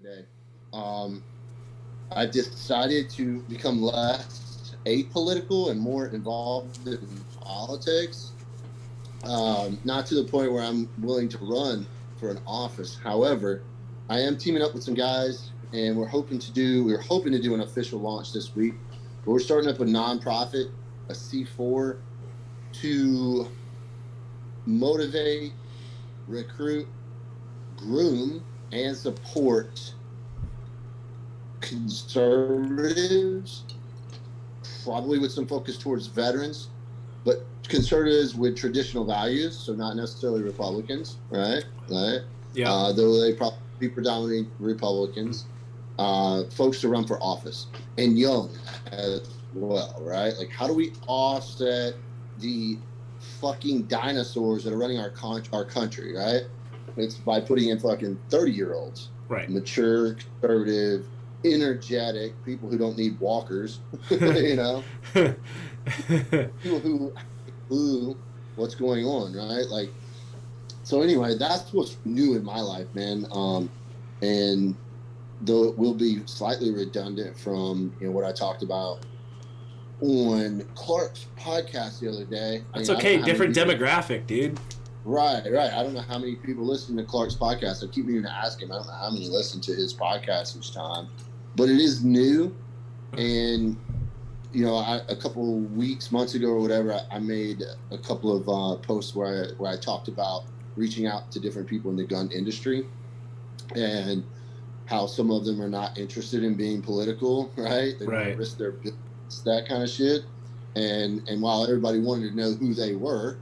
today. I decided to become less apolitical and more involved in politics. Not to the point where I'm willing to run for an office. However, I am teaming up with some guys, and we're hoping to do an official launch this week. But we're starting up a nonprofit, a C4, to motivate, recruit, groom, and support conservatives, probably with some focus towards veterans, but conservatives with traditional values, so not necessarily Republicans, right? Yeah. Though they probably be predominantly Republicans, folks to run for office, and young as well, right? Like, how do we offset the fucking dinosaurs that are running our country, right? It's by putting in fucking 30-year-olds, right? Mature, conservative, energetic people who don't need walkers, you know, people who what's going on, right? Like, so anyway, that's what's new in my life, man. And though it will be slightly redundant from what I talked about on Clark's podcast the other day. That's okay. Different demographic, dude. Right. I don't know how many people listen to Clark's podcast. I keep meaning to ask him. I don't know how many listen to his podcast each time, but it is new. And a couple months ago or whatever, I made a couple of posts where I talked about reaching out to different people in the gun industry and how some of them are not interested in being political, right? They don't risk their business, that kind of shit. And while everybody wanted to know who they were,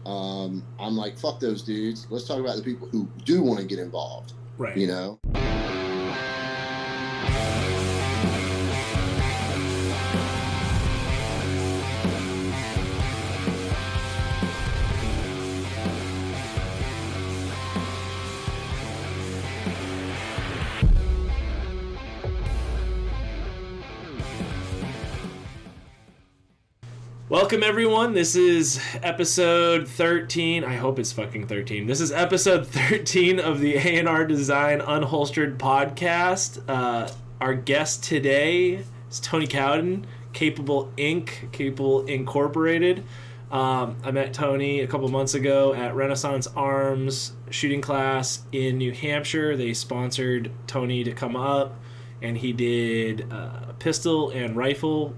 I'm like, fuck those dudes. Let's talk about the people who do want to get involved. Right. Welcome, everyone. This is episode 13. I hope it's fucking 13. This is episode 13 of the ANR DESIGN Unholstered podcast. Our guest today is Tony Cowden, Capable Inc., Capable Incorporated. I met Tony a couple months ago at Renaissance Arms shooting class in New Hampshire. They sponsored Tony to come up, and he did a pistol and rifle,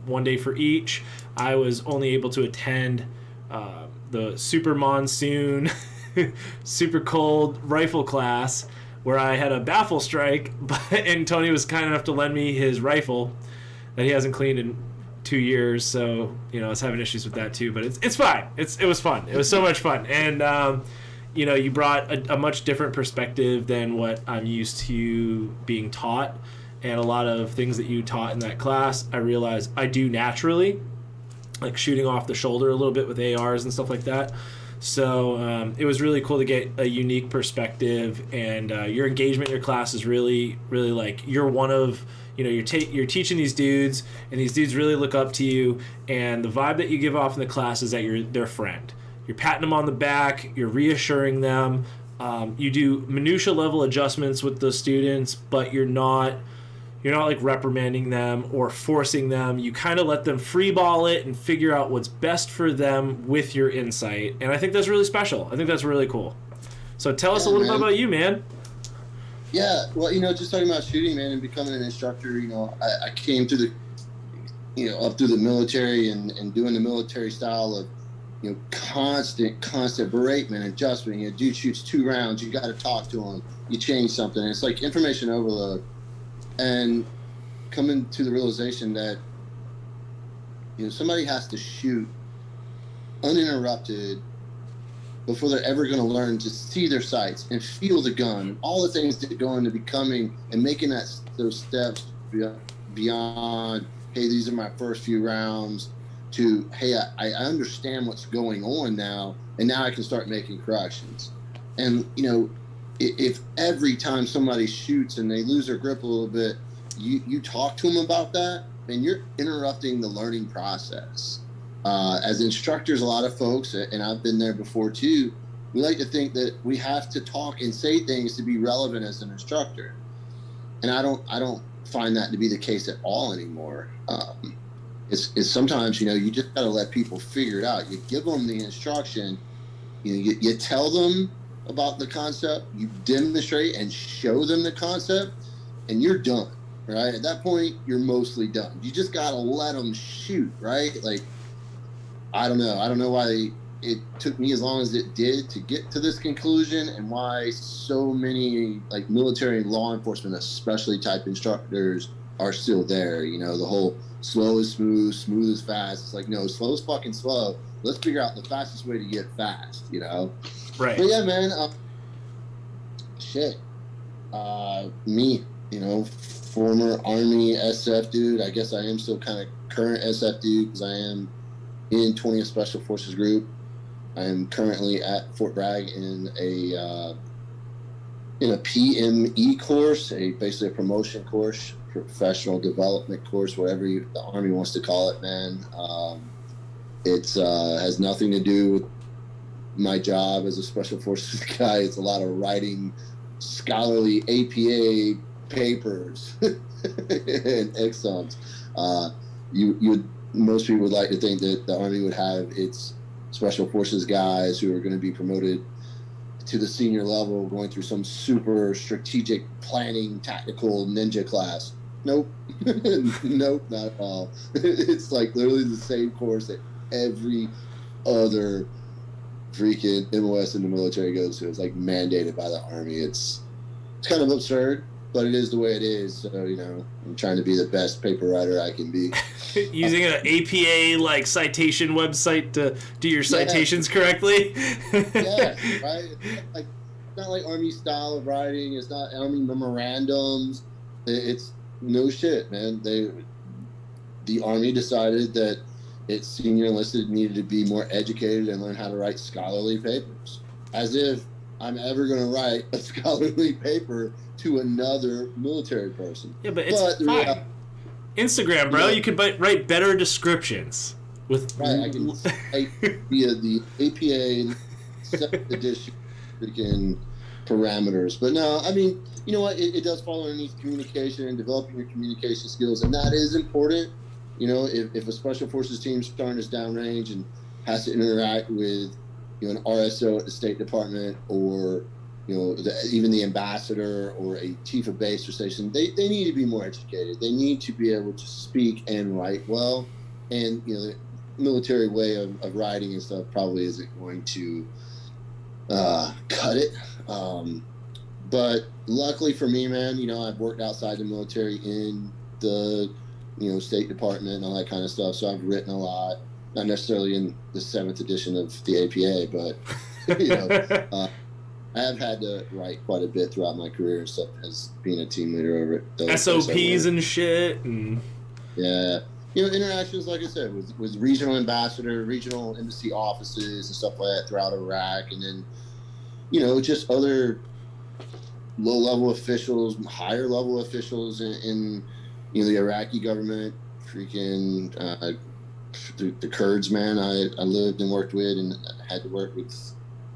one day for each. I was only able to attend the super monsoon, super cold rifle class where I had a baffle strike, and Tony was kind enough to lend me his rifle that he hasn't cleaned in 2 years. So, I was having issues with that too, but it's fine. It was fun. It was so much fun. And, you brought a much different perspective than what I'm used to being taught. And a lot of things that you taught in that class, I realized I do naturally, like shooting off the shoulder a little bit with ARs and stuff like that. So it was really cool to get a unique perspective, and your engagement in your class is really, really like you're one of, you're teaching these dudes, and these dudes really look up to you, and the vibe that you give off in the class is that you're their friend. You're patting them on the back, you're reassuring them, you do minutia level adjustments with the students, but you're not like reprimanding them or forcing them. You kind of let them freeball it and figure out what's best for them with your insight. And I think that's really special. I think that's really cool. So tell us a little bit about you, man. Yeah, well, just talking about shooting, man, and becoming an instructor, I came through up through the military and doing the military style of, constant beratement, adjustment. Dude shoots 2 rounds, you got to talk to him, you change something. It's like information overload. And coming to the realization that, somebody has to shoot uninterrupted before they're ever going to learn to see their sights and feel the gun, all the things that go into becoming and making those steps beyond, hey, these are my first few rounds, to, hey, I understand what's going on now, and now I can start making corrections. And, if every time somebody shoots and they lose their grip a little bit, you talk to them about that, then you're interrupting the learning process. As instructors, a lot of folks, and I've been there before too, we like to think that we have to talk and say things to be relevant as an instructor. And I don't find that to be the case at all anymore. It's sometimes, you just got to let people figure it out. You give them the instruction, you tell them about the concept, you demonstrate and show them the concept, and you're done, right? At that point, you're mostly done. You just got to let them shoot, right? Like, I don't know why it took me as long as it did to get to this conclusion, and why so many like military law enforcement, especially type instructors, are still there. The whole slow is smooth, smooth is fast. It's like, no, slow is fucking slow. Let's figure out the fastest way to get fast, Right. But yeah, man, me, former Army SF dude. I guess I am still kind of current SF dude because I am in 20th Special Forces Group. I am currently at Fort Bragg in a PME course, basically a promotion course, professional development course, whatever the Army wants to call it, man. It has nothing to do with my job as a Special Forces guy. It's a lot of writing scholarly APA papers and exams. Most people would like to think that the Army would have its Special Forces guys who are going to be promoted to the senior level going through some super strategic planning tactical ninja class. Nope. Nope, not at all. It's like literally the same course that every other freaking MOS in the military goes to. It's like mandated by the Army. It's kind of absurd, but it is the way it is. So, I'm trying to be the best paper writer I can be. Using an APA like citation website to do your citations correctly. Yeah, right. It's not like Army style of writing. It's not Army memorandums. It's no shit, man. The Army decided that its senior enlisted needed to be more educated and learn how to write scholarly papers. As if I'm ever going to write a scholarly paper to another military person. Yeah, but it's fine. Instagram, bro. You could write better descriptions with. Right, I can write via the APA 7th edition freaking parameters. But no, I mean, you know what? It does fall underneath communication and developing your communication skills, and that is important. If a Special Forces team starting is downrange and has to interact with, an RSO at the State Department, or even the ambassador or a chief of base or station, they need to be more educated. They need to be able to speak and write well, and the military way of writing and stuff probably isn't going to cut it. But luckily for me, man, I've worked outside the military in the State Department and all that kind of stuff, so I've written a lot, not necessarily in the 7th edition of the APA, but I have had to write quite a bit throughout my career and stuff as being a team leader over at SOPs and shit. And yeah. Interactions, like I said, with regional ambassador, regional embassy offices and stuff like that throughout Iraq. And then, just other low-level officials, higher-level officials in the Iraqi government, freaking the Kurds, man, I lived and worked with and had to work with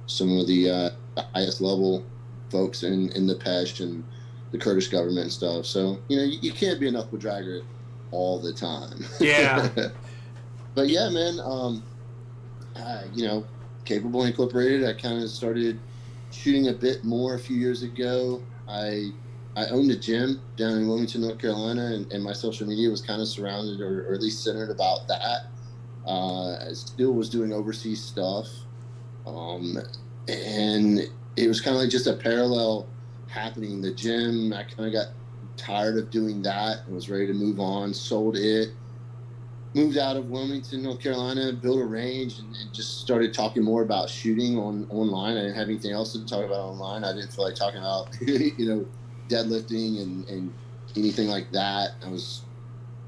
some of the highest level folks in the Pesh and the Kurdish government and stuff. So, you can't be a knuckle dragger all the time. Yeah. But yeah, man, Capable Incorporated, I kind of started shooting a bit more a few years ago. I owned a gym down in Wilmington, North Carolina, and my social media was kind of surrounded or at least centered about that. I still was doing overseas stuff. And it was kind of like just a parallel happening. The gym, I kind of got tired of doing that and was ready to move on, sold it, moved out of Wilmington, North Carolina, built a range, and just started talking more about shooting online. I didn't have anything else to talk about online. I didn't feel like talking about, deadlifting and anything like that. I was,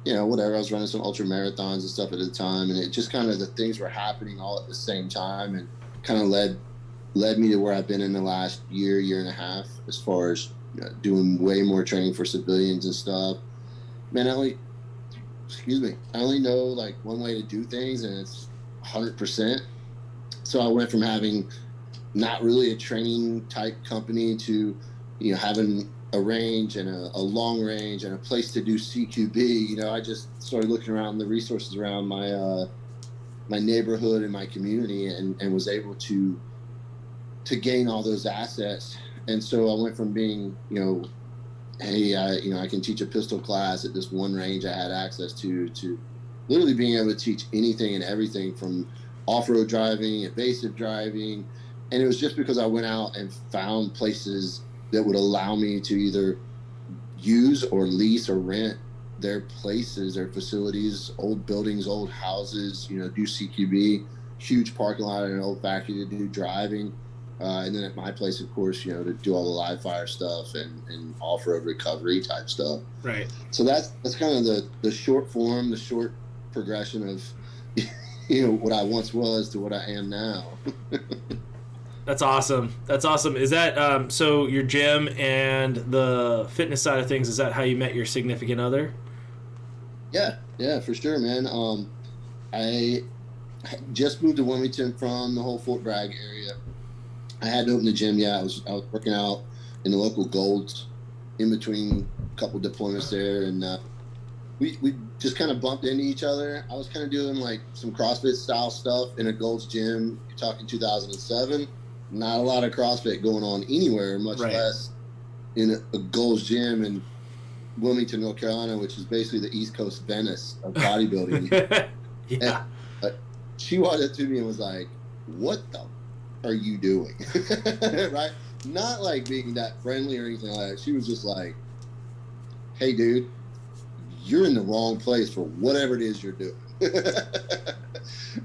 whatever. I was running some ultra marathons and stuff at the time, and it just kind of, the things were happening all at the same time, and kind of led me to where I've been in the last year and a half, as far as doing way more training for civilians and stuff. Man, I only know like one way to do things, and it's 100%. So I went from having not really a training type company to, having a range and a long range and a place to do CQB. I just started looking around the resources around my neighborhood and my community, and was able to gain all those assets. And so I went from being, hey, I can teach a pistol class at this one range I had access to literally being able to teach anything and everything from off-road driving, evasive driving. And it was just because I went out and found places that would allow me to either use or lease or rent their places, their facilities, old buildings, old houses, do CQB, huge parking lot and an old factory to do driving. And then at my place, of course, to do all the live fire stuff and off-road recovery type stuff. Right. So that's kind of the short form, the short progression of, what I once was to what I am now. That's awesome. Is that, so your gym and the fitness side of things, is that how you met your significant other? Yeah, for sure, man. I just moved to Wilmington from the whole Fort Bragg area. I hadn't opened the gym yet. I was working out in the local Golds in between a couple deployments there, and we just kind of bumped into each other. I was kind of doing like some CrossFit style stuff in a Golds gym. You're talking 2007. Not a lot of CrossFit going on anywhere, much less in a Golds gym in Wilmington, North Carolina, which is basically the East Coast Venice of bodybuilding. Yeah. And, she walked up to me and was like, "What the are you doing?" Right? Not like being that friendly or anything like that. She was just like, "Hey, dude, you're in the wrong place for whatever it is you're doing."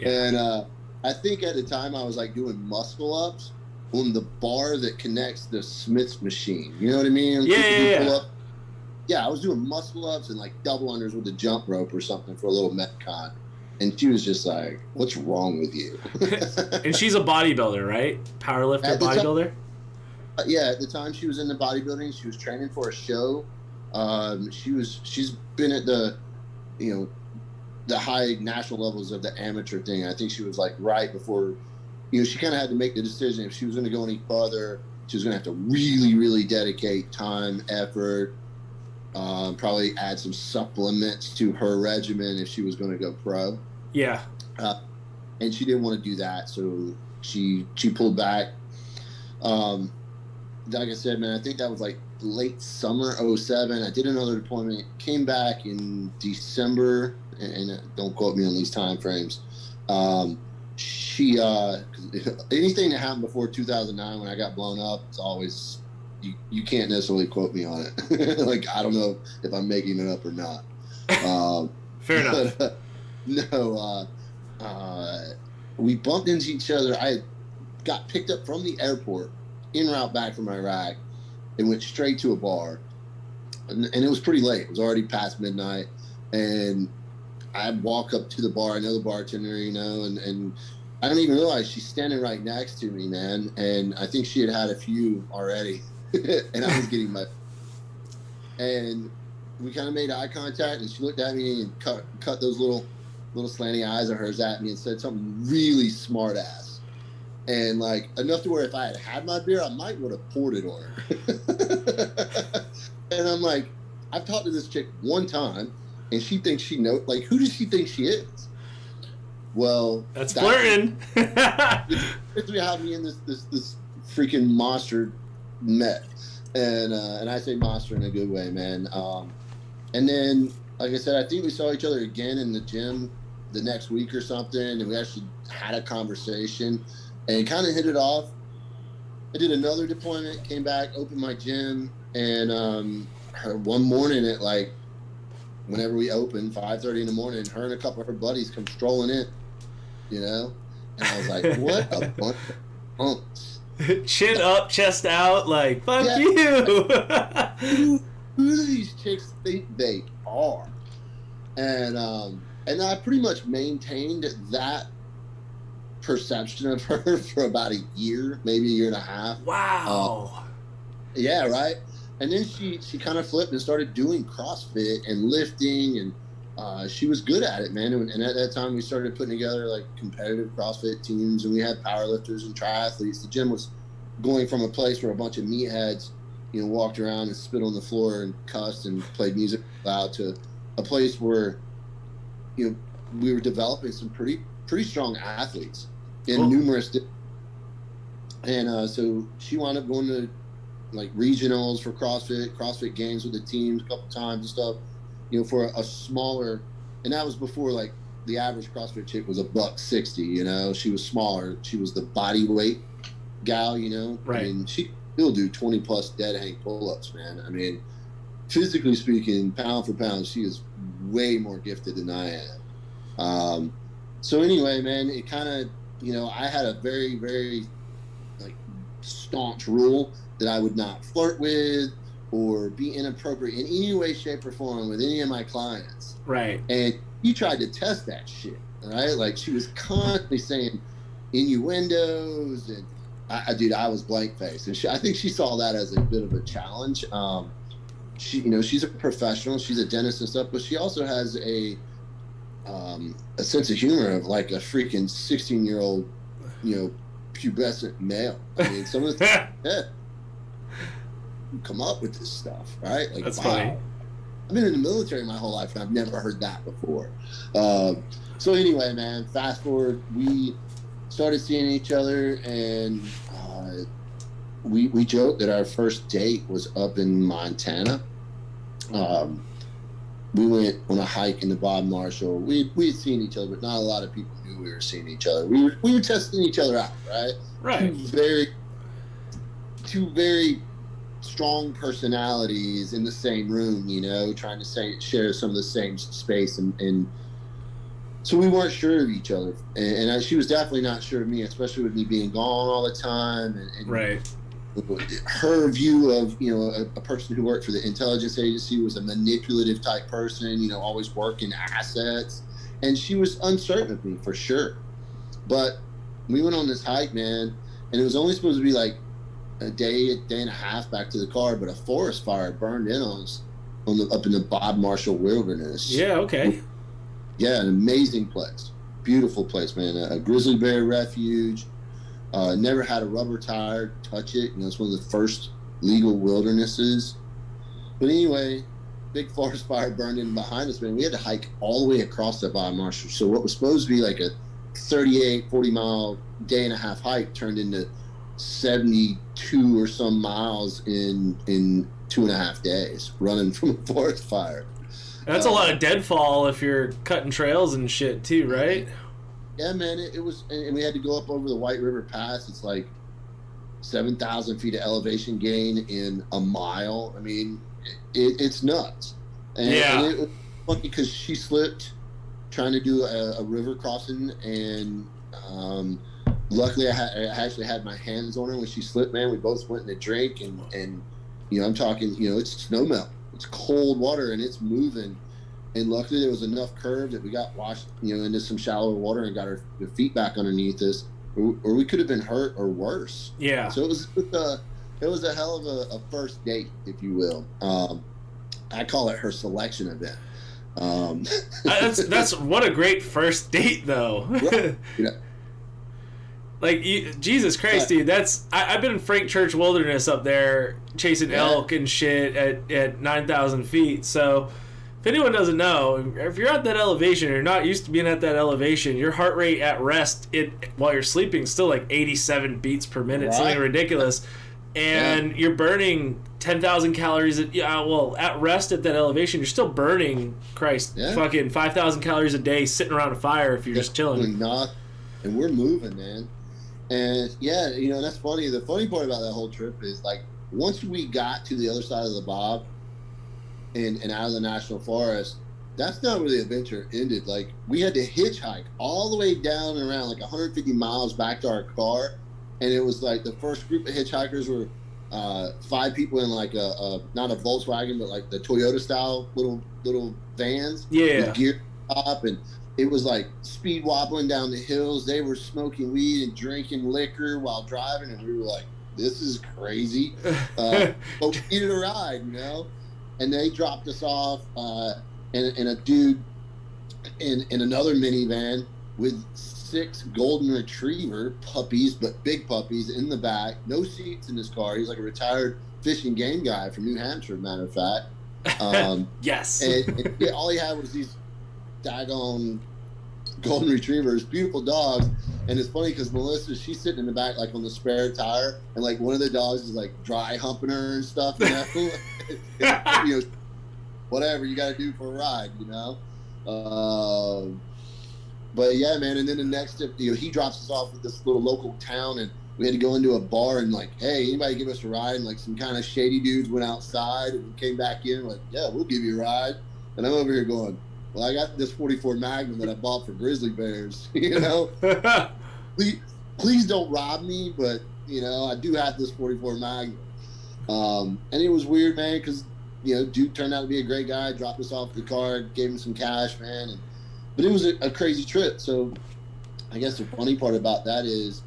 And I think at the time I was like doing muscle ups on the bar that connects the Smith's machine. You know what I mean? Yeah, I was doing muscle ups and like double unders with a jump rope or something for a little Metcon. And she was just like, "What's wrong with you?" And she's a bodybuilder, right? Powerlifter, bodybuilder? Yeah, at the time she was into bodybuilding. She was training for a show. She's been at the high national levels of the amateur thing. I think she was like right before, she kind of had to make the decision if she was going to go any further. She was going to have to really, really dedicate time, effort, probably add some supplements to her regimen if she was going to go pro. Yeah. And she didn't want to do that, so she pulled back. Like I said, man, I think that was like late summer 2007. I did another deployment, came back in December, and don't quote me on these time frames. She anything that happened before 2009 when I got blown up, it's always you can't necessarily quote me on it. Like, I don't know if I'm making it up or not. Fair enough. But, no, we bumped into each other. I got picked up from the airport en route back from Iraq and went straight to a bar. And it was pretty late. It was already past midnight. And I walk up to the bar. I know the bartender, and I don't even realize she's standing right next to me, man. And I think she had had a few already. And I was getting my... And we kind of made eye contact, and she looked at me and cut those little slanty eyes of hers at me and said something really smart ass. And like enough to where if I had had my beer, I might would have poured it on her. And I'm like, I've talked to this chick one time, and she thinks she knows. Like, who does she think she is? Well, that's flirting. It's how me and this freaking monster met, and I say monster in a good way, man. And then, like I said, I think we saw each other again in the gym the next week or something, and we actually had a conversation and kind of hit it off. I did another deployment, came back, opened my gym, and one morning at like whenever we opened, 5:30 in the morning, her and a couple of her buddies come strolling in, and I was like, what a bunch of punks. Chin up, chest out, like, fuck you. Who do these chicks think they are? And I pretty much maintained that perception of her for about a year, maybe a year and a half. Wow. Yeah, right. And then she kind of flipped and started doing CrossFit and lifting, and she was good at it, man. And at that time, we started putting together like competitive CrossFit teams, and we had powerlifters and triathletes. The gym was going from a place where a bunch of meatheads, walked around and spit on the floor and cussed and played music loud, to a place where, we were developing some pretty strong athletes in numerous. And so she wound up going to like regionals for CrossFit games with the teams a couple times and stuff. For a smaller, and that was before like the average CrossFit chick was $160. She was smaller. She was the body weight gal. Right. I mean, she still do 20 plus dead hang pull-ups, man. I mean, physically speaking, pound for pound, she is way more gifted than I am. So anyway, man, it kind of, I had a very, very like staunch rule that I would not flirt with or be inappropriate in any way, shape, or form with any of my clients. Right. And he tried to test that shit, right? Like, she was constantly saying innuendos, and I was blank faced, and I think she saw that as a bit of a challenge. She's a professional, she's a dentist and stuff, but she also has a sense of humor of like a freaking 16-year-old, pubescent male. I mean, some of the come up with this stuff, right? Like, that's wow. funny. I've been in the military my whole life and I've never heard that before. So anyway, man, fast forward, we started seeing each other, and we joked that our first date was up in Montana. We went on a hike in the Bob Marshall. We had seen each other, but not a lot of people knew we were seeing each other. We were testing each other out, right? Right. Two very strong personalities in the same room, trying to share some of the same space, and so we weren't sure of each other, and she was definitely not sure of me, especially with me being gone all the time, and right. Her view of a person who worked for the intelligence agency was a manipulative type person, always working assets, and she was uncertain of me for sure. But we went on this hike, man, and it was only supposed to be like a day and a half back to the car, but a forest fire burned in on us up in the Bob Marshall Wilderness. Yeah, okay. Yeah, an amazing place. Beautiful place, man. A grizzly bear refuge. Never had a rubber tire touch it. It's one of the first legal wildernesses. But anyway, big forest fire burned in behind us, man. We had to hike all the way across the Bob Marshall. So what was supposed to be like a 40 mile day and a half hike turned into 72 or some miles in 2.5 days running from a forest fire. That's a lot of deadfall if you're cutting trails and shit too, right? Yeah, man, it was, and we had to go up over the White River Pass. It's like 7,000 feet of elevation gain in a mile. I mean, it's nuts. And it was funny because she slipped trying to do a river crossing, and luckily I actually had my hands on her when she slipped, man. We both went in a drink, and I'm talking, it's snow melt. It's cold water, and it's moving. And luckily there was enough curve that we got washed, into some shallower water and got our feet back underneath us, or we could have been hurt or worse. Yeah. So it was a hell of a first date, if you will. I call it her selection event. That's what a great first date, though. Right. Yeah. Like, Jesus Christ, dude, I've been in Frank Church Wilderness up there chasing elk and shit at 9,000 feet. So if anyone doesn't know, if you're at that elevation, or you're not used to being at that elevation, your heart rate at rest while you're sleeping is still like 87 beats per minute, something ridiculous. And you're burning 10,000 calories at rest at that elevation, you're still burning, fucking 5,000 calories a day sitting around a fire if you're just chilling. And we're moving, man. And that's funny. The funny part about that whole trip is, like, once we got to the other side of the Bob and out of the national forest, that's not where the adventure ended. Like, we had to hitchhike all the way down and around like 150 miles back to our car. And it was like the first group of hitchhikers were 5 people in like a not a Volkswagen, but like the Toyota style little vans. Yeah. With gear top, and it was like speed wobbling down the hills. They were smoking weed and drinking liquor while driving, and we were like, this is crazy. But we needed a ride, And they dropped us off, and a dude in another minivan with 6 golden retriever puppies, but big puppies in the back. No seats in his car. He's like a retired fish and game guy from New Hampshire, matter of fact. Yes. And yeah, all he had was these daggone golden retrievers, beautiful dogs. And it's funny because Melissa, she's sitting in the back, like on the spare tire, and like one of the dogs is like dry humping her and stuff. You know, you know, whatever you got to do for a ride, you know. But yeah, man. And then the next step, you know, he drops us off at this little local town, and we had to go into a bar and like, hey, anybody give us a ride? And like some kind of shady dudes went outside and came back in like, yeah, we'll give you a ride. And I'm over here going, well, I got this 44 Magnum that I bought for grizzly bears, you know. please don't rob me, but you know, I do have this 44 Magnum. And it was weird, man, because you know, dude turned out to be a great guy. Dropped us off at the car, gave him some cash, man. But it was a crazy trip. So I guess the funny part about that is,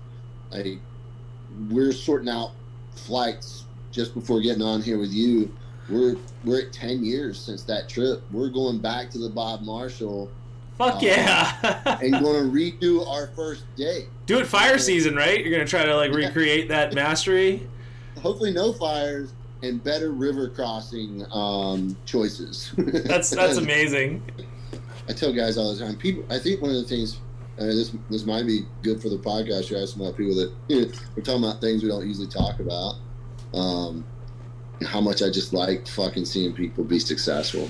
we're sorting out flights just before getting on here with you. We're at 10 years since that trip. We're going back to the Bob Marshall. Fuck yeah. And going to redo our first day. Do it fire season, right? You're going to try to like recreate that mastery? Hopefully no fires and better river crossing choices. That's amazing. I tell guys all the time, people, I think one of the things, this might be good for the podcast, you're asking about people that, you know, we're talking about things we don't usually talk about. How much I just like fucking seeing people be successful.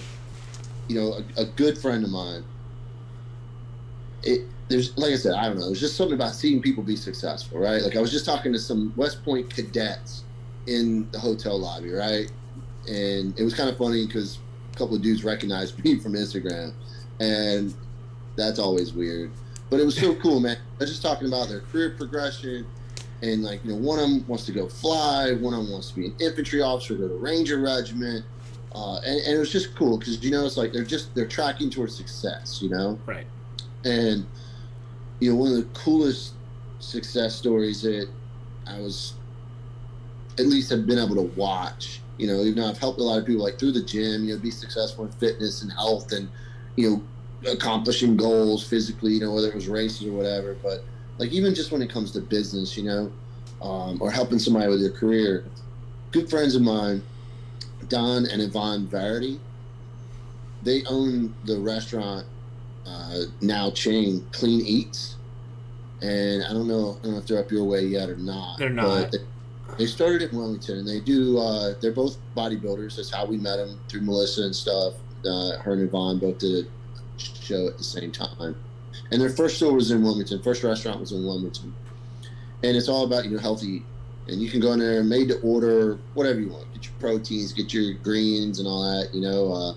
You know, a good friend of mine, there's, like I said, I don't know, there's just something about seeing people be successful, right? Like I was just talking to some West Point cadets in the hotel lobby, right? And it was kind of funny because a couple of dudes recognized me from Instagram, and that's always weird. But it was so cool, man. I was just talking about their career progression, and like, you know, one of them wants to go fly, one of them wants to be an infantry officer, go to Ranger Regiment, and it was just cool because, you know, it's like they're tracking towards success, you know? Right. And, you know, one of the coolest success stories that I was, at least have been able to watch, you know, even though I've helped a lot of people like through the gym, you know, be successful in fitness and health and, you know, accomplishing goals physically, you know, whether it was races or whatever. But like, even just when it comes to business, you know, or helping somebody with their career, good friends of mine, Don and Yvonne Verity, they own the restaurant, now chain Clean Eats. And I don't know if they're up your way yet or not. They're not. But they started in Wilmington, and they do, they're both bodybuilders. That's how we met them, through Melissa and stuff. Her and Yvonne both did a show at the same time. And their first store was in Wilmington. First restaurant was in Wilmington. And it's all about, you know, healthy. And you can go in there and made to order whatever you want. Get your proteins, get your greens and all that, you know.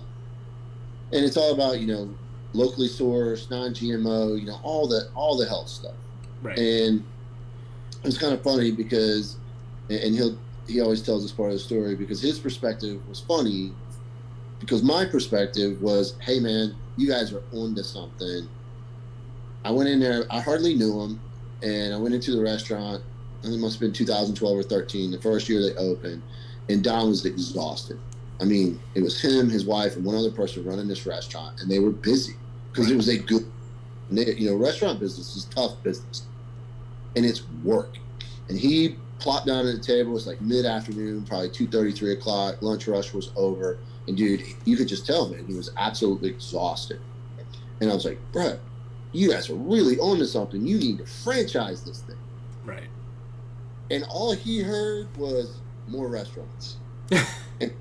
And it's all about, you know, locally sourced, non-GMO, you know, all the health stuff. Right. And it's kind of funny because, and he always tells this part of the story because his perspective was funny, because my perspective was, hey man, you guys are onto something. I went in there, I hardly knew him, and I went into the restaurant, and it must have been 2012 or 13, the first year they opened, and Don was exhausted. I mean, it was him, his wife, and one other person running this restaurant, and they were busy because it was a good, you know, restaurant business is tough business, and it's work. And he plopped down at the table. It was like mid-afternoon, probably 2:30, 3 o'clock. Lunch rush was over. And dude, you could just tell, man, he was absolutely exhausted. And I was like, bro, you guys are really onto something. You need to franchise this thing. Right. And all he heard was more restaurants. and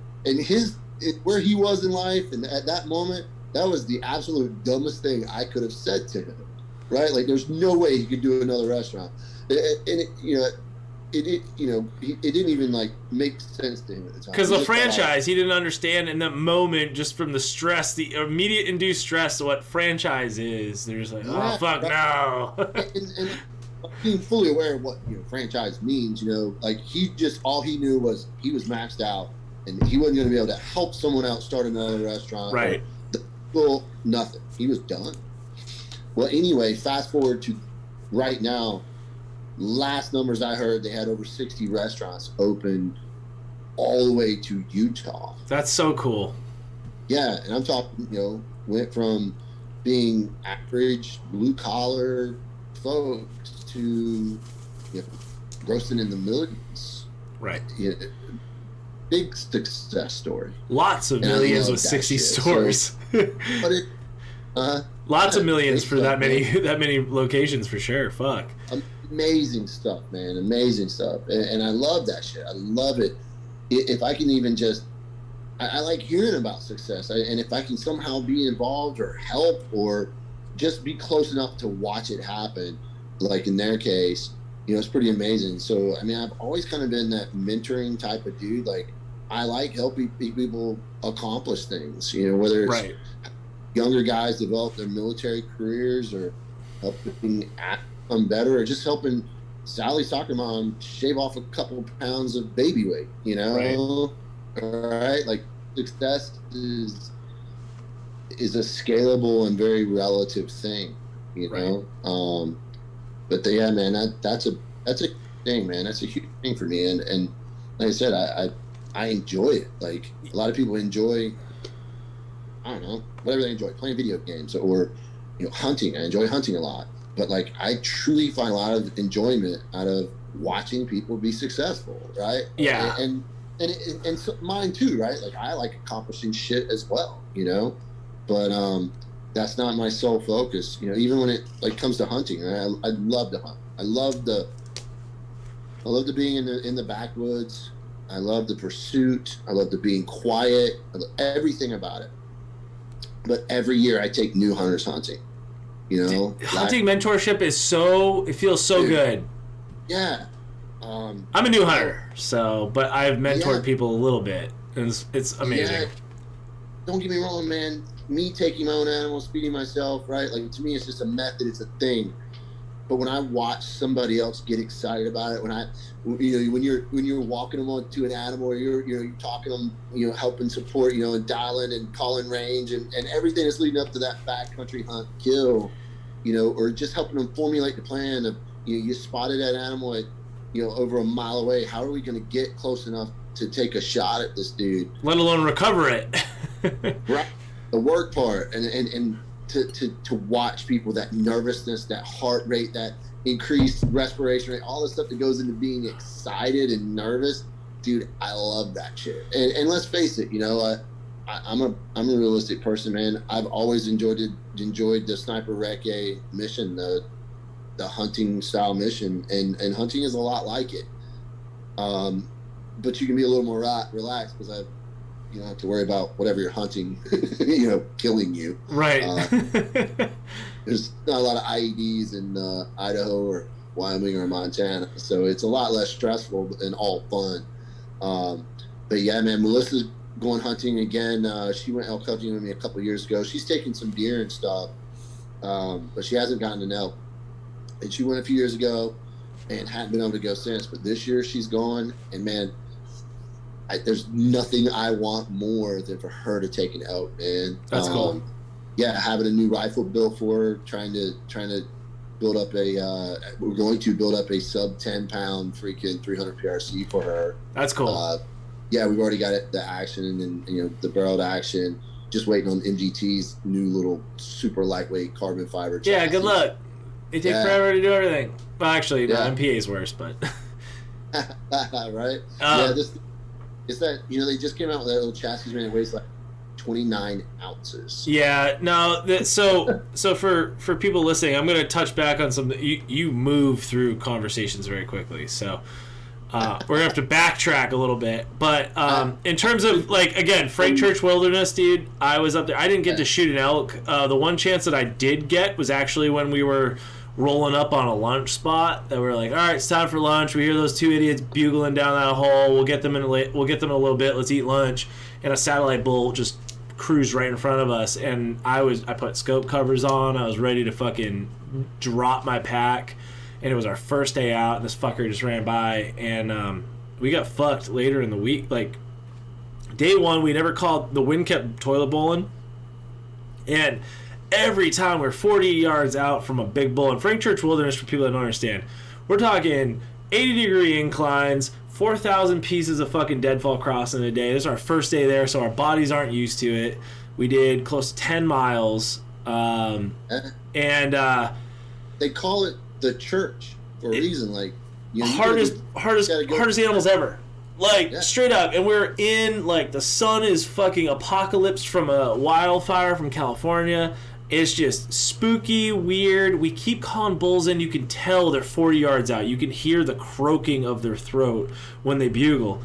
where he was in life, and at that moment, that was the absolute dumbest thing I could have said to him. Right? Like, there's no way he could do another restaurant. And it didn't even like make sense to him at the time. Because the franchise, he didn't understand in that moment, just from the stress, the immediate induced stress of what franchise is. They're just like, oh fuck no. and being fully aware of what, you know, franchise means, you know, like all he knew was he was maxed out, and he wasn't going to be able to help someone else start another restaurant. Right. Well, nothing. He was done. Well, anyway, fast forward to right now. Last numbers I heard, they had over 60 restaurants open all the way to Utah. That's so cool. Yeah, and I'm talking, you know, went from being average blue collar folks to, you know, grossing in the millions. Right. You know, big success story. Lots of millions with 60 stores. So, but it, lots of millions for that many locations for sure. Fuck. Amazing stuff, man. Amazing stuff. And I love that shit. I love it. If I can even just, I like hearing about success. And if I can somehow be involved or help or just be close enough to watch it happen, like in their case, you know, it's pretty amazing. So, I mean, I've always kind of been that mentoring type of dude. Like, I like helping people accomplish things, you know, whether it's right. younger guys develop their military careers or helping become better or just helping Sally soccer mom shave off a couple pounds of baby weight, you know? Right. All right. Like, success is a scalable and very relative thing, you know? Right. But yeah, man, that's a thing, man. That's a huge thing for me. And like I said, I enjoy it. Like, a lot of people enjoy, I don't know, whatever they enjoy, playing video games or, you know, hunting. I enjoy hunting a lot. But, like, I truly find a lot of enjoyment out of watching people be successful, right? Yeah. And so mine too, right? Like, I like accomplishing shit as well, you know? But that's not my sole focus, you know. Even when it like comes to hunting, I love to hunt. I love the being in the backwoods. I love the pursuit. I love the being quiet. I love everything about it. But every year I take new hunters hunting. You know, hunting mentorship is it feels so good. Yeah. I'm a new hunter, but I've mentored people a little bit, and it's amazing. Yeah. Don't get me wrong, man. Me taking my own animals, feeding myself, right? Like, to me, it's just a method. It's a thing. But when I watch somebody else get excited about it, when you're walking them onto an animal, or you're talking them, you know, helping support, you know, and dialing and calling range and everything that's leading up to that backcountry hunt kill, you know, or just helping them formulate the plan of, you know, you spotted that animal at, you know, over a mile away. How are we going to get close enough to take a shot at this dude? Let alone recover it. Right. The work part and to watch people, that nervousness, that heart rate, that increased respiration rate, all the stuff that goes into being excited and nervous, dude, I love that shit. And let's face it, you know, I'm a realistic person, man. I've always enjoyed the sniper recce mission, the hunting style mission, and hunting is a lot like it. But you can be a little more relaxed because you don't have to worry about whatever you're hunting, you know, killing you. Right. There's not a lot of IEDs in Idaho or Wyoming or Montana, so it's a lot less stressful and all fun. But yeah, man, Melissa's going hunting again. She went elk hunting with me a couple years ago. She's taken some deer and stuff, but she hasn't gotten an elk. And she went a few years ago and hadn't been able to go since. But this year she's gone, and man, there's nothing I want more than for her to take an elk, man. That's cool. Yeah, having a new rifle built for her, trying to build up we're going to build up a sub 10 pound freaking 300 PRC for her. That's cool. Yeah, we've already got the action and you know, the barreled action. Just waiting on MGT's new little super lightweight carbon fiber chassis. Yeah, good luck. It takes forever to do everything. Well, actually, no, MPA's worse, but. Right? Yeah, it's that, you know, they just came out with that little chassis, man. It weighs like 29 ounces. Yeah, no, so for people listening, I'm going to touch back on something. You move through conversations very quickly, so we're going to have to backtrack a little bit. But in terms of, like, again, Frank Church Wilderness, dude, I was up there. I didn't get to shoot an elk. The one chance that I did get was actually when we were rolling up on a lunch spot that we're like, all right, it's time for lunch. We hear those two idiots bugling down that hole. We'll get them in a little bit. Let's eat lunch. And a satellite bull just cruised right in front of us. And I put scope covers on. I was ready to fucking drop my pack. And it was our first day out. And this fucker just ran by. And we got fucked later in the week. Like, day one, we never called. The wind kept toilet bowling. And every time we're 40 yards out from a big bull, and Frank Church Wilderness, for people that don't understand, we're talking 80-degree inclines, 4,000 pieces of fucking deadfall crossing a day. This is our first day there, so our bodies aren't used to it. We did close to 10 miles. And they call it the church for a reason. Like, you know, hardest animals ever. Like, straight up. And we're in, like, the sun is fucking apocalypsed from a wildfire from California. It's just spooky, weird. We keep calling bulls in. You can tell they're 40 yards out. You can hear the croaking of their throat when they bugle.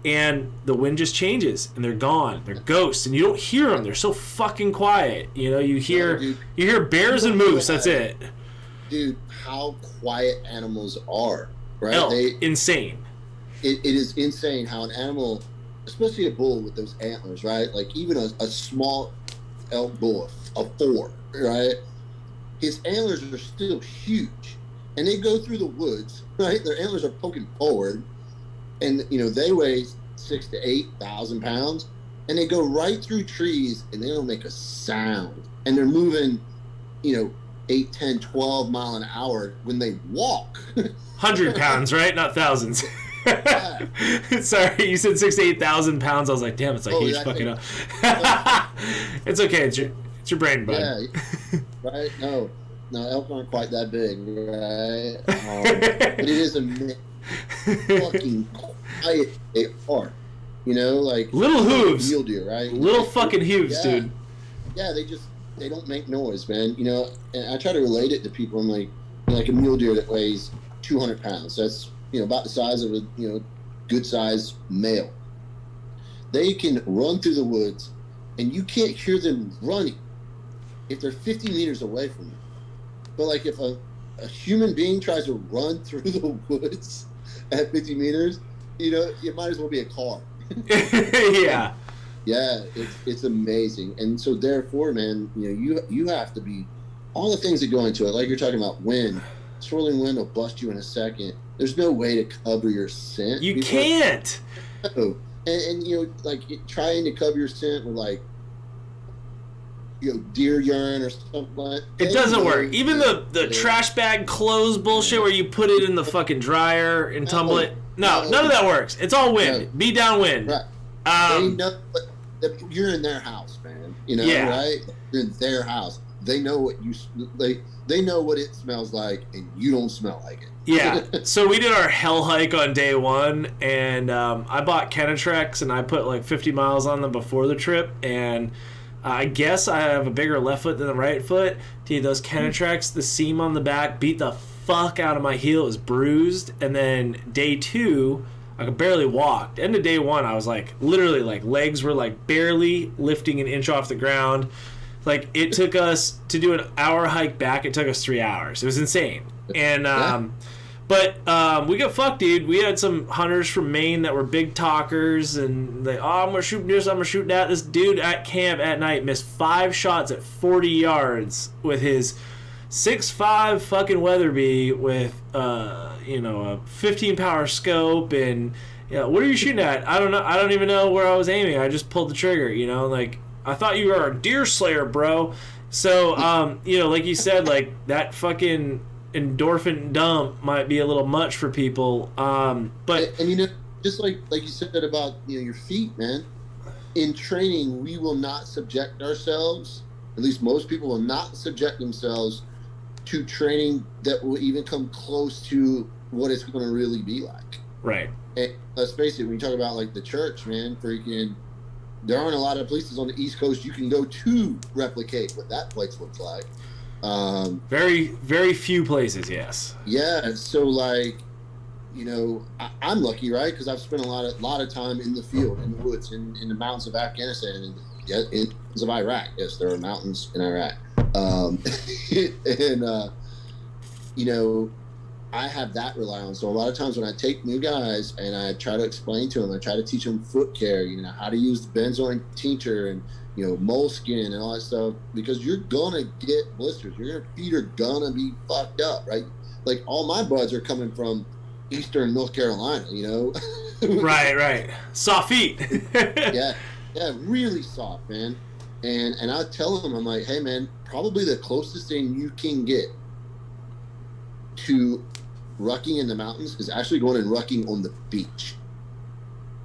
And the wind just changes, and they're gone. They're ghosts, and you don't hear them. They're so fucking quiet. You know, you hear bears and moose. That's it. Dude, how quiet animals are, right? Elk, insane. It is insane how an animal, especially a bull with those antlers, right? Like even a small elk bull, a 4, right? His antlers are still huge, and they go through the woods, right? Their antlers are poking forward, and you know they weigh 6,000 to 8,000 pounds, and they go right through trees, and they don't make a sound, and they're moving, you know, 8, 10, 12 mile an hour when they walk. 100 pounds, right? Not thousands. Yeah. Sorry, you said 6,000 to 8,000 pounds. I was like, damn, it's a huge fucking up. It's okay. It's your brain, bud. Yeah, right? No, elk aren't quite that big, right? But it is a fucking quiet they are. You know, like little hooves, mule deer, right? Little fucking hooves, dude. Yeah, they don't make noise, man. You know, and I try to relate it to people. I'm like a mule deer that weighs 200 pounds. That's, you know, about the size of a, you know, good sized male. They can run through the woods, and you can't hear them running if they're 50 meters away from you. But like if a human being tries to run through the woods at 50 meters, you know, it might as well be a car. Yeah. Yeah, it's amazing. And so therefore, man, you know, you have to be all the things that go into it. Like you're talking about wind, swirling wind will bust you in a second. There's no way to cover your scent. You can't. No. And you know, like trying to cover your scent with like, you know, deer urine or something like that. It doesn't work. Even the trash bag clothes bullshit where you put it in the fucking dryer and tumble it. No, none of that works. It's all wind. No. Be downwind. Right. They know, but you're in their house, man. You know, right? You're in their house. They know what they know what it smells like, and you don't smell like it. Yeah. So we did our hell hike on day 1, and I bought Kenetrex, and I put like 50 miles on them before the trip, and I guess I have a bigger left foot than the right foot. Dude, those Kenetrex, the seam on the back beat the fuck out of my heel. It was bruised, and then day 2, I could barely walk. End of day 1, I was like, literally, like legs were like barely lifting an inch off the ground. Like it took us to do an hour hike back. It took us 3 hours. It was insane. And but we got fucked, dude. We had some hunters from Maine that were big talkers, and they, I'm gonna shoot this, I'm gonna shoot that. This dude at camp at night missed 5 shots at 40 yards with his 6.5 fucking Weatherby with you know, a 15 power scope. And what are you shooting at? I don't know. I don't even know where I was aiming. I just pulled the trigger. You know, like I thought you were a deer slayer, bro. So you know, like you said, like that fucking endorphin dump might be a little much for people. But and you know, just like you said about, you know, your feet, man. In training, we will not subject ourselves. At least most people will not subject themselves to training that will even come close to what it's going to really be like. Right. And let's face it, when you talk about like the church, man, freaking, there aren't a lot of places on the East Coast you can go to replicate what that place looks like. Very, very few places, yes. Yeah, so like, you know, I'm lucky, right? Because I've spent a lot of time in the field, in the woods, in the mountains of Afghanistan, and in the mountains of Iraq. Yes, there are mountains in Iraq. And you know, I have that rely on. So a lot of times when I take new guys and I try to explain to them, I try to teach them foot care, you know, how to use the benzoin tincture and, you know, moleskin and all that stuff, because you're gonna get blisters. Your feet are gonna be fucked up, right? Like all my buds are coming from Eastern North Carolina, you know. Right. Soft feet. yeah, really soft, man. And I tell them, I'm like, hey, man, probably the closest thing you can get to rucking in the mountains is actually going and rucking on the beach.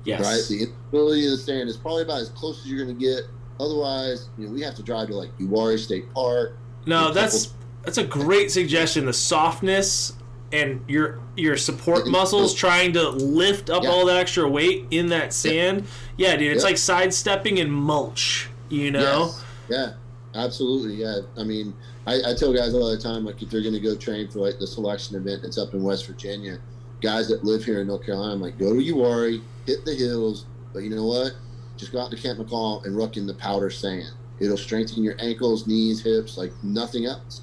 Yes. Right? The instability of the sand is probably about as close as you're going to get Otherwise, we have to drive to like Uwharrie State Park. No, that's a great suggestion. The softness and your support muscles trying to lift up all that extra weight in that sand. Yeah, dude, it's like sidestepping in mulch, Yes. Yeah, absolutely. Yeah. I mean, I tell guys all the time, like, if they're going to go train for like the selection event that's up in West Virginia, guys that live here in North Carolina, I'm like, go to Uwharrie, hit the hills, but you know what? Just go out to Camp McCall and ruck in the powder sand. It'll strengthen your ankles, knees, hips, like nothing else.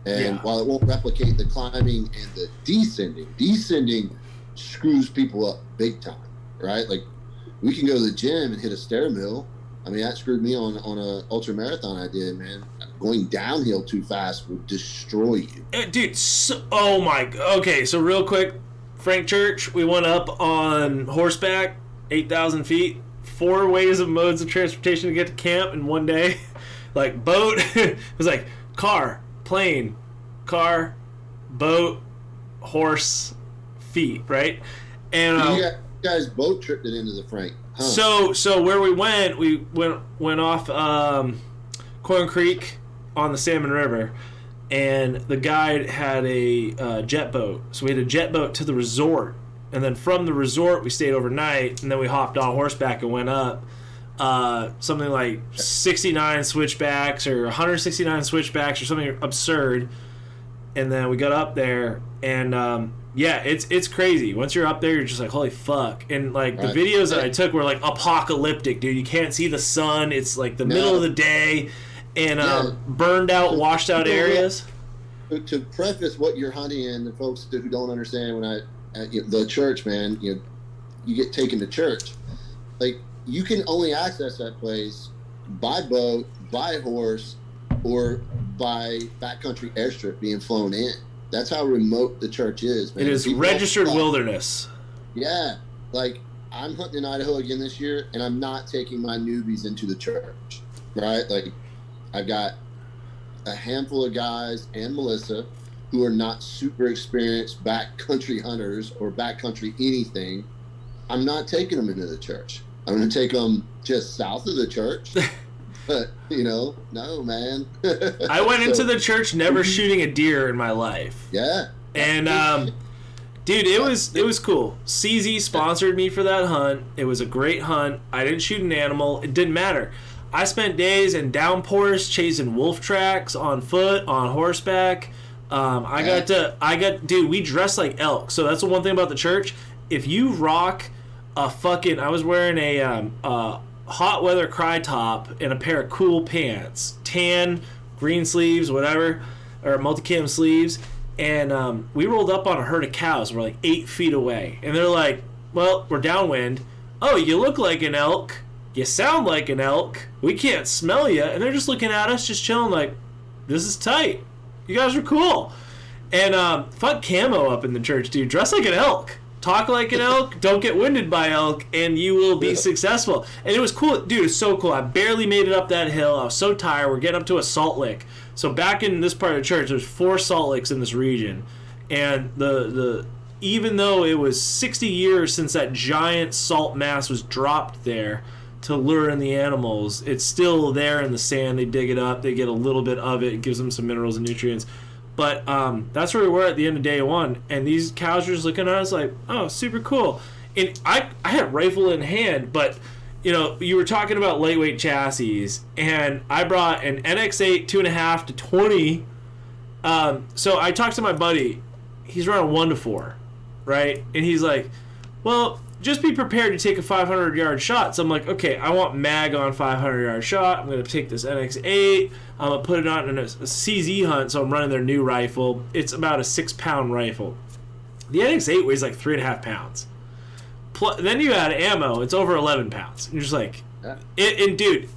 And while it won't replicate the climbing and the descending screws people up big time, right? Like, we can go to the gym and hit a stair mill. I mean, that screwed me on a ultra marathon I did, man. Going downhill too fast will destroy you. Dude, okay, so real quick, Frank Church, we went up on horseback, 8,000 feet, 4 modes of transportation to get to camp in one day. Like, boat, it was like car, plane, boat, horse, feet, right? And you guys boat tripped it into the Frank. Huh. So where we went off Corn Creek on the Salmon River, and the guide had a jet boat. So we had a jet boat to the resort, and then from the resort we stayed overnight, and then we hopped on horseback and went up something like 69 switchbacks or 169 switchbacks or something absurd. And then we got up there, and it's crazy. Once you're up there, you're just like, holy fuck. And like the videos that I took were like apocalyptic, dude. You can't see the sun. It's like the middle of the day, and burned out, washed out areas. To preface what you're hunting in, the folks who don't understand, when the church, man, you get taken to church. Like, you can only access that place by boat, by horse, or by backcountry airstrip being flown in. That's how remote the church is, man. It is registered wilderness. Yeah. Like, I'm hunting in Idaho again this year, and I'm not taking my newbies into the church, right? Like, I've got a handful of guys and Melissa who are not super experienced backcountry hunters or backcountry anything. I'm not taking them into the church. I'm going to take them just south of the church. But, no, man. I went into the church never shooting a deer in my life. Yeah. And, dude, it was cool. CZ sponsored me for that hunt. It was a great hunt. I didn't shoot an animal. It didn't matter. I spent days in downpours chasing wolf tracks on foot, on horseback. Dude, we dressed like elk. So that's the one thing about the church. If you rock I was wearing a hot weather cry top and a pair of cool pants, tan, green sleeves, whatever, or multicam sleeves, and we rolled up on a herd of cows. We're like 8 feet away, and they're like, well, we're downwind. Oh, you look like an elk, you sound like an elk, we can't smell you. And they're just looking at us, just chilling, like, this is tight, you guys are cool. And fuck camo up in the church, dude. Dress like an elk, talk like an elk, don't get winded by elk, and you will be successful. And it was cool, dude. It's so cool. I barely made it up that hill. I was so tired. We're getting up to a salt lick. So back in this part of the church, there's 4 salt licks in this region, and the even though it was 60 years since that giant salt mass was dropped there to lure in the animals, it's still there in the sand. They dig it up, they get a little bit of it, it gives them some minerals and nutrients. But that's where we were at the end of day 1, and these cows were just looking at us like, oh, super cool. And I had a rifle in hand, but you were talking about lightweight chassis, and I brought an NX8 2.5 to 20. So I talked to my buddy. He's running 1-4, right? And he's like, well, just be prepared to take a 500-yard shot. So I'm like, okay, I want mag on 500-yard shot. I'm going to take this NX8. I'm going to put it on in a CZ hunt, so I'm running their new rifle. It's about a 6-pound rifle. The NX8 weighs like 3.5 pounds. Then you add ammo, it's over 11 pounds. And you're just like, and dude,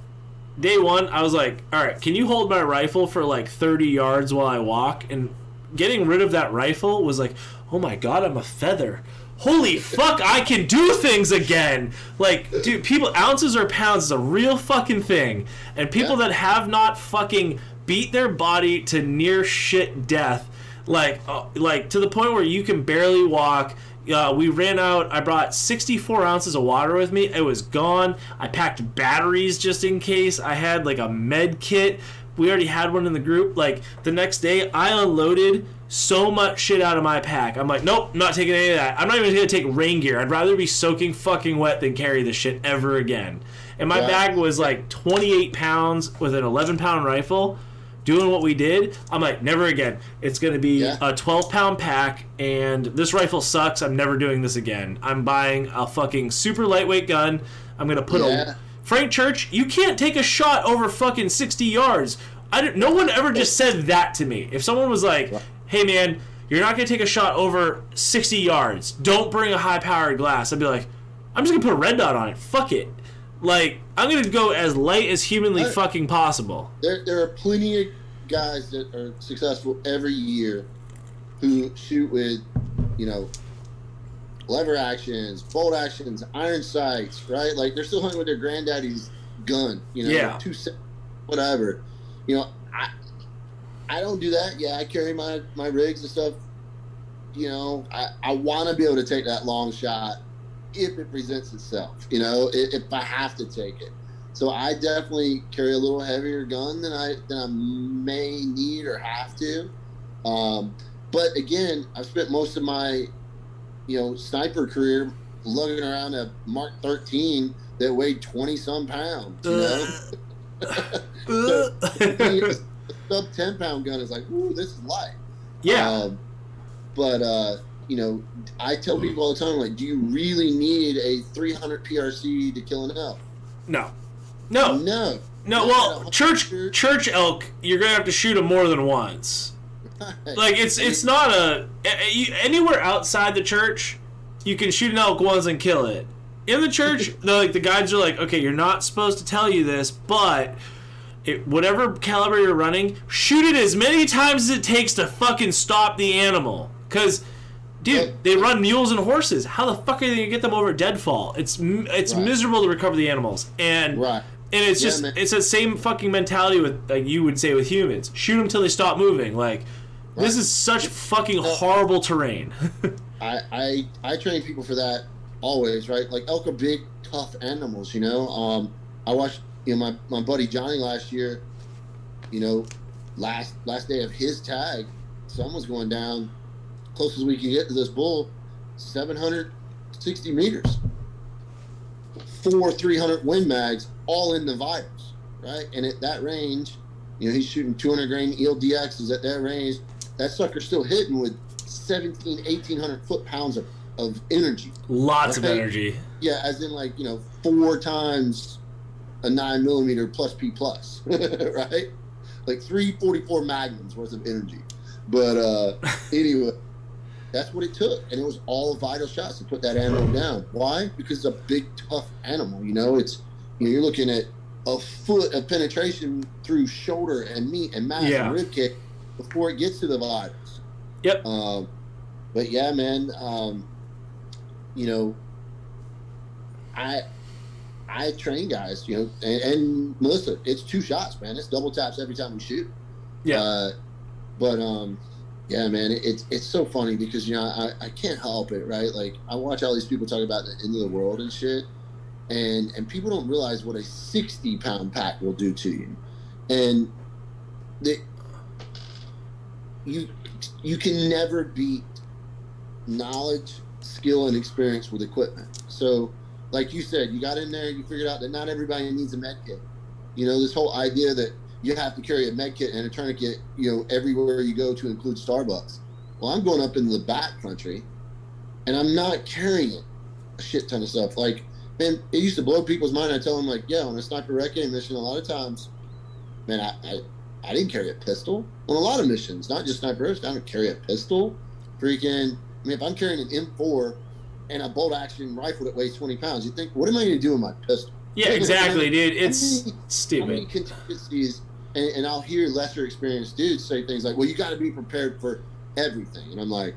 day 1, I was like, all right, can you hold my rifle for like 30 yards while I walk? And getting rid of that rifle was like, oh my God, I'm a feather. Holy fuck, I can do things again. Like, dude, ounces or pounds is a real fucking thing. And people that have not fucking beat their body to near shit death, like to the point where you can barely walk. We ran out. I brought 64 ounces of water with me. It was gone. I packed batteries just in case. I had like a med kit. We already had one in the group. Like the next day, I unloaded so much shit out of my pack. I'm like, nope, I'm not taking any of that. I'm not even going to take rain gear. I'd rather be soaking fucking wet than carry this shit ever again. And my bag was like 28 pounds with an 11-pound rifle. Doing what we did, I'm like, never again. It's going to be a 12-pound pack, and this rifle sucks. I'm never doing this again. I'm buying a fucking super lightweight gun. I'm going to put a... Frank Church, you can't take a shot over fucking 60 yards. No one ever just said that to me. If someone was like, hey, man, you're not going to take a shot over 60 yards. Don't bring a high-powered glass. I'd be like, I'm just going to put a red dot on it. Fuck it. Like, I'm going to go as light as humanly fucking possible. There are plenty of guys that are successful every year who shoot with, lever actions, bolt actions, iron sights, right? Like, they're still hunting with their granddaddy's gun, whatever. I don't do that. Yeah, I carry my rigs and stuff. I want to be able to take that long shot if it presents itself, if I have to take it. So I definitely carry a little heavier gun than I may need or have to. But again, I've spent most of my, sniper career lugging around a Mark 13 that weighed 20-some pounds, So, a sub 10-pound gun is like, ooh, this is light. Yeah. I tell people all the time, like, do you really need a 300 PRC to kill an elk? No. Well, church elk, you're gonna have to shoot them more than once. Like it's not anywhere outside the church, you can shoot an elk once and kill it. In the church, the guides are like, okay, you're not supposed to tell you this, but whatever caliber you're running, shoot it as many times as it takes to fucking stop the animal. Because, dude, they run mules and horses. How the fuck are they gonna get them over deadfall? It's miserable to recover the animals, and it's just it's the same fucking mentality with, like you would say, with humans. Shoot them till they stop moving. Like, this is such fucking horrible terrain. I train people for that always, right? Like, elk are big, tough animals, I watched my buddy Johnny last year. Last day of his tag, sun was going down. Closest we could get to this bull, 760 meters, 4 300 Win Mags, all in the vitals, right? And at that range, he's shooting 200 grain ELDXs at that range. That sucker's still hitting with 1,800 foot-pounds of energy. Lots of energy. Yeah, as in 4 times a 9mm plus P plus, right? Like 344 Magnums worth of energy. But anyway, that's what it took, and it was all vital shots to put that animal down. Why? Because it's a big, tough animal. It's you're looking at a foot of penetration through shoulder and meat and mass and rib cage before it gets to the vitals. Yep. But yeah, man. I train guys. And Melissa, it's 2 shots, man. It's double taps every time we shoot. Yeah. Yeah, man, it's so funny because, I can't help it, right? Like, I watch all these people talk about the end of the world and shit, and people don't realize what a 60-pound pack will do to you. And you can never beat knowledge, skill, and experience with equipment. So, like you said, you got in there, you figured out that not everybody needs a med kit. This whole idea that you have to carry a med kit and a tourniquet, everywhere you go, to include Starbucks. Well, I'm going up into the back country, and I'm not carrying a shit ton of stuff. Like, man, it used to blow people's mind. I tell them, like, on a sniper recce mission, a lot of times, man, I didn't carry a pistol. On a lot of missions, not just snipers, I don't carry a pistol. If I'm carrying an M4 and a bolt action rifle that weighs 20 pounds, you think, what am I going to do with my pistol? Yeah, exactly, dude. It's stupid. How many contingencies? And I'll hear lesser experienced dudes say things like, well, you got to be prepared for everything. And I'm like,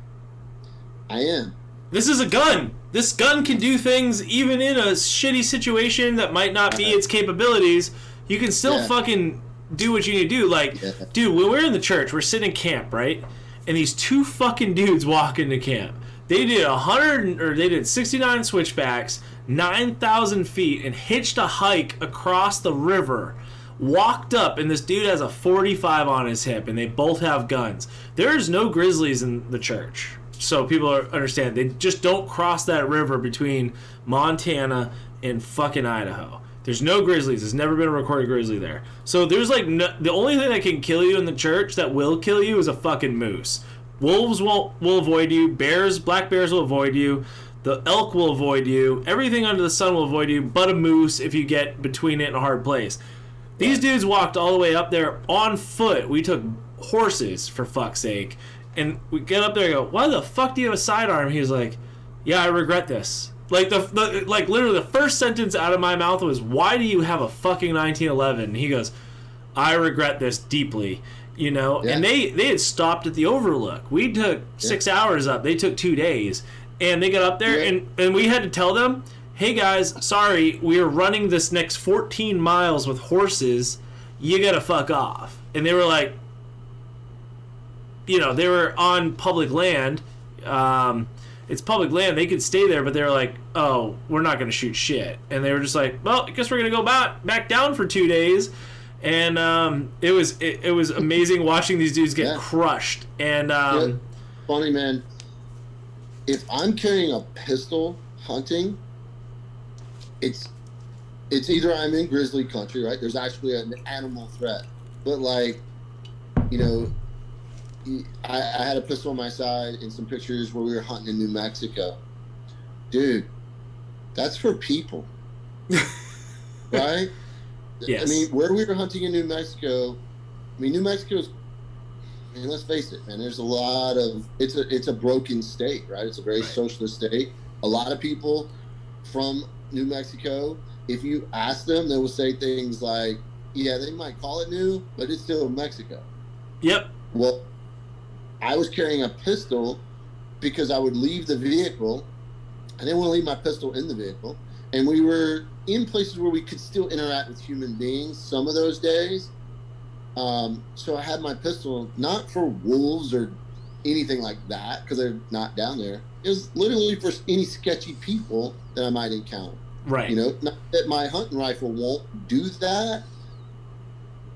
I am. This is a gun. This gun can do things even in a shitty situation that might not be its capabilities. You can still fucking do what you need to do. Like, dude, when we're in the church, we're sitting in camp, right? and these two fucking dudes walk into camp. They did 69 switchbacks, 9,000 feet, and hitched a hike across the river. Walked up, and this dude has a 45 on his hip, and they both have guns. There's no grizzlies in the church, so people understand. They just don't cross that river between Montana and fucking Idaho. There's no grizzlies. There's never been a recorded grizzly there. So there's like the only thing that can kill you in the church that will kill you is a fucking moose. Wolves will avoid you. Black bears will avoid you. The elk will avoid you. Everything under the sun will avoid you, but a moose if you get between it and a hard place. These dudes walked all the way up there on foot. We took horses, for fuck's sake. And we get up there and go, why the fuck do you have a sidearm? He was like, yeah, I regret this. Like, like literally the first sentence out of my mouth was, why do you have a fucking 1911? And he goes, I regret this deeply. You know? Yeah. And they had stopped at the Overlook. We took 6 hours up. They took 2 days. And they got up there, and we had to tell them, hey guys, sorry, we are running this next 14 miles with horses. You gotta fuck off. And they were like, you know, they were on public land. It's public land. They could stay there, but they were like, oh, we're not gonna shoot shit. And they were just like, well, I guess we're gonna go back down for 2 days. And it was amazing watching these dudes get crushed. And funny, man. If I'm carrying a pistol hunting, it's either I'm in grizzly country, right? There's actually an animal threat. But like, you know, I had a pistol on my side in some pictures where we were hunting in New Mexico. Dude, that's for people. Right? Yes. I mean, where we were hunting in New Mexico, New Mexico's, I mean, let's face it, man, there's a lot of, it's a broken state, right? It's a very socialist state. A lot of people from New Mexico, if you ask them, they will say things like, yeah, they might call it new, but it's still Mexico. Yep. Well, I was carrying a pistol because I would leave the vehicle. I didn't want to leave my pistol in the vehicle. And we were in places where we could still interact with human beings some of those days. So I had my pistol not for wolves or anything like that, because they're not down there. It was literally for any sketchy people that I might encounter. Right. You know, not that my hunting rifle won't do that,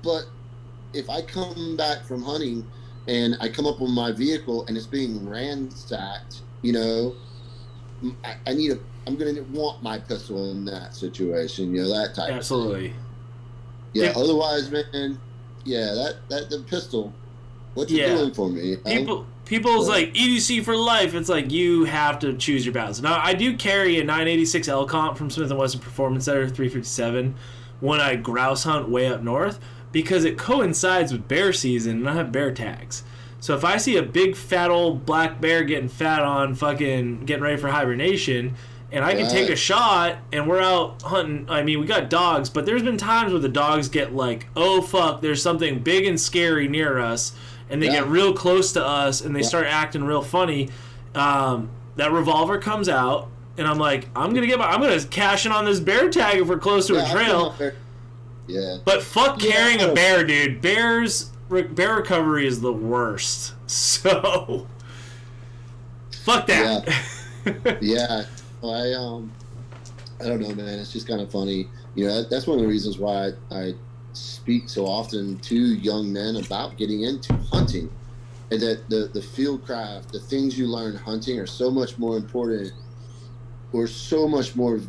but if I come back from hunting and I come up on my vehicle and it's being ransacked, you know, I'm going to want my pistol in that situation, you know, that type Absolutely. of thing. Yeah, otherwise, man, yeah, that the pistol, what's it doing for me? People's like, EDC for life. It's like, you have to choose your battles. Now, I do carry a 986 L comp from Smith & Wesson Performance Center 357 when I grouse hunt way up north, because it coincides with bear season and I have bear tags. So if I see a big fat old black bear getting fat on fucking getting ready for hibernation, and I can take a shot and we're out hunting, I mean, we got dogs, but there's been times where the dogs get like, oh fuck, there's something big and scary near us, and they get real close to us and they start acting real funny. That revolver comes out and I'm like, I'm gonna cash in on this bear tag if we're close to a trail. Yeah. But fuck carrying a bear, dude. Bear recovery is the worst. So fuck that. Yeah. I don't know, man. It's just kind of funny. You know, that's one of the reasons why I speak so often to young men about getting into hunting, and that the field craft, the things you learn hunting, are so much more important, or so much more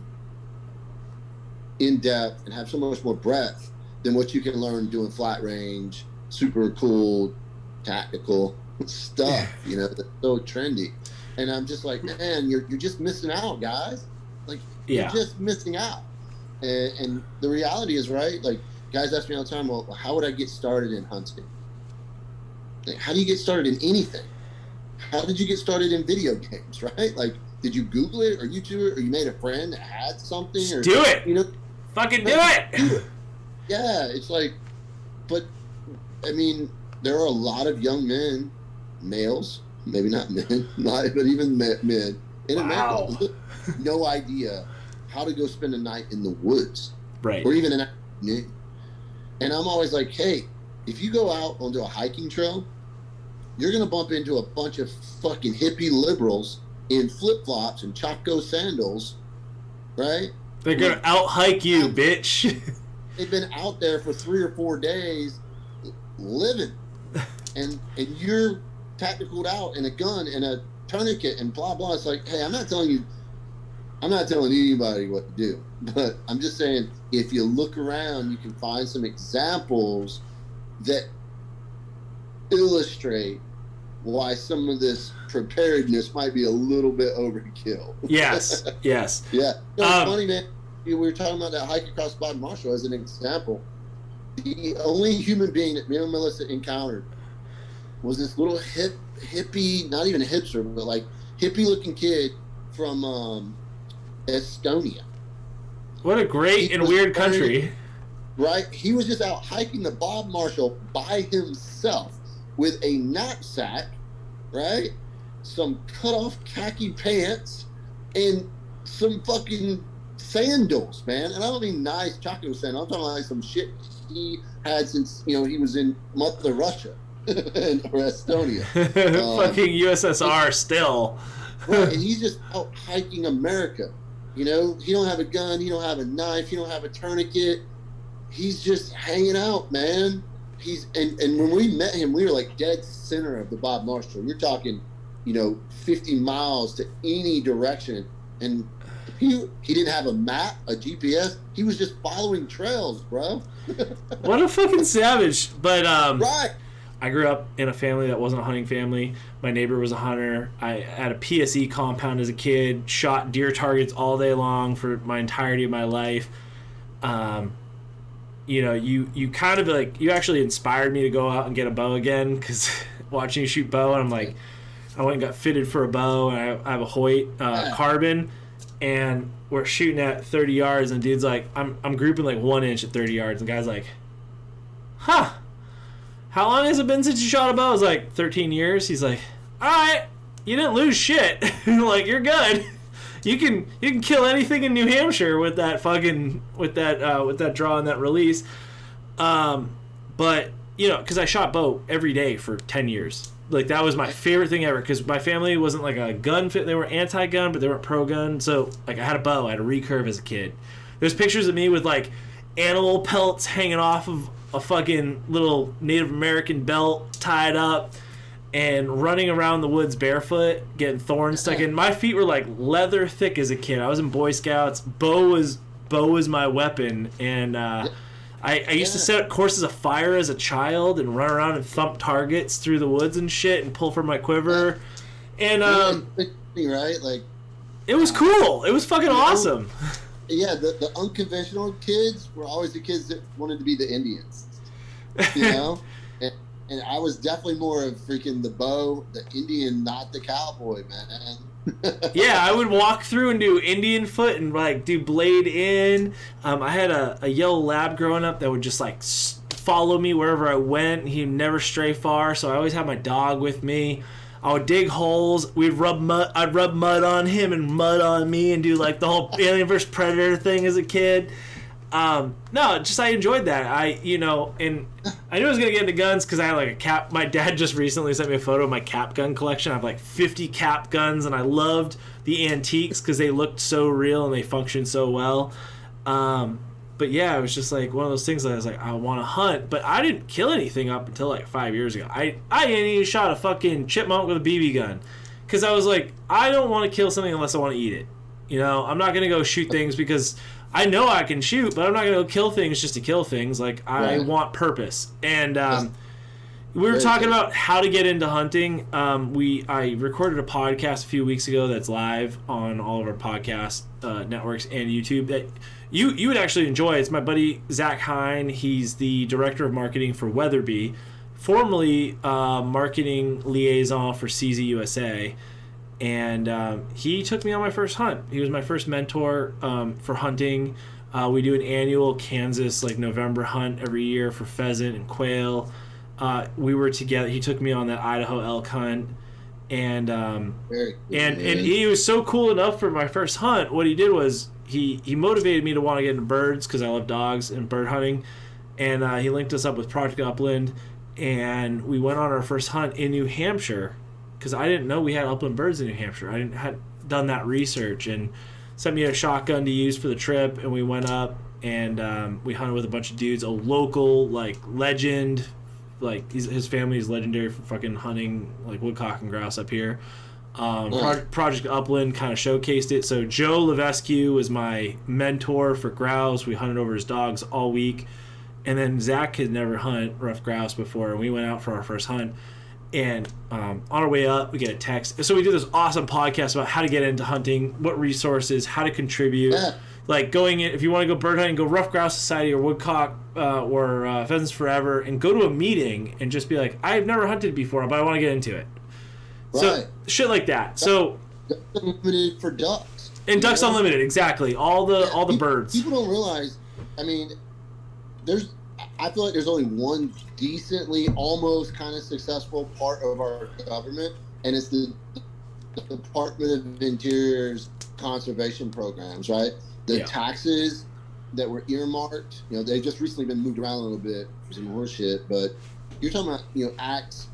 in depth, and have so much more breadth than what you can learn doing flat range, super cool, tactical stuff. You know, that's so trendy. And I'm just like, man, you're just missing out, guys. Like, you're just missing out. And the reality is, right, like, guys ask me all the time, well, how would I get started in hunting? Like, how do you get started in anything? How did you get started in video games, right? Like, did you Google it or YouTube it, or you made a friend that had something? Or, do it! You know, fucking do it! Yeah, it's like, but, I mean, there are a lot of young men, males, maybe not men, but even men in America with no idea how to go spend a night in the woods, right? Or even an afternoon. And I'm always like, hey, if you go out onto a hiking trail, you're going to bump into a bunch of fucking hippie liberals in flip-flops and Chaco sandals, right? They're going to out-hike you, bitch. They've been out there for 3 or 4 days living, and you're tacticaled out in a gun and a tourniquet and blah, blah. It's like, hey, I'm not telling anybody what to do, but I'm just saying, if you look around, you can find some examples that illustrate why some of this preparedness might be a little bit overkill. Yes. Yeah. It's funny, man. We were talking about that hike across Bob Marshall as an example. The only human being that me and Melissa encountered was this little hippie, not even a hipster, but like hippie-looking kid from Estonia. What a great and weird country. Right? He was just out hiking the Bob Marshall by himself with a knapsack, right? Some cut-off khaki pants and some fucking sandals, man. And I don't mean nice chocolate sandals. I'm talking like some shit he had since, he was in Mother Russia or Estonia. Fucking USSR still. Right, and he's just out hiking America. He don't have a gun, he don't have a knife, he don't have a tourniquet. He's just hanging out, man. And when we met him, we were like dead center of the Bob Marshall. You're talking, 50 miles to any direction. And he didn't have a map, a GPS. He was just following trails, bro. What a fucking savage. But right. I grew up in a family that wasn't a hunting family. My neighbor was a hunter. I had a PSE compound as a kid, shot deer targets all day long for my entirety of my life. You kind of like, you actually inspired me to go out and get a bow again, because watching you shoot bow, and I'm like, I went and got fitted for a bow, and I have a Hoyt carbon, and we're shooting at 30 yards, and the dude's like, I'm grouping like 1 inch at 30 yards, and the guy's like, huh, how long has it been since you shot a bow? I was like, 13 years. He's like, all right, you didn't lose shit. Like, you're good. You can kill anything in New Hampshire with that draw and that release. But because I shot bow every day for 10 years. Like, that was my favorite thing ever, because my family wasn't like a gun fit. They were anti-gun, but they weren't pro-gun. So like, I had a bow, I had a recurve as a kid. There's pictures of me with like animal pelts hanging off of a fucking little Native American belt tied up, and running around the woods barefoot, getting thorns stuck in. My feet were like leather thick as a kid. I was in Boy Scouts. Bow was my weapon, and I used to set courses of fire as a child and run around and thump targets through the woods and shit and pull from my quiver. And right, like, it was cool. It was fucking awesome. Yeah, the unconventional kids were always the kids that wanted to be the Indians, And I was definitely more of freaking the bow, the Indian, not the cowboy, man. Yeah, I would walk through and do Indian foot and like do blade in. I had a yellow lab growing up that would just like follow me wherever I went. He'd never stray far, so I always had my dog with me. I would dig holes. I'd rub mud on him and mud on me and do like the whole Alien vs Predator thing as a kid. I enjoyed that. And I knew I was gonna get into guns because I had like a cap. My dad just recently sent me a photo of my cap gun collection. I have like 50 cap guns, and I loved the antiques because they looked so real and they functioned so well. But yeah, it was just like one of those things that I was like, I want to hunt, but I didn't kill anything up until like 5 years ago. I didn't even shot a fucking chipmunk with a BB gun because I was like, I don't want to kill something unless I want to eat it. I'm not gonna go shoot things because I know I can shoot, but I'm not going to go kill things just to kill things. Like, I want purpose. And we were talking about how to get into hunting. I recorded a podcast a few weeks ago that's live on all of our podcast networks and YouTube that you would actually enjoy. It's my buddy Zach Hine. He's the director of marketing for Weatherby, formerly marketing liaison for CZ USA. And he took me on my first hunt. He was my first mentor for hunting. We do an annual Kansas November hunt every year for pheasant and quail. We were together. He took me on that Idaho elk hunt, and he was so cool enough for my first hunt. What he did was he motivated me to want to get into birds because I love dogs and bird hunting, and he linked us up with Project Upland. and we went on our first hunt in New Hampshire because I didn't know we had upland birds in New Hampshire. I had done that research, and sent me a shotgun to use for the trip, and we went up and we hunted with a bunch of dudes, a local like legend, like his family is legendary for fucking hunting like woodcock and grouse up here. Project Upland kind of showcased it. So Joe Levesque was my mentor for grouse. We hunted over his dogs all week, and then Zach had never hunted rough grouse before, and we went out for our first hunt. And on our way up, we get a text. So we do this awesome podcast about how to get into hunting, what resources, how to contribute. Yeah. Like going in, if you want to go bird hunting, go Rough Grouse Society or Woodcock or Pheasants Forever, and go to a meeting and just be like, I've never hunted before, but I want to get into it. Right. So shit like that. So Ducks Unlimited for ducks. And Ducks Unlimited, exactly. All the birds. People don't realize. I mean, I feel like there's only one decently, almost kind of successful part of our government, and it's the Department of Interior's conservation programs, right? The taxes that were earmarked, they've just recently been moved around a little bit for some horse shit, but you're talking about, acts,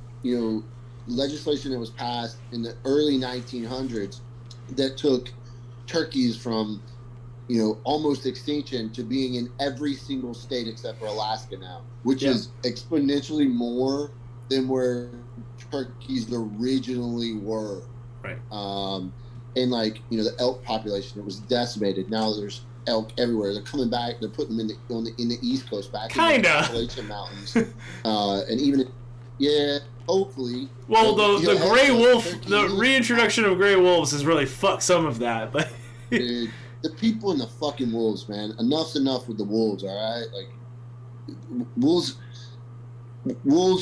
legislation that was passed in the early 1900s that took turkeys from almost extinction to being in every single state except for Alaska now, which is exponentially more than where turkeys originally were. Right. And the elk population that was decimated. Now there's elk everywhere. They're coming back. They're putting them in the East Coast back in the Appalachian Mountains, and even hopefully. Well, the gray wolf, the reintroduction of gray wolves has really fucked some of that, but. Dude, the people and the fucking wolves, man. Enough's enough with the wolves, all right? Like, wolves will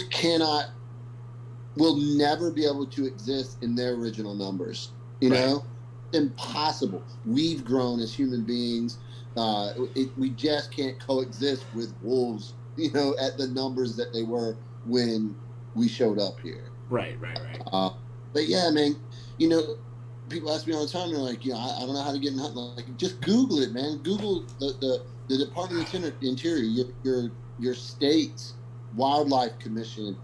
never be able to exist in their original numbers. You know? Impossible. We've grown as human beings. We just can't coexist with wolves, at the numbers that they were when we showed up here. Right. But yeah, man, people ask me all the time, they're like, I don't know how to get in hunting. Like, just Google it, man. Google the Department of Interior, your state's wildlife commission,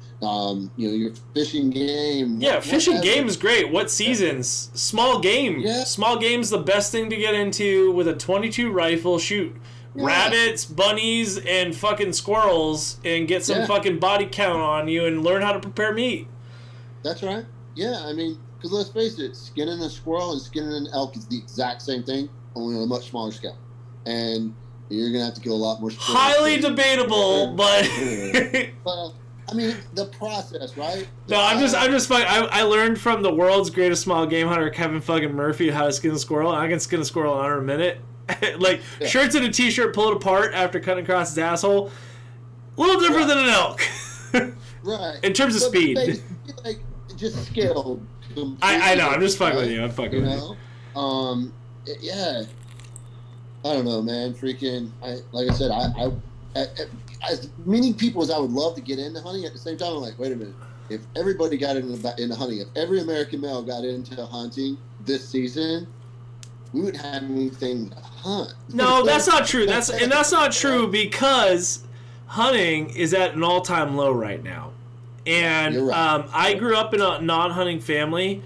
your fishing game. Yeah, fishing game is great. What seasons? Small game. Yeah. Small game's the best thing to get into with a .22 rifle. Shoot rabbits, bunnies, and fucking squirrels, and get some fucking body count on you and learn how to prepare meat. That's right. Yeah, I mean, because let's face it, skinning a squirrel and skinning an elk is the exact same thing, only on a much smaller scale. And you're going to have to kill a lot more squirrels. Highly debatable, but... Well, I mean, the process, right? I'm just fucking... I learned from the world's greatest small game hunter, Kevin fucking Murphy, how to skin a squirrel, and I can skin a squirrel in under a minute. Shirts and a t-shirt, pull it apart after cutting across his asshole. A little different than an elk. Right. In terms of speed. Just skill. I know. I'm just fucking with you. I'm fucking with you. Yeah. I don't know, man. Freaking. Like I said, I as many people as I would love to get into hunting, at the same time, I'm like, wait a minute. If everybody got into hunting, if every American male got into hunting this season, we wouldn't have anything to hunt. No, that's not true. That's not true because hunting is at an all-time low right now. And right. I grew up in a non-hunting family,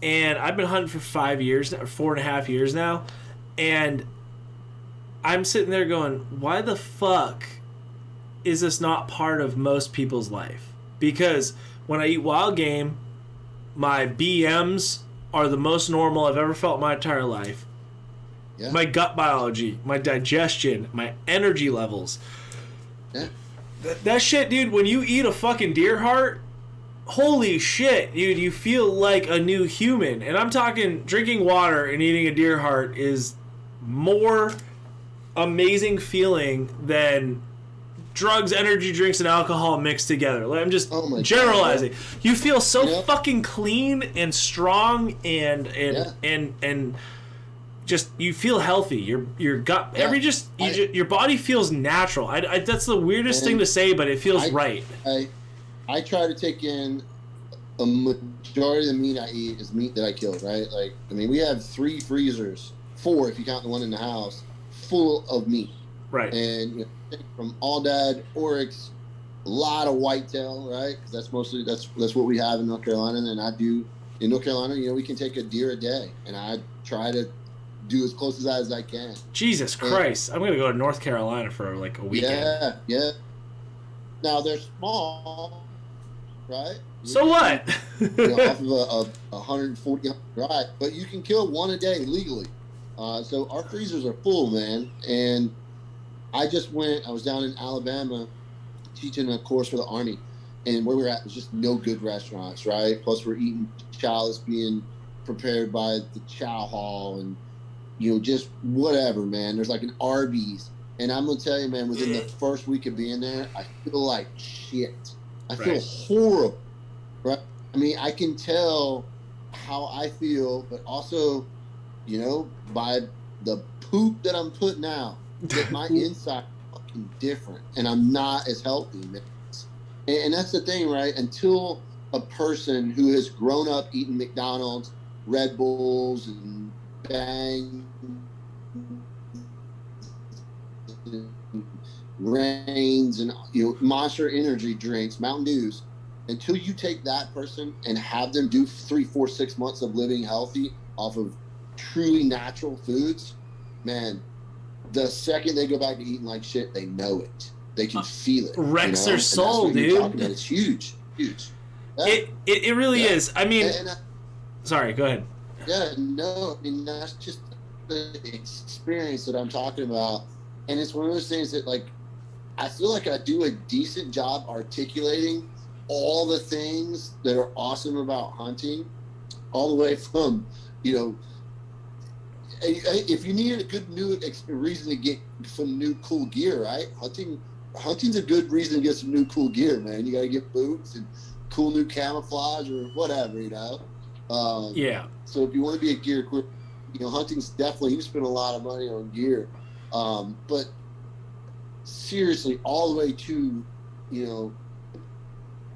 and I've been hunting for 5 years, or 4.5 years now, and I'm sitting there going, why the fuck is this not part of most people's life? Because when I eat wild game, my BMs are the most normal I've ever felt my entire life. Yeah. My gut biology, my digestion, my energy levels. Yeah. That shit, dude, when you eat a fucking deer heart, holy shit, dude, you feel like a new human. And I'm talking drinking water and eating a deer heart is more amazing feeling than drugs, energy drinks, and alcohol mixed together. Like, I'm just generalizing. God. You feel so fucking clean and strong and just you feel healthy. Your gut, your body feels natural. That's the weirdest thing to say, but it feels right. I try to take in a majority of the meat I eat is meat that I killed. Right? Like, I mean, we have 3 freezers, 4 if you count the one in the house, full of meat. Right. And from All Dad, Oryx, a lot of whitetail, right? Because that's what we have in North Carolina. And then I do in North Carolina, we can take a deer a day, and I try to do as close as I can. Jesus Christ. I'm going to go to North Carolina for like a weekend. Yeah. Now they're small, right? So what? Off of a 140, right? But you can kill one a day legally. So our freezers are full, man. And I was down in Alabama teaching a course for the Army. And where we're at was just no good restaurants, right? Plus we're eating chow that's being prepared by the chow hall and, just whatever, man. There's like an Arby's. And I'm going to tell you, man, within the first week of being there, I feel like shit. I feel horrible, right? I mean, I can tell how I feel, but also, by the poop that I'm putting out, that my inside is fucking different, and I'm not as healthy, man. And that's the thing, right? Until a person who has grown up eating McDonald's, Red Bulls, and Bang, Reigns, and Monster energy drinks, Mountain Dews, until you take that person and have them do 3, 4, 6 months of living healthy off of truly natural foods, man, the second they go back to eating like shit, they know it. They can feel it. Wrecks their soul, dude. It's huge. Yeah. It really is. I mean, sorry, go ahead. Yeah, no, I mean, that's just the experience that I'm talking about. And it's one of those things that, like, I feel like I do a decent job articulating all the things that are awesome about hunting, all the way from, if you need a good new reason to get some new cool gear, right? Hunting's a good reason to get some new cool gear, man. You got to get boots and cool new camouflage or whatever, Yeah. So if you want to be a gear quick, hunting's definitely, you spend a lot of money on gear. But seriously, all the way to,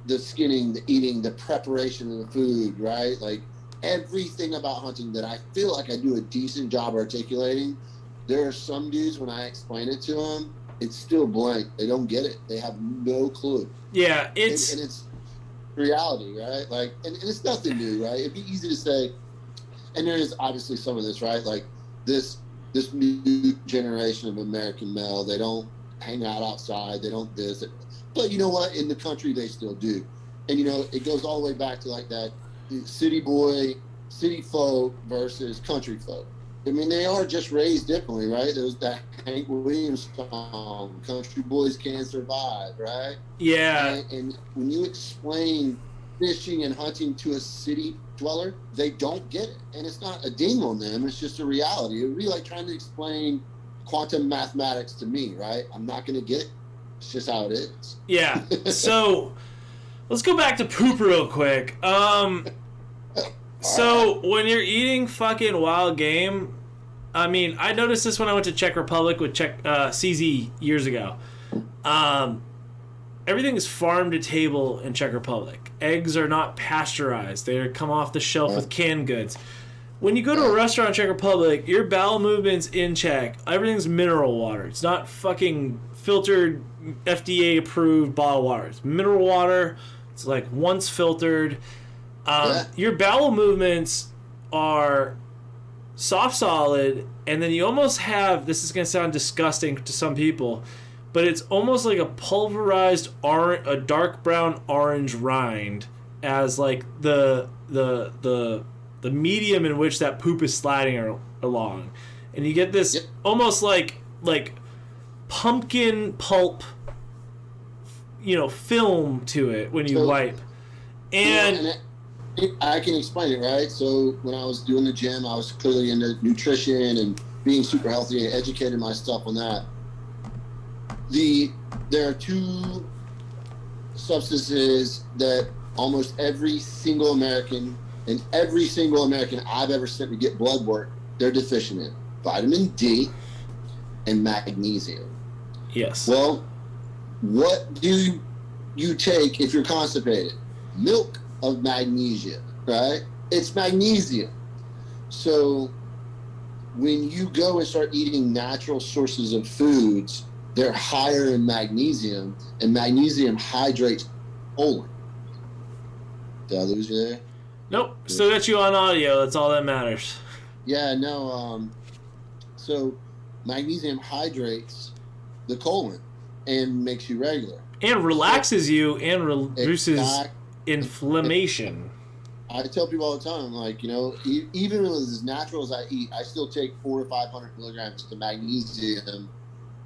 the skinning, the eating, the preparation of the food, right? Like everything about hunting that I feel like I do a decent job articulating. There are some dudes, when I explain it to them, it's still blank. They don't get it. They have no clue. Yeah, and it's reality, right? Like, and it's nothing new, right? It'd be easy to say, and there is obviously some of this, right? Like this new generation of American male, they don't hang out outside, they don't visit. But you know what? In the country, they still do. And, it goes all the way back to like that city folk versus country folk. I mean, they are just raised differently, right? There's that Hank Williams song, Country Boys Can't Survive, right? Yeah. And when you explain fishing and hunting to a city dweller, they don't get it. And it's not a ding on them, it's just a reality. It would be like trying to explain quantum mathematics to me, right? I'm not going to get it. It's just how it is. Yeah. So let's go back to poop real quick. So when you're eating fucking wild game, I mean, I noticed this when I went to Czech Republic with CZ years ago. Everything is farm to table in Czech Republic. Eggs are not pasteurized. They come off the shelf with canned goods. When you go to a restaurant in Czech Republic, your bowel movements in Czech, everything's mineral water. It's not fucking filtered, FDA approved bottled water. It's mineral water. It's like once filtered. Your bowel movements are soft solid, and then you almost have, this is going to sound disgusting to some people, but it's almost like a pulverized a dark brown orange rind as like the medium in which that poop is sliding along, and you get this almost like pumpkin pulp, film to it when you wipe, and I can explain it, right? So when I was doing the gym, I was clearly into nutrition and being super healthy and educating myself on that. There are two substances that almost every single American I've ever sent to get blood work, they're deficient in: vitamin D and magnesium. Yes. Well, what do you take if you're constipated? Milk of magnesia, right? It's magnesium. So when you go and start eating natural sources of foods, they're higher in magnesium, and magnesium hydrates colon. Did I lose you there? Nope. Still got you on audio. That's all that matters. Yeah, no. So magnesium hydrates the colon and makes you regular. And relaxes you and reduces inflammation. I tell people all the time, like, you know, even as natural as I eat, I still take 400 to 500 milligrams of magnesium.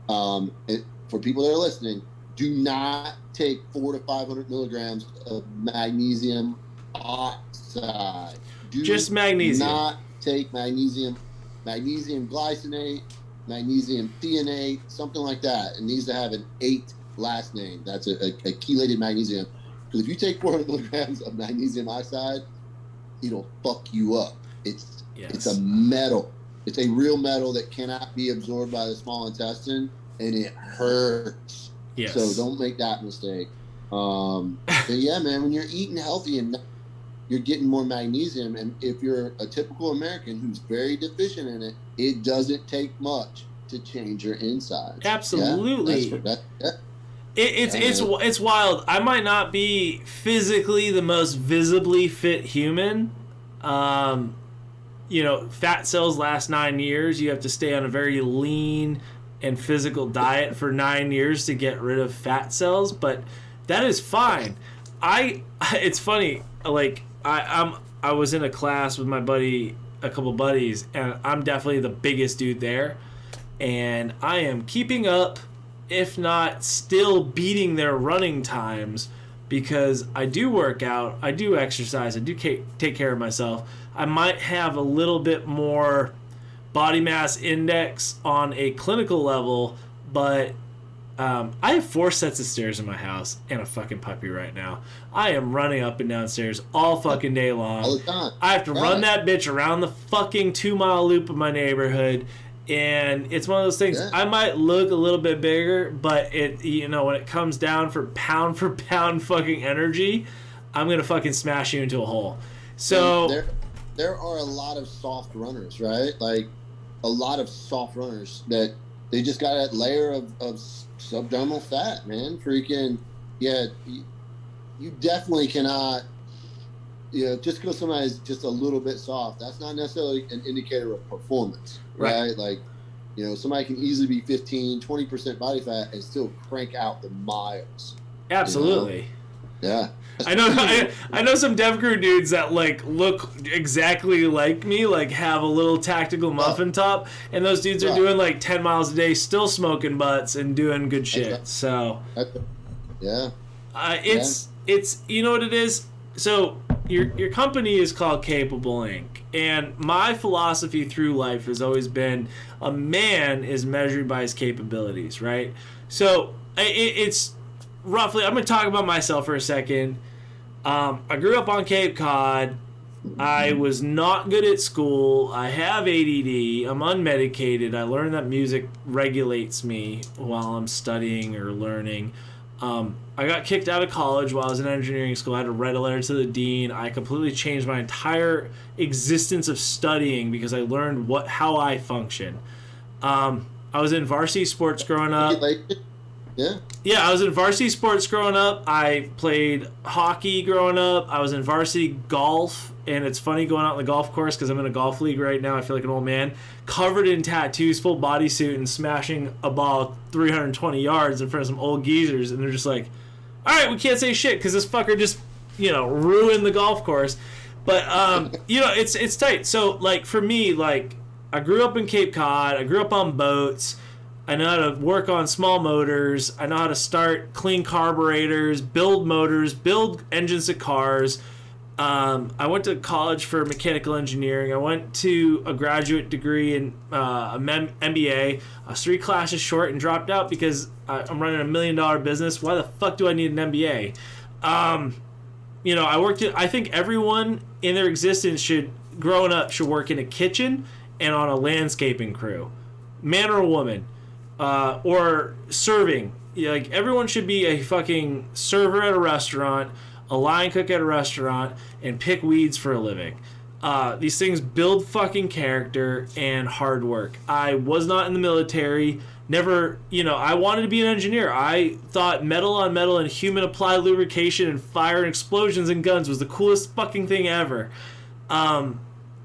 For people that are listening, do not take 400 to 500 milligrams of magnesium oxide. Just magnesium. Not take magnesium glycinate, magnesium threonate, something like that. It needs to have an 8 last name. That's a chelated magnesium. Because if you take 400 milligrams of magnesium oxide, it'll fuck you up. It's a metal. It's a real metal that cannot be absorbed by the small intestine, and it hurts. Yes. So don't make that mistake. But yeah, man, when you're eating healthy and you're getting more magnesium, and if you're a typical American who's very deficient in it, it doesn't take much to change your insides. Absolutely. It's wild. I might not be physically the most visibly fit human. You know, fat cells last 9 years. You have to stay on a very lean and physical diet for 9 years to get rid of fat cells, but that is fine. It's funny, like I was in a class with my buddy, a couple buddies, and I'm definitely the biggest dude there, and I am keeping up, if not still beating their running times, because I do work out, I do exercise, I do take care of myself. I might have a little bit more body mass index on a clinical level, but I have 4 sets of stairs in my house and a fucking puppy right now. I am running up and down stairs all fucking day long. All the time. I have to run that bitch around the fucking 2-mile loop of my neighborhood, and it's one of those things. I might look a little bit bigger, but when it comes down for pound fucking energy, I'm gonna fucking smash you into a hole. So there are a lot of soft runners, right? Like a lot of soft runners that they just got that layer of subdermal fat, man. Freaking, yeah, you definitely cannot, just because somebody's just a little bit soft, that's not necessarily an indicator of performance, right? Like, somebody can easily be 15-20% body fat and still crank out the miles. Absolutely. Yeah. I know some dev crew dudes that look exactly like me, have a little tactical muffin top, and those dudes are doing 10 miles a day, still smoking butts and doing good shit. So it's you know what it is. So your company is called Capable Inc, and my philosophy through life has always been a man is measured by his capabilities, right? So it's roughly, I'm going to talk about myself for a second. I grew up on Cape Cod. I was not good at school. I have ADD. I'm unmedicated. I learned that music regulates me while I'm studying or learning. I got kicked out of college while I was in engineering school. I had to write a letter to the dean. I completely changed my entire existence of studying because I learned how I function. I was in varsity sports growing up. Yeah, I was in varsity sports growing up. I played hockey growing up. I was in varsity golf, and it's funny going out on the golf course because I'm in a golf league right now. I feel like an old man, covered in tattoos, full bodysuit, and smashing a ball 320 yards in front of some old geezers, and they're just like, all right, we can't say shit because this fucker just, ruined the golf course. But, it's tight. So, for me, I grew up in Cape Cod. I grew up on boats. I know how to work on small motors. I know how to start clean carburetors, build motors, build engines of cars. I went to college for mechanical engineering. I went to a graduate degree in MBA. I was 3 classes short and dropped out because I'm running $1 million business. Why the fuck do I need an MBA? I think everyone in their existence growing up should work in a kitchen and on a landscaping crew, man or woman. Or serving. Everyone should be a fucking server at a restaurant, a line cook at a restaurant, and pick weeds for a living. These things build fucking character and hard work. I was not in the military. Never, I wanted to be an engineer. I thought metal on metal and human applied lubrication and fire and explosions and guns was the coolest fucking thing ever. I'm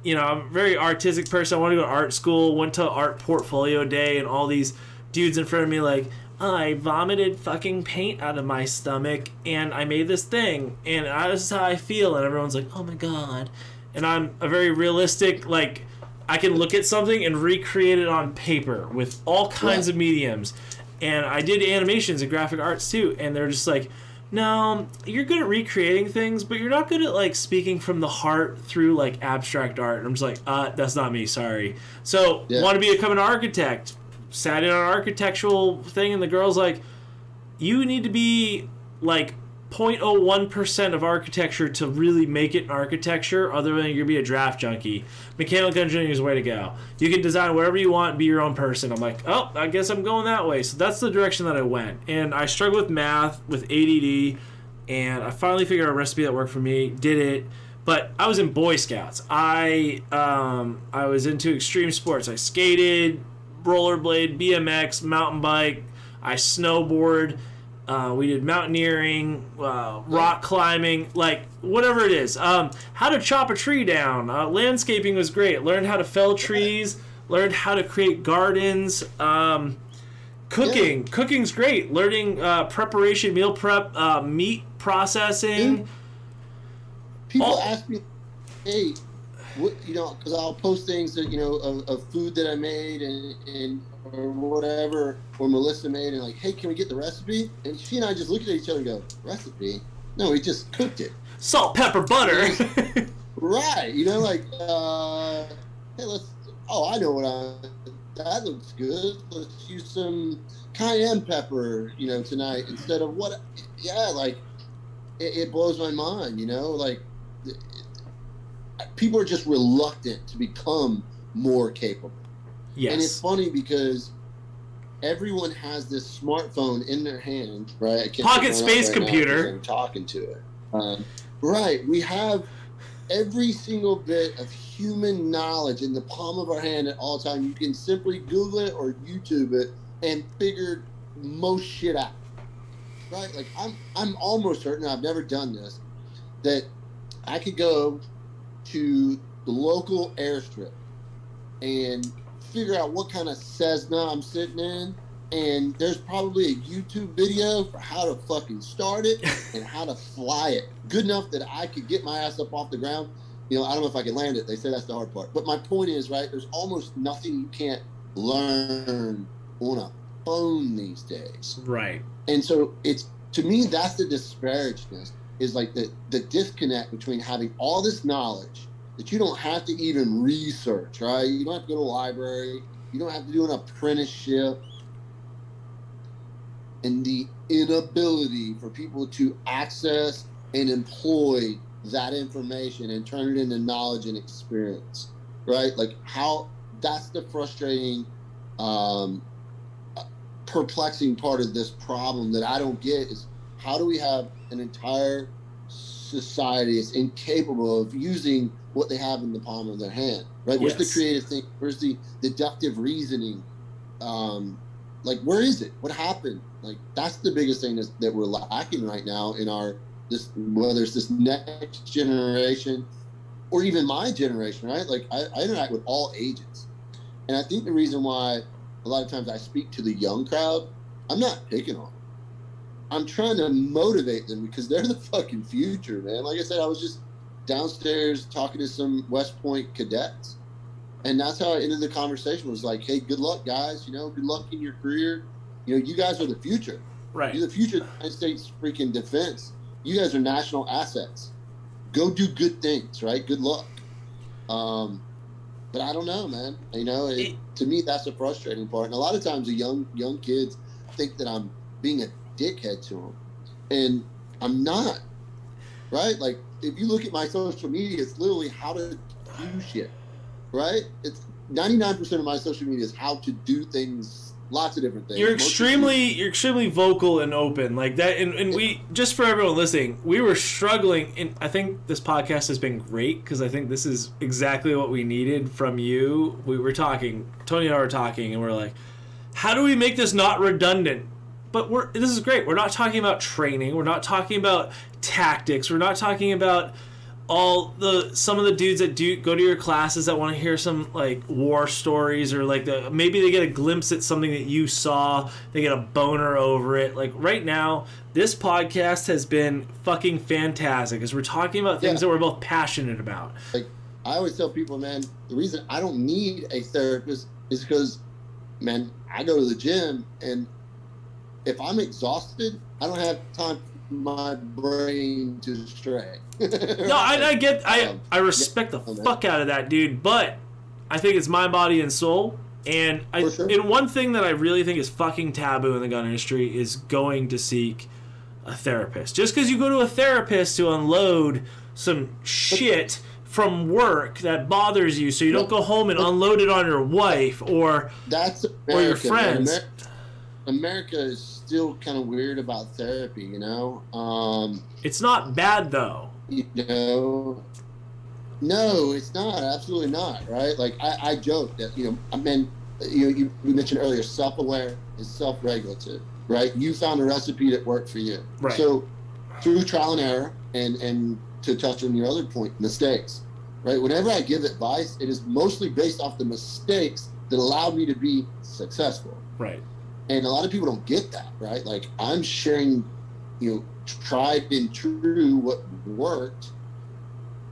a very artistic person. I wanted to go to art school, went to art portfolio day, and all these dudes in front of me like, oh, I vomited fucking paint out of my stomach and I made this thing and this is how I feel, and everyone's like, oh my god. And I'm a very realistic, like, I can look at something and recreate it on paper with all kinds of mediums. And I did animations and graphic arts too, and they're just like, no, you're good at recreating things, but you're not good at, like, speaking from the heart through, like, abstract art. And I'm just like, that's not me, sorry. So, want to become an architect. Sat in an architectural thing, and the girl's like, you need to be, like, 0.01% of architecture to really make it in architecture, other than you're going to be a draft junkie. Mechanical engineering is the way to go. You can design whatever you want and be your own person. I'm like, oh, I guess I'm going that way. So that's the direction that I went. And I struggled with math, with ADD, and I finally figured out a recipe that worked for me, did it. But I was in Boy Scouts. I was into extreme sports. I skated, rollerblade, BMX, mountain bike. I snowboard. We did mountaineering, rock climbing, like, whatever it is. How to chop a tree down. Landscaping was great. Learned how to fell trees. Learned how to create gardens. Cooking. Cooking's great. Learning preparation, meal prep, meat processing. People ask me, hey, what, because I'll post things that, of food that I made and or whatever, or Melissa made, and like, hey, can we get the recipe? And she and I just look at each other and go, recipe? No, we just cooked it. Salt, pepper, butter. Right. Hey, I know that looks good. Let's use some cayenne pepper, tonight instead of what? Yeah, like, it blows my mind, like, people are just reluctant to become more capable. Yes. And it's funny because everyone has this smartphone in their hand, right? I can't Pocket space right computer. I'm talking to it. Right. We have every single bit of human knowledge in the palm of our hand at all time. You can simply Google it or YouTube it and figure most shit out. Right? Like, I'm almost certain, I've never done this, that I could go to the local airstrip and figure out what kind of Cessna I'm sitting in, and there's probably a YouTube video for how to fucking start it and how to fly it good enough that I could get my ass up off the ground. I don't know if I can land it. They say that's the hard part. But my point is, right, there's almost nothing you can't learn on a phone these days. Right. And so to me, that's the disparagedness, is like the disconnect between having all this knowledge that you don't have to even research, right? You don't have to go to a library. You don't have to do an apprenticeship. And the inability for people to access and employ that information and turn it into knowledge and experience, right? Like, how that's the frustrating, perplexing part of this problem that I don't get is, how do we have an entire society that's incapable of using what they have in the palm of their hand, right? Where's the creative thing? Where's the deductive reasoning? Like, where is it? What happened? Like, that's the biggest thing that we're lacking right now in whether it's this next generation or even my generation, right? Like, I interact with all ages. And I think the reason why a lot of times I speak to the young crowd, I'm not picking on them. I'm trying to motivate them because they're the fucking future, man. Like I said, I was just downstairs talking to some West Point cadets, and that's how I ended the conversation. Was like, hey, good luck, guys. Good luck in your career. You guys are the future. Right. You're the future of the United States freaking defense. You guys are national assets. Go do good things, right? Good luck. But I don't know, man. To me, that's the frustrating part. And a lot of times the young kids think that I'm being a dickhead to them, and I'm not, right? Like, if you look at my social media, it's literally how to do shit, right? It's 99% of my social media is how to do things, lots of different things. You're extremely vocal and open like that, and we, just for everyone listening, we were struggling, and I think this podcast has been great because I think this is exactly what we needed from you. We were talking, Tony and I were talking, and we're like, how do we make this not redundant? But this is great. We're not talking about training. We're not talking about tactics. We're not talking about some of the dudes that do go to your classes that want to hear some like war stories, or like maybe they get a glimpse at something that you saw, they get a boner over it. Like right now, this podcast has been fucking fantastic as we're talking about things that we're both passionate about. Like I always tell people, man, the reason I don't need a therapist is because, man, I go to the gym, and if I'm exhausted, I don't have time for my brain to stray. No, I respect the fuck out of that, dude. But I think it's mind, body, and soul. And and one thing that I really think is fucking taboo in the gun industry is going to seek a therapist. Just because you go to a therapist to unload some shit from work that bothers you, so you don't go home and unload it on your wife or your friends. America is still kind of weird about therapy, you know. It's not bad though. You know, no, it's not. Absolutely not. Right? Like I joke that you mentioned earlier, self-aware is self-regulative. Right? You found a recipe that worked for you. Right. So through trial and error, and to touch on your other point, mistakes. Right? Whenever I give advice, it is mostly based off the mistakes that allowed me to be successful. Right. And a lot of people don't get that, right? Like I'm sharing, tried and true what worked,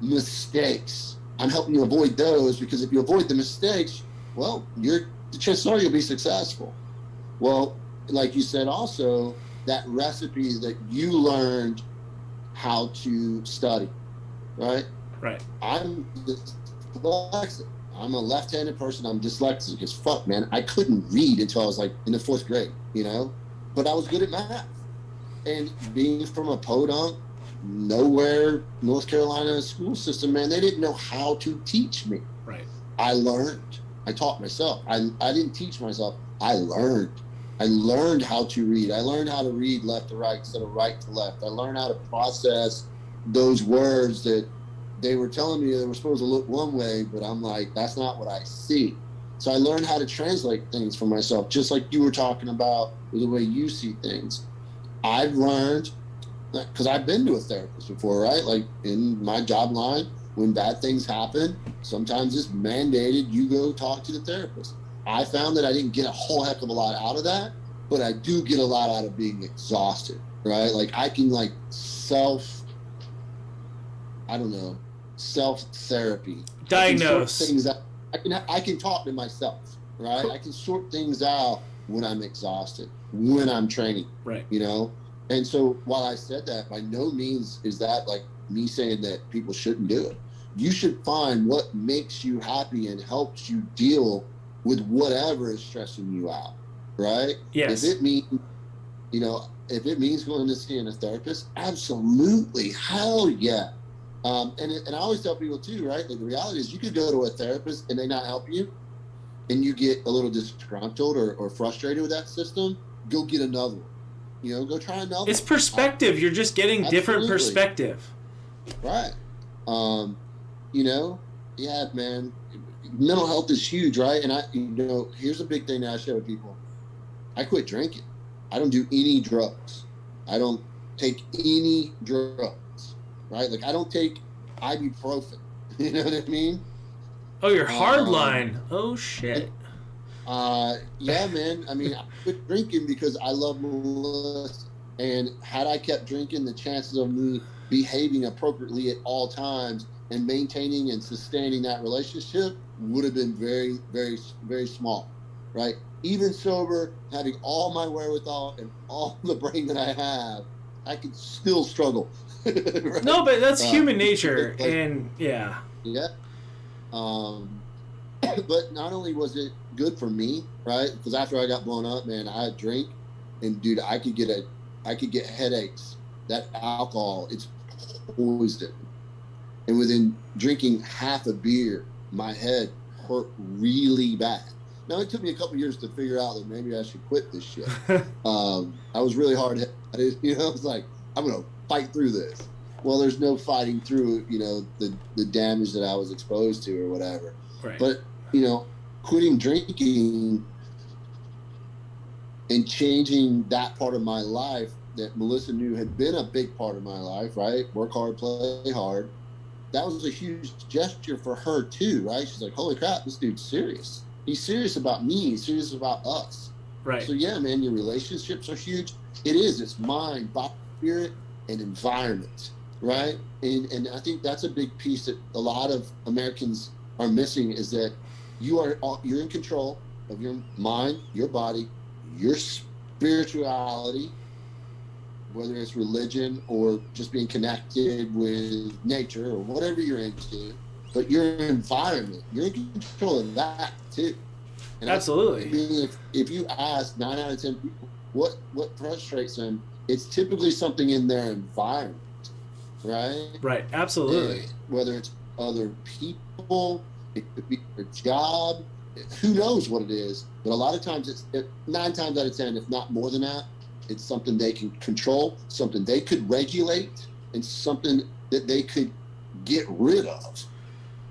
mistakes. I'm helping you avoid those, because if you avoid the mistakes, well, the chances are you'll be successful. Well, like you said, also that recipe that you learned how to study, right? Right. I'm dyslexic. I'm a left-handed person. I'm dyslexic as fuck, man. I couldn't read until I was like in the 4th grade, but I was good at math. And being from a podunk, nowhere, North Carolina school system, man, they didn't know how to teach me. Right. I learned. I taught myself. I didn't teach myself. I learned. I learned how to read. I learned how to read left to right instead of right to left. I learned how to process those words that they were telling me they were supposed to look one way, but I'm like, that's not what I see. So I learned how to translate things for myself, just like you were talking about with the way you see things. I've learned, because I've been to a therapist before, right? Like in my job line, when bad things happen, sometimes it's mandated you go talk to the therapist. I found that I didn't get a whole heck of a lot out of that, but I do get a lot out of being exhausted, right? Like I can self-therapy. Diagnose. I can talk to myself, right? I can sort things out when I'm exhausted, when I'm training, right? And so while I said that, by no means is that like me saying that people shouldn't do it. You should find what makes you happy and helps you deal with whatever is stressing you out, right? Yes. If it means going to see a therapist, absolutely, hell yeah. And I always tell people too, right? Like the reality is you could go to a therapist and they not help you, and you get a little disgruntled or frustrated with that system, go get another one. Go try another. It's perspective. You're just getting different perspective. Right. Yeah, man. Mental health is huge, right? And here's a big thing that I share with people. I quit drinking. I don't do any drugs. I don't take any drugs, right? Like I don't take ibuprofen. You know what I mean? Oh, you're hardline. Oh shit. Yeah, man. I mean, I quit drinking because I love Melissa, and had I kept drinking, the chances of me behaving appropriately at all times and maintaining and sustaining that relationship would have been very, very, very small, right? Even sober, having all my wherewithal and all the brain that I have, I could still struggle. Right? No, but that's human nature, and yeah. Yeah. But not only was it good for me, right? Because after I got blown up, man, I drink, and dude, I could get headaches. That alcohol, it's poison. And within drinking half a beer, my head hurt really bad. Now it took me a couple years to figure out that maybe I should quit this shit. I was really hard at it. I was like, I'm gonna fight through this. Well, there's no fighting through, the damage that I was exposed to or whatever. Right. But, quitting drinking, and changing that part of my life that Melissa knew had been a big part of my life, right? Work hard, play hard. That was a huge gesture for her too, right? She's like, holy crap, this dude's serious. He's serious about me. He's serious about us. Right. So yeah, man, your relationships are huge. It is. It's mind, body, spirit, and environment, right? And I think that's a big piece that a lot of Americans are missing, is that you're in control of your mind, your body, your spirituality, whether it's religion or just being connected with nature or whatever you're into, but your environment, you're in control of that too. And absolutely. If you ask 9 out of 10 people what frustrates them, it's typically something in their environment, right? Right, absolutely. And whether it's other people, it could be their job, who knows what it is, but a lot of times 9 times out of 10, if not more than that, it's something they can control, something they could regulate, and something that they could get rid of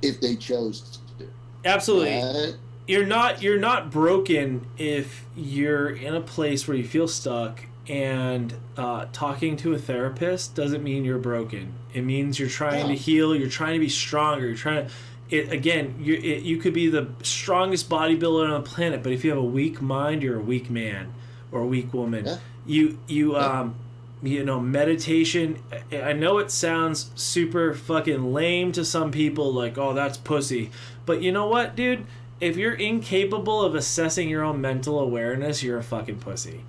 if they chose to. Absolutely. Right? You're not broken if you're in a place where you feel stuck, and talking to a therapist doesn't mean you're broken. It means you're trying to heal, you're trying to be stronger, you're trying to you could be the strongest bodybuilder on the planet, but if you have a weak mind, you're a weak man or a weak woman. Yeah. You know, meditation, I know it sounds super fucking lame to some people, like, oh, that's pussy. But you know what, dude? If you're incapable of assessing your own mental awareness, you're a fucking pussy.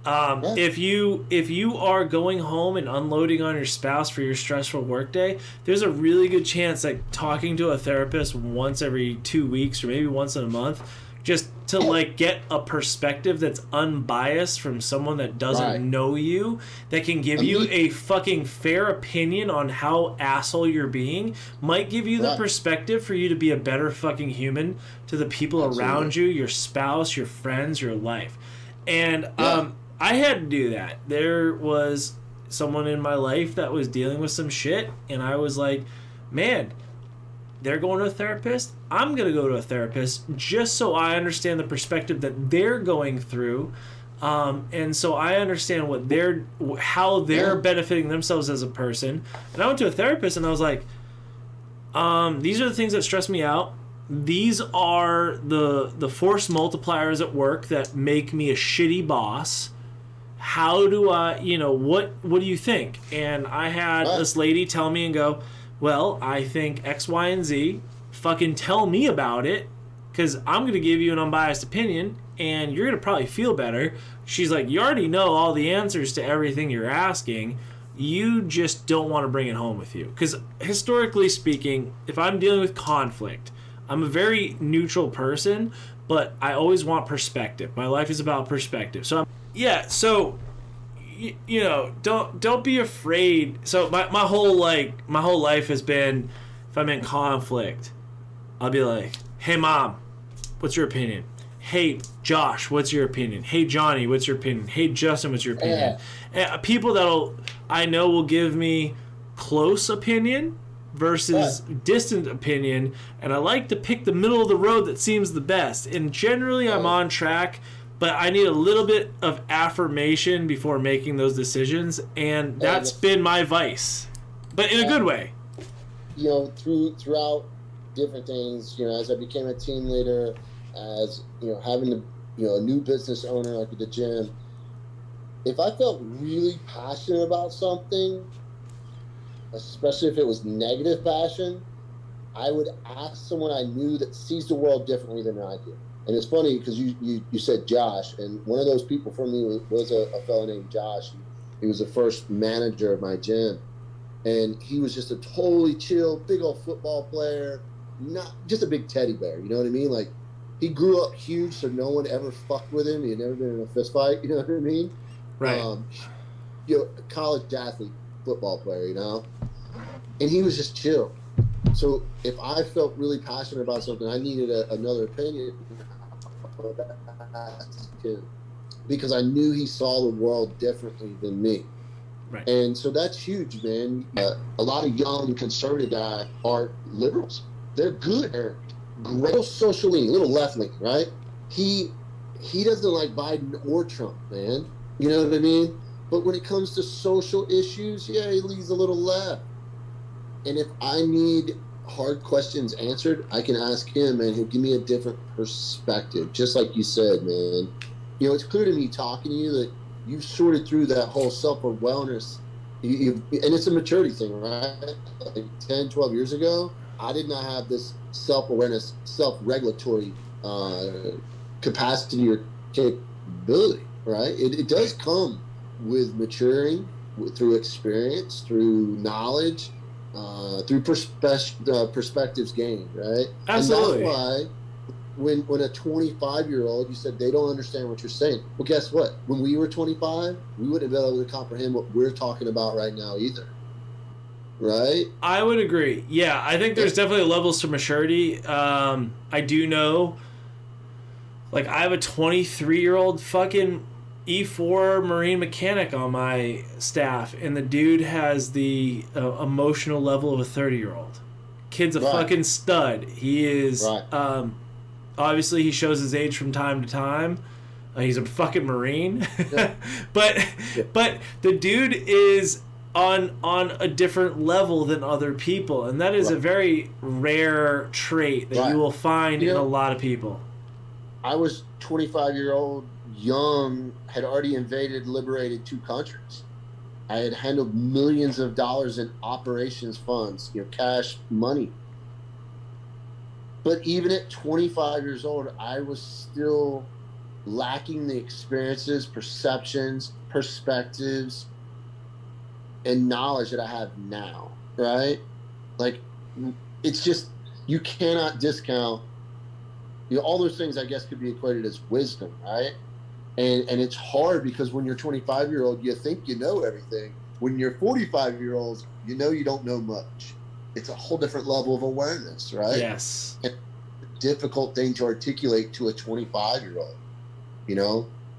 If you are going home and unloading on your spouse for your stressful workday, there's a really good chance that talking to a therapist once every 2 weeks or maybe once in a month, just to like get a perspective that's unbiased from someone that doesn't know you, that can give you a fucking fair opinion on how asshole you're being, might give you the perspective for you to be a better fucking human to the people around you, your spouse, your friends, your life. And I had to do that. There was someone in my life that was dealing with some shit, and I was like, man, they're going to a therapist, I'm going to go to a therapist just so I understand the perspective that they're going through, and so I understand how they're benefiting themselves as a person. And I went to a therapist and I was like, these are the things that stress me out. These are the force multipliers at work that make me a shitty boss. How do I, what do you think? And I had this lady tell me and go, well, I think X, Y, and Z. Fucking tell me about it, because I'm going to give you an unbiased opinion, and you're going to probably feel better. She's like, you already know all the answers to everything you're asking. You just don't want to bring it home with you. Because historically speaking, if I'm dealing with conflict, I'm a very neutral person, but I always want perspective. My life is about perspective. So don't be afraid. So my whole life has been, if I'm in conflict, I'll be like, hey mom, what's your opinion? Hey Josh, what's your opinion? Hey Johnny, what's your opinion? Hey Justin, what's your opinion? And people I know will give me close opinion versus distant opinion, and I like to pick the middle of the road that seems the best. And generally I'm on track, but I need a little bit of affirmation before making those decisions, and that's been my vice, but in a good way. Throughout different things, as I became a team leader, as having a new business owner like at the gym, if I felt really passionate about something, especially if it was negative passion, I would ask someone I knew that sees the world differently than I do. And it's funny because you said Josh, and one of those people for me was a fellow named Josh. He was the first manager of my gym, and he was just a totally chill, big old football player, not just a big teddy bear. You know what I mean? Like, he grew up huge, so no one ever fucked with him. He had never been in a fist fight. You know what I mean? Right. College athlete, football player. And he was just chill. So if I felt really passionate about something, I needed another opinion, because I knew he saw the world differently than me. Right. And so that's huge, man. A lot of young conservative guys are liberals. They're good. They're great, socially, a little left-leaning, right? He he doesn't like Biden or Trump, man. You know what I mean? But when it comes to social issues, yeah, he leans a little left. And if I need hard questions answered, I can ask him, and he'll give me a different perspective. Just like you said, man. You know, it's clear to me talking to you that you've sorted through that whole self-awareness. And it's a maturity thing, right? Like 10, 12 years ago, I did not have this self-awareness, self-regulatory capacity or capability, right? It does come with maturing, through experience, through knowledge, through perspectives gained, right? Absolutely. And that's why when a 25-year-old, you said they don't understand what you're saying. Well, guess what? When we were 25, we wouldn't have been able to comprehend what we're talking about right now either. Right? I would agree. Yeah, I think there's definitely levels to maturity. I do know, like, I have a 23-year-old fucking E4 Marine mechanic on my staff, and the dude has the emotional level of a 30-year-old. Kid's a fucking stud. He is, obviously, he shows his age from time to time. He's a fucking Marine. Yeah. but the dude is on a different level than other people, and that is a very rare trait that you will find in a lot of people. I was 25-year-old, young, had already invaded, liberated 2 countries. I had handled millions of dollars in operations funds, cash, money. But even at 25 years old, I was still lacking the experiences, perceptions, perspectives, and knowledge that I have now, right? Like, it's just, you cannot discount, all those things, I guess, could be equated as wisdom, right? And it's hard because when you're 25-year-old, you think you know everything. When you're 45-year-olds, you know you don't know much. It's a whole different level of awareness, right? Yes. And a difficult thing to articulate to a 25-year-old.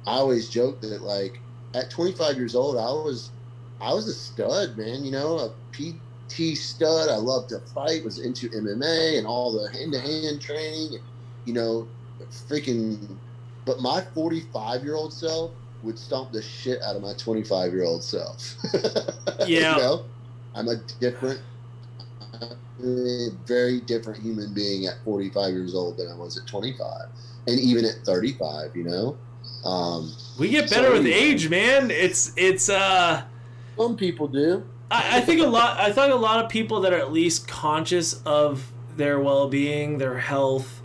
I always joke that, like, at 25 years old, I was a stud, man, a PT stud. I loved to fight, was into MMA and all the hand-to-hand training, freaking. But my 45-year-old self would stomp the shit out of my 25-year-old self. Yeah. I'm a very different human being at 45 years old than I was at 25. And even at 35, we get better with age, man. It's some people do. I think a lot of people that are at least conscious of their well-being, their health,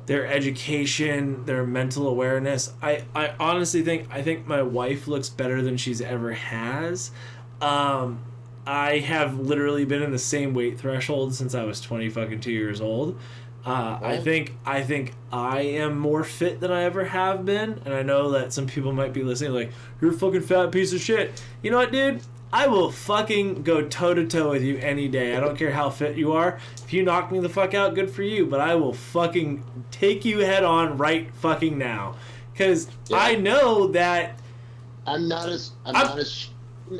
their education, their mental awareness. I honestly think my wife looks better than she's ever has. I have literally been in the same weight threshold since I was 22 years old. I think I am more fit than I ever have been, and I know that some people might be listening like, you're a fucking fat piece of shit. You know what, dude? I will fucking go toe-to-toe with you any day. I don't care how fit you are. If you knock me the fuck out, good for you, but I will fucking take you head on right fucking now. Because I know that I'm not as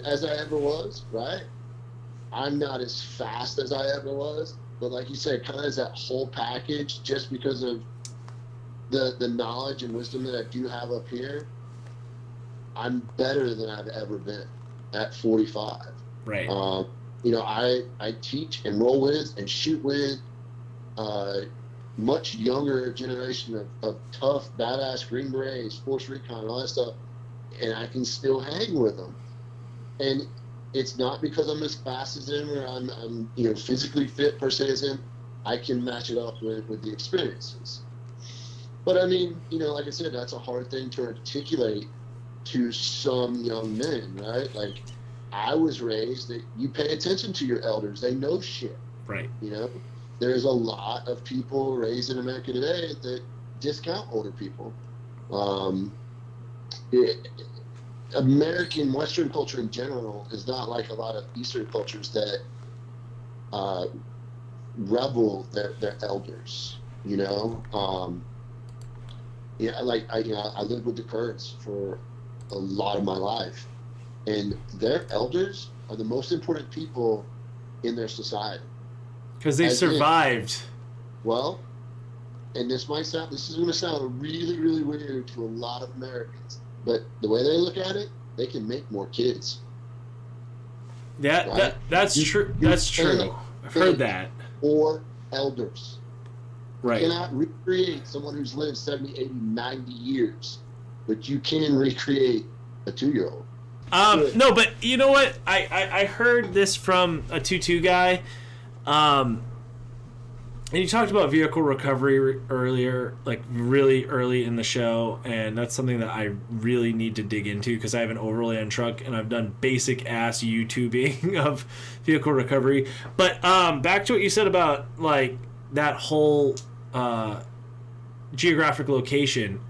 as I ever was, right? I'm not as fast as I ever was. But like you said, kind of as that whole package, just because of the knowledge and wisdom that I do have up here, I'm better than I've ever been at 45. Right. I teach and roll with and shoot with much younger generation of tough, badass Green Berets, Force Recon, and all that stuff, and I can still hang with them. And it's not because I'm as fast as him or I'm physically fit per se as him. I can match it up with the experiences. But I mean, like I said, that's a hard thing to articulate to some young men, right? Like, I was raised that you pay attention to your elders. They know shit. Right. There's a lot of people raised in America today that discount older people. American Western culture in general is not like a lot of Eastern cultures that revel their elders. I lived with the Kurds for a lot of my life, and their elders are the most important people in their society because they've survived. and this is going to sound really, really weird to a lot of Americans, but the way they look at it, they can make more kids. That's true. That's true. I've heard that. Or elders. Right. You cannot recreate someone who's lived 70, 80, 90 years, but you can recreate a 2-year-old. No, but you know what? I heard this from a 2-2 guy. And you talked about vehicle recovery earlier, like really early in the show, and that's something that I really need to dig into because I have an overland truck and I've done basic ass YouTubing of vehicle recovery. But back to what you said about like that whole geographic location.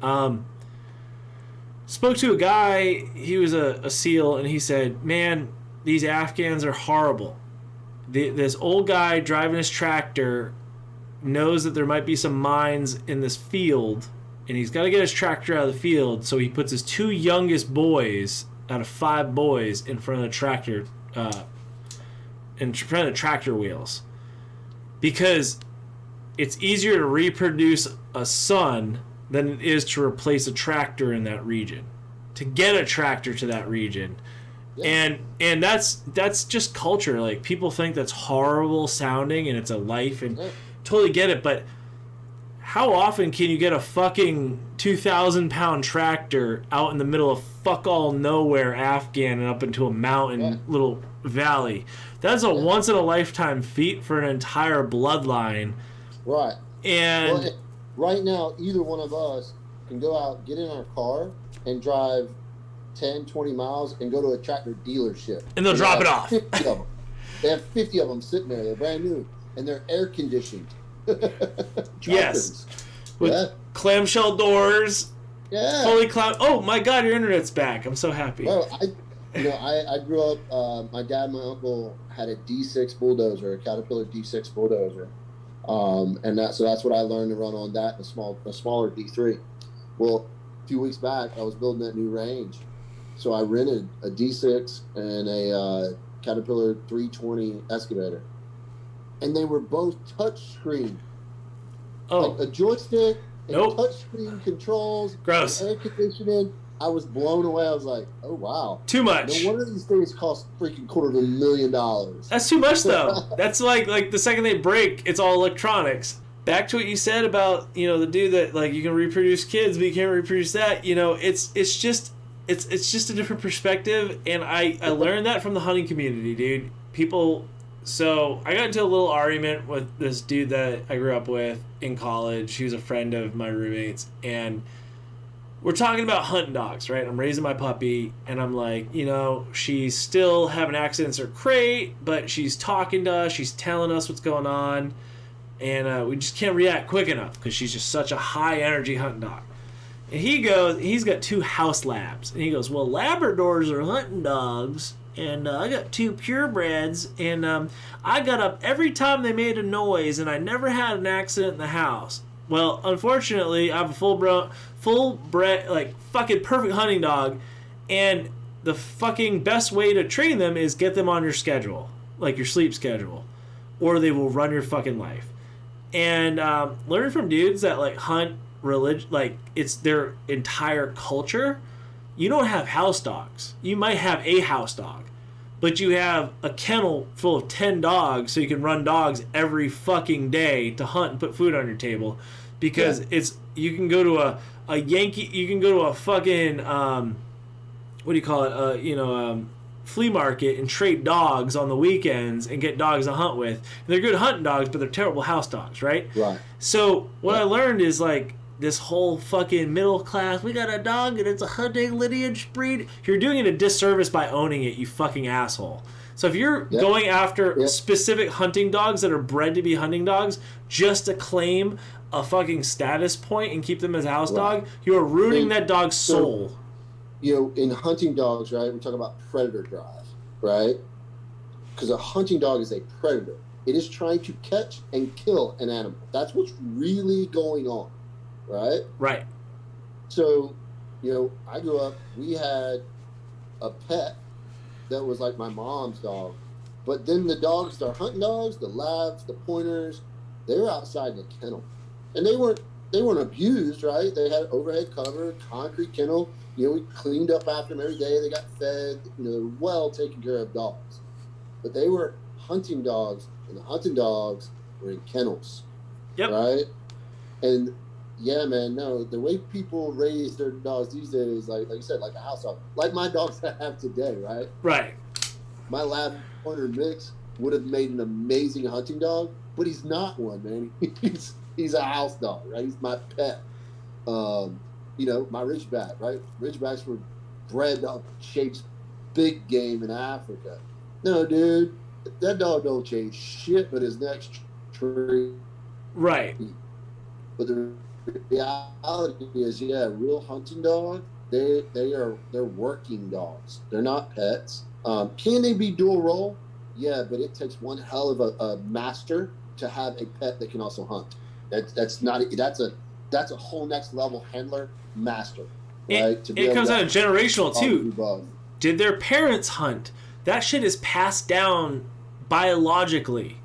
Spoke to a guy, he was a SEAL, and he said, man, these Afghans are horrible. This old guy driving his tractor knows that there might be some mines in this field, and he's got to get his tractor out of the field, so he puts his 2 youngest boys out of 5 boys in front of the tractor, in front of the tractor wheels, because it's easier to reproduce a son than it is to replace a tractor in that region, to get a tractor to that region. Yeah. And that's just culture. Like, people think that's horrible sounding and it's a life, and totally get it, but how often can you get a fucking 2,000-pound tractor out in the middle of fuck all nowhere Afghan and up into a mountain little valley? That's a once in a lifetime feat for an entire bloodline. Right. And right now, either one of us can go out, get in our car, and drive 10, 20 miles and go to a tractor dealership. And they'll drop it off. 50 of them. They have 50 of them sitting there. They're brand new. And they're air conditioned. Yes. With clamshell doors. Yeah. Fully Oh my God, your internet's back. I'm so happy. Well, I grew up. My dad and my uncle had a D6 bulldozer, a Caterpillar D6 bulldozer, and that's what I learned to run on that. A smaller D3. Well, a few weeks back, I was building that new range, so I rented a D6 and a Caterpillar 320 excavator. And they were both touchscreen. Oh. Like a joystick and Nope. touchscreen controls. Gross. Air conditioning. I was blown away. I was like, oh, wow. Too much. No wonder these things cost freaking $250,000. That's too much, though. That's like the second they break, it's all electronics. Back to what you said about, the dude that, like, you can reproduce kids, but you can't reproduce that. It's just a different perspective. And I learned that from the hunting community, dude. So I got into a little argument with this dude that I grew up with in college. He was a friend of my roommates, and we're talking about hunting dogs, right? I'm raising my puppy, and I'm like, she's still having accidents in her crate, but she's talking to us, she's telling us what's going on, and we just can't react quick enough because she's just such a high energy hunting dog. And he's got 2 house labs, and he goes, well, Labradors are hunting dogs. And I got 2 purebreds, and I got up every time they made a noise, and I never had an accident in the house. Well, unfortunately, I have a full bred, like, fucking perfect hunting dog, and the fucking best way to train them is get them on your schedule, like your sleep schedule, or they will run your fucking life. And learning from dudes that, like, hunt like, it's their entire culture. You don't have house dogs. You might have a house dog, but you have a kennel full of 10 dogs, so you can run dogs every fucking day to hunt and put food on your table, because you can go to you can go to a fucking flea market and trade dogs on the weekends and get dogs to hunt with. And they're good hunting dogs, but they're terrible house dogs, right? Right. So what I learned is, like, this whole fucking middle class, we got a dog and it's a hunting lineage breed. You're doing it a disservice by owning it, you fucking asshole. So if you're going after specific hunting dogs that are bred to be hunting dogs just to claim a fucking status point and keep them as a house dog, you are ruining that dog's soul. In hunting dogs, right, we talk about predator drive, right? Because a hunting dog is a predator. It is trying to catch and kill an animal. That's what's really going on. Right? Right. So, I grew up, we had a pet that was like my mom's dog. But then the dogs, our hunting dogs, the labs, the pointers, they were outside the kennel. And they weren't they weren't abused, right? They had overhead cover, concrete kennel. We cleaned up after them every day. They got fed. They're well taken care of dogs. But they were hunting dogs, and the hunting dogs were in kennels. Yep. Right? And yeah, man, no, the way people raise their dogs these days, like you said, like a house dog, like my dogs I have today, right? Right. My lab pointer mix would have made an amazing hunting dog, but he's not one, man. He's a house dog, right? He's my pet. My Ridgeback, right? Ridgebacks were bred to chase big game in Africa. No, dude, that dog don't chase shit but his next tree. Right. But the reality is, real hunting dog, they're working dogs. They're not pets. Can they be dual role? Yeah, but it takes one hell of a master to have a pet that can also hunt. That's a whole next level handler master. Right? It comes out of generational too. Did their parents hunt? That shit is passed down biologically.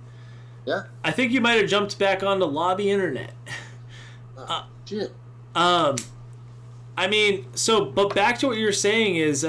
Yeah. I think you might have jumped back onto lobby internet. Shit. But back to what you were saying is,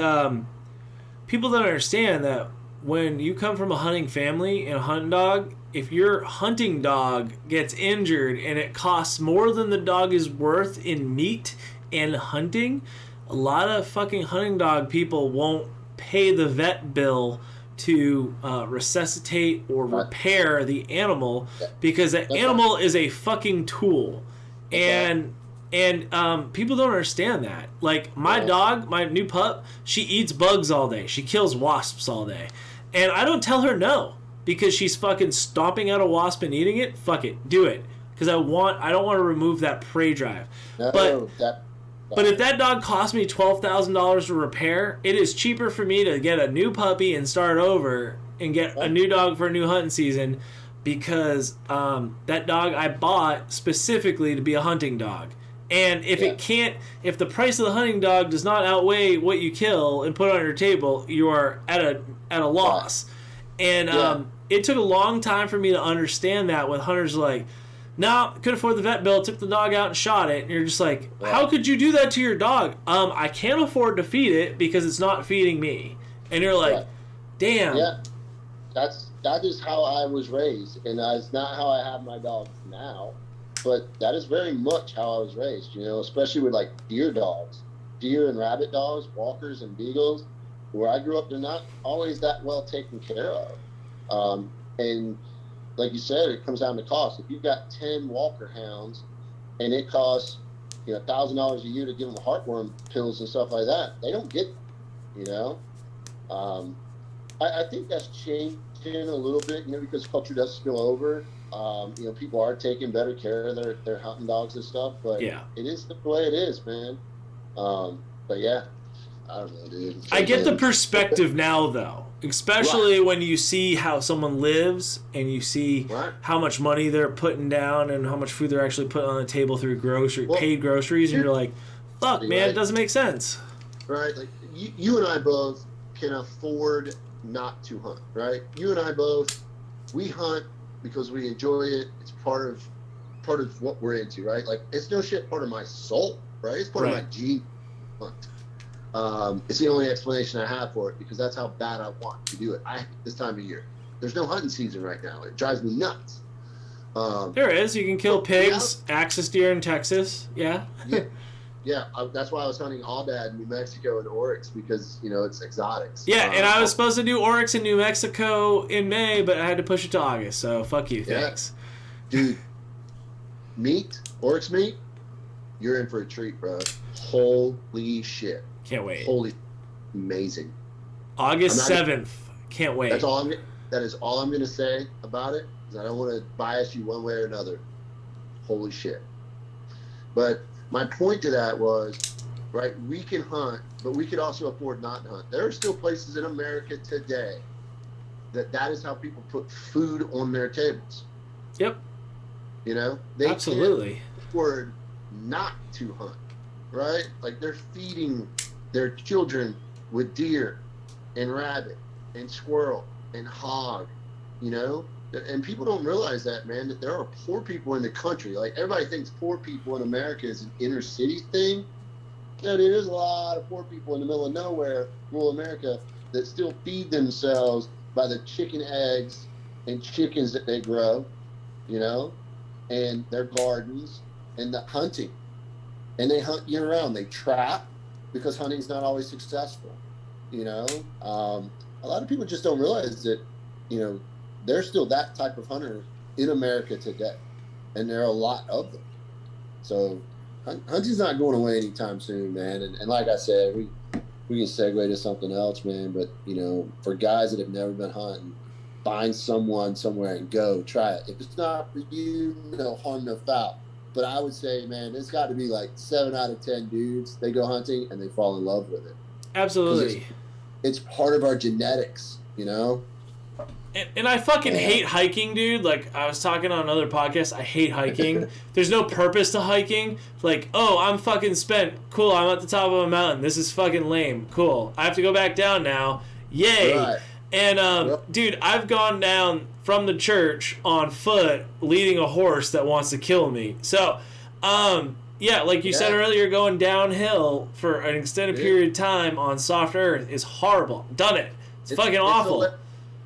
people don't understand that when you come from a hunting family and a hunting dog, if your hunting dog gets injured and it costs more than the dog is worth in meat and hunting, a lot of fucking hunting dog people won't pay the vet bill to resuscitate or repair the animal because the animal is a fucking tool. And people don't understand that. Like, my dog, my new pup, she eats bugs all day. She kills wasps all day. And I don't tell her no because she's fucking stomping out a wasp and eating it. Fuck it. Do it. Because I don't want to remove that prey drive. But if that dog cost me $12,000 to repair, it is cheaper for me to get a new puppy and start over and get a new dog for a new hunting season because that dog I bought specifically to be a hunting dog. And if if the price of the hunting dog does not outweigh what you kill and put on your table, you are at a loss. And it took a long time for me to understand that when hunters are like, no, couldn't afford the vet bill, took the dog out and shot it. And you're just like, how could you do that to your dog? I can't afford to feed it because it's not feeding me. And you're like, damn. Yeah, that is how I was raised. And that's not how I have my dogs now. But that is very much how I was raised, especially with like deer dogs, deer and rabbit dogs, walkers and beagles. Where I grew up, they're not always that well taken care of. And like you said, it comes down to cost. If you've got 10 walker hounds and it costs $1,000 a year to give them heartworm pills and stuff like that, they don't get them, I think that's changing a little bit, because culture does spill over. People are taking better care of their hunting dogs and stuff, but it is the way it is, man. But yeah, I don't know, dude. I get the perspective now, though. Especially when you see how someone lives and you see how much money they're putting down and how much food they're actually putting on the table through paid groceries, and you're like, fuck, man, it doesn't make sense. Right? Like, you and I both can afford not to hunt, right? You and I both, we hunt because we enjoy it. It's part of what we're into, right? Like, it's no shit part of my soul, right? It's part of my gene hunt. It's the only explanation I have for it because that's how bad I want to do it. This time of year, there's no hunting season right now. It drives me nuts. There is. You can kill pigs, axis deer in Texas. Yeah. That's why I was hunting Aoudad in New Mexico and Oryx because it's exotics. Yeah, and I was supposed to do Oryx in New Mexico in May, but I had to push it to August. So fuck you. Thanks, dude. Oryx meat. You're in for a treat, bro. Holy shit. Can't wait. Holy, amazing. August 7th. Can't wait. That is all I'm going to say about it, because I don't want to bias you one way or another. Holy shit. But my point to that was, right, we can hunt, but we could also afford not to hunt. There are still places in America today that is how people put food on their tables. Yep. They absolutely can't afford not to hunt, right? Like, they're feeding their children with deer and rabbit and squirrel and hog, And people don't realize that, man, that there are poor people in the country. Like, everybody thinks poor people in America is an inner city thing. No, dude, there's a lot of poor people in the middle of nowhere, rural America, that still feed themselves by the chicken eggs and chickens that they grow, you know, and their gardens and the hunting. And they hunt year round. They trap because hunting's not always successful, you know. A lot of people just don't realize that, you know, there's still that type of hunter in America today, and there are a lot of them. So hunting's not going away anytime soon, man. And like I said, we can segue to something else, man. But, you know, for guys that have never been hunting, find someone somewhere and go try it. If it's not for you, no harm, no foul. But I would say, man, it's got to be like 7 out of 10 dudes. They go hunting and they fall in love with it. Absolutely. It's part of our genetics, you know? And I fucking hate hiking, dude. Like, I was talking on another podcast. I hate hiking. There's no purpose to hiking. Like, oh, I'm fucking spent. Cool, I'm at the top of a mountain. This is fucking lame. Cool. I have to go back down now. Yay. Right. And, dude, I've gone down from the church on foot leading a horse that wants to kill me. So, yeah, like you said earlier, going downhill for an extended period of time on soft earth is horrible. Done it. It's fucking awful.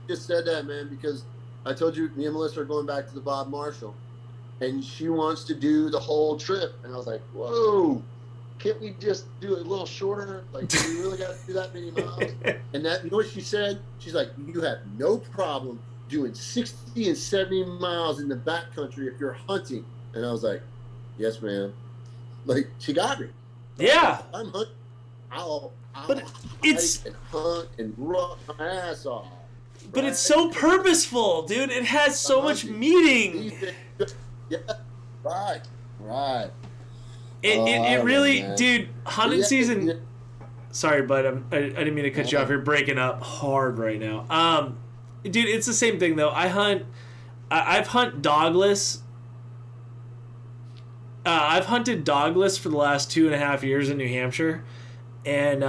Just said that, man, because I told you me and Melissa are going back to the Bob Marshall, and she wants to do the whole trip, and I was like, whoa, can't we just do it a little shorter? Like, do we really got to do that many miles? And that, you know what she said? She's like, you have no problem doing 60 and 70 miles in the backcountry if you're hunting. And I was like, yes, ma'am. Like, she got me. Yeah. I'm hunting. I'll it's and hunt and run my ass off. But it's so purposeful, dude. It has so much meaning. Yeah, right. It really, man. Dude, hunting season. Sorry, bud. I didn't mean to cut you off. You're breaking up hard right now. Dude, it's the same thing though. I've hunted dogless. I've hunted dogless for the last 2.5 years in New Hampshire, and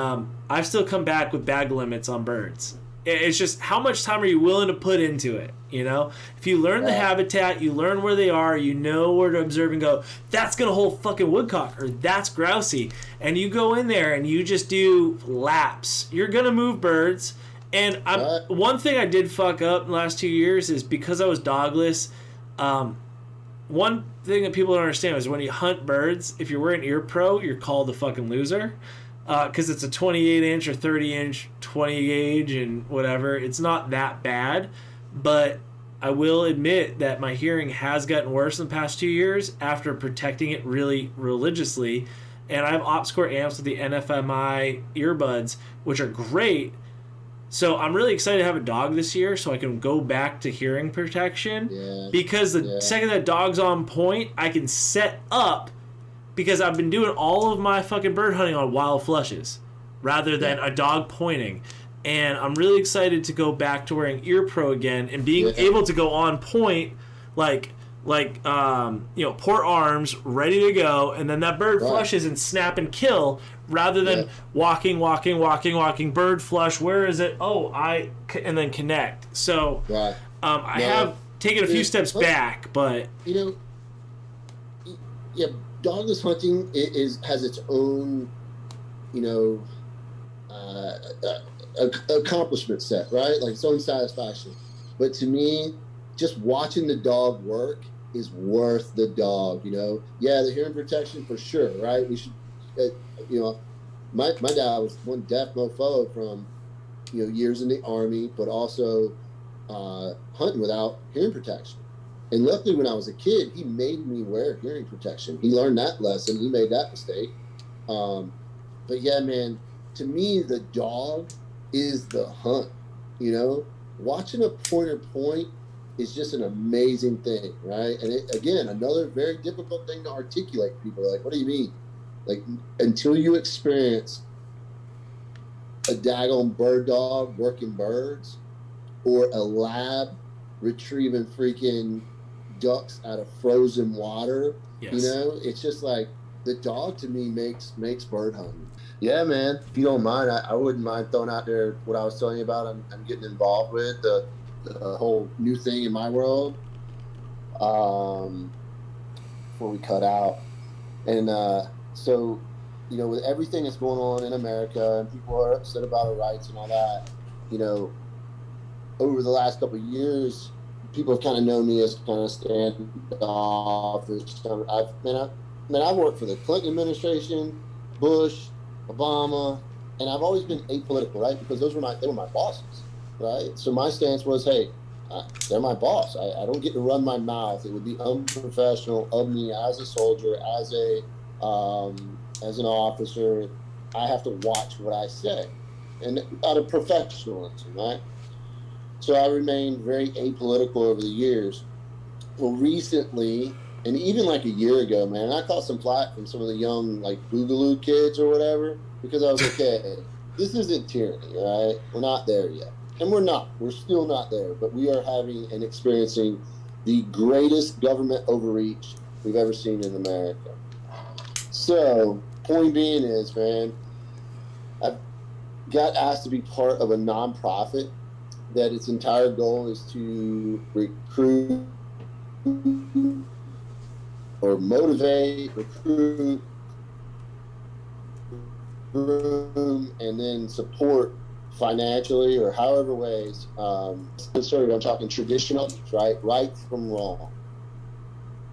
I've still come back with bag limits on birds. It's just how much time are you willing to put into it, you know? If you learn the habitat, you learn where they are, you know where to observe and go, that's going to hold fucking woodcock, or that's grousey. And you go in there and you just do laps. You're going to move birds. And one thing I did fuck up in the last 2 years is because I was dogless, one thing that people don't understand is when you hunt birds, if you're wearing ear pro, you're called a fucking loser. Because it's a 28-inch or 30-inch 20 gauge and whatever. It's not that bad, but I will admit that my hearing has gotten worse in the past 2 years after protecting it really religiously. And I have OpsCore amps with the NFMI earbuds, which are great. So I'm really excited to have a dog this year so I can go back to hearing protection. Because the second that dog's on point, I can set up. Because I've been doing all of my fucking bird hunting on wild flushes rather than a dog pointing. And I'm really excited to go back to wearing ear pro again and being able to go on point like port arms, ready to go, and then that bird flushes and snap and kill rather than walking, bird flush, where is it? And then connect. So I have taken a few steps back, but... You know, dogless hunting has its own, accomplishment set, right? Like its own satisfaction. But to me, just watching the dog work is worth the dog. Yeah, the hearing protection for sure, right? We should, my dad was one deaf mofo from, years in the Army, but also hunting without hearing protection. And luckily, when I was a kid, he made me wear hearing protection. He learned that lesson. He made that mistake. But yeah, man, to me, the dog is the hunt. Watching a pointer point is just an amazing thing, right? And again, another very difficult thing to articulate. People are like, what do you mean? Like, until you experience a daggone bird dog working birds or a lab retrieving freaking ducks out of frozen water, it's just like the dog to me makes bird hunting. Yeah, man, if you don't mind, I wouldn't mind throwing out there what I was telling you about. I'm getting involved with the a whole new thing in my world. Before we cut out, and so, you know, with everything that's going on in America and people are upset about our rights and all that, you know, over the last couple of years, people have kind of known me as kind of standoffish. I've worked for the Clinton administration, Bush, Obama, and I've always been apolitical, right? Because they were my bosses, right? So my stance was, hey, they're my boss. I don't get to run my mouth. It would be unprofessional of me as a soldier, as an officer. I have to watch what I say, and out of professionalism, right? So I remained very apolitical over the years. Well, recently, and even like a year ago, man, I caught some flack from some of the young, like, Boogaloo kids or whatever, because I was like, hey, this isn't tyranny, right? We're not there yet. And we're not. We're still not there. But we are having and experiencing the greatest government overreach we've ever seen in America. So, point being is, man, I've got asked to be part of a nonprofit that its entire goal is to recruit or motivate, recruit, groom, and then support financially or however ways. I'm talking traditional, right from wrong.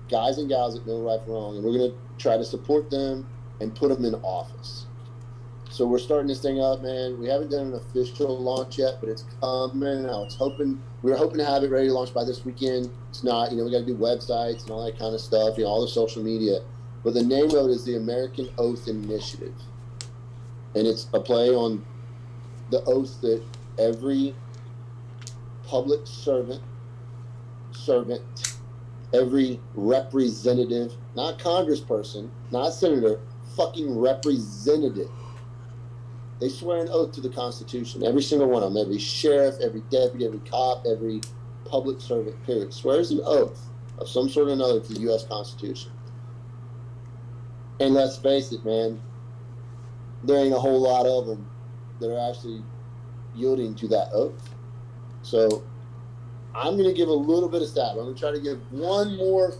Guys and gals that know right from wrong, and we're going to try to support them and put them in office. So we're starting this thing up, man. We haven't done an official launch yet, but it's coming. We were hoping to have it ready to launch by this weekend. It's not, we got to do websites and all that kind of stuff, all the social media. But the name of it is the American Oath Initiative. And it's a play on the oath that every public servant, every representative, not congressperson, not senator, fucking representative. They swear an oath to the Constitution. Every single one of them. Every sheriff, every deputy, every cop, every public servant, period, swears an oath of some sort or another to the U.S. Constitution. And let's face it, man, there ain't a whole lot of them that are actually yielding to that oath. So I'm going to give a little bit of stab. I'm going to try to give one more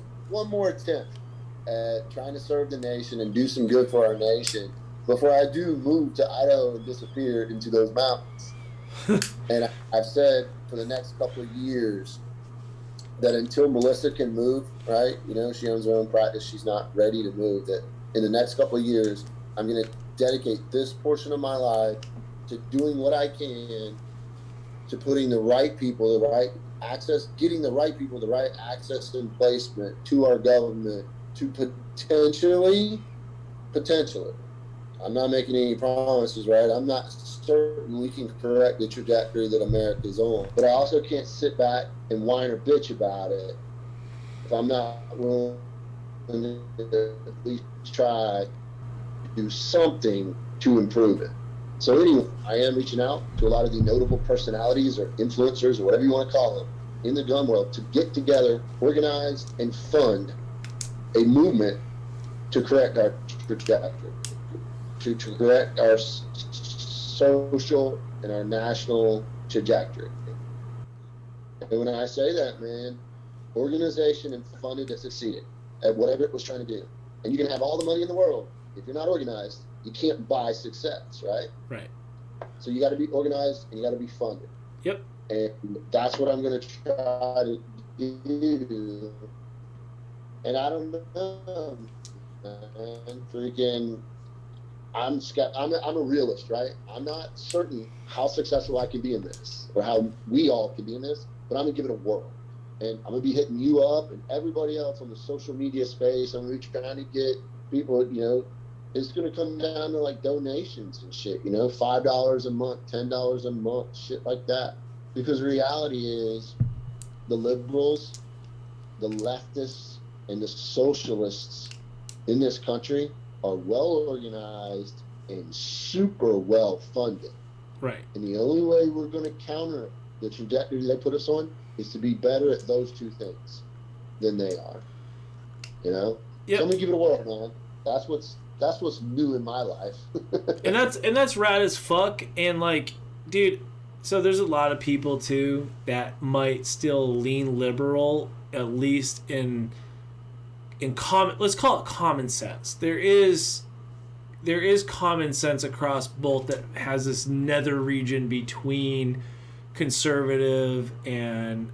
attempt at trying to serve the nation and do some good for our nation before I do move to Idaho and disappear into those mountains. And I've said for the next couple of years that until Melissa can move, right? She owns her own practice. She's not ready to move. That in the next couple of years, I'm going to dedicate this portion of my life to doing what I can to putting the right people, the right access, getting the right people, the right access and placement to our government to potentially, I'm not making any promises, right? I'm not certain we can correct the trajectory that America is on. But I also can't sit back and whine or bitch about it if I'm not willing to at least try to do something to improve it. So anyway, I am reaching out to a lot of the notable personalities or influencers or whatever you want to call them in the gun world to get together, organize, and fund a movement to correct our trajectory, to correct our social and our national trajectory. And when I say that, man, organization and funded to succeed at whatever it was trying to do. And you can have all the money in the world. If you're not organized, you can't buy success, right? Right. So you got to be organized and you got to be funded. Yep. And that's what I'm going to try to do. And I don't know, man, freaking, I'm a realist, right? I'm not certain how successful I can be in this or how we all can be in this, but I'm going to give it a whirl. And I'm going to be hitting you up and everybody else on the social media space. I'm going to be trying to get people, it's going to come down to like donations and shit, $5 a month, $10 a month, shit like that. Because the reality is the liberals, the leftists, and the socialists in this country are well organized and super well funded. Right. And the only way we're going to counter the trajectory they put us on is to be better at those two things than they are. Yep. So I'm going to give it a whirl, man. That's what's new in my life. and that's rad as fuck. And like, dude, So there's a lot of people too that might still lean liberal, at least in common. Let's call it common sense. There is common sense across both that has this nether region between conservative and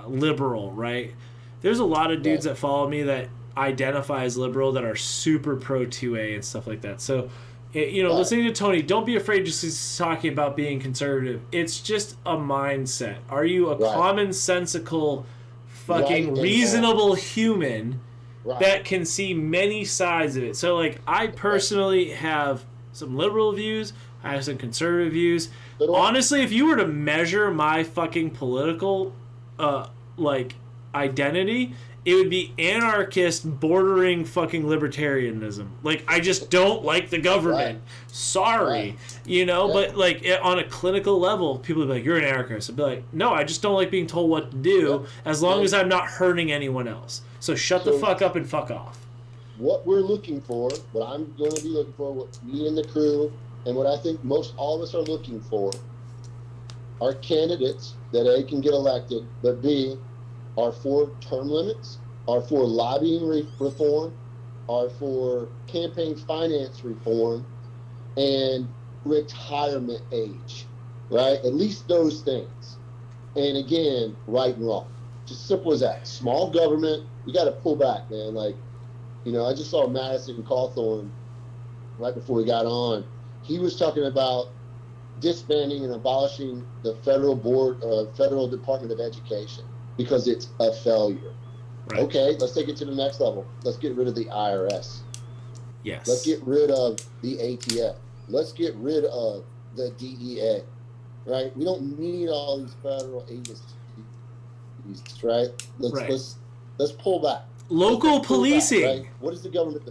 liberal, right? There's a lot of dudes that follow me that identify as liberal that are super pro 2A and stuff like that. So, listening to Tony, don't be afraid just talking about being conservative. It's just a mindset. Are you a commonsensical, fucking reasonable human that can see many sides of it? So, like, I personally have some liberal views. I have some conservative views. Honestly, if you were to measure my fucking political, identity, it would be anarchist bordering fucking libertarianism. Like, I just don't like the government. Sorry. But like on a clinical level, people would be like, you're an anarchist. I'd be like, no, I just don't like being told what to do as long as I'm not hurting anyone else. So shut the fuck up and fuck off. What we're looking for, what I'm going to be looking for, what me and the crew, and what I think most all of us are looking for, are candidates that A, can get elected, but B, are for term limits, are for lobbying reform, are for campaign finance reform, and retirement age, right? At least those things. And again, right and wrong. Just simple as that. Small government, you got to pull back, man. Like, I just saw Madison Cawthorn right before we got on. He was talking about disbanding and abolishing the Federal Department of Education because it's a failure. Right. Okay, let's take it to the next level. Let's get rid of the IRS. Yes. Let's get rid of the ATF. Let's get rid of the DEA. Right? We don't need all these federal agencies. Right? Let's pull back. Local policing. Back, right? What is the government?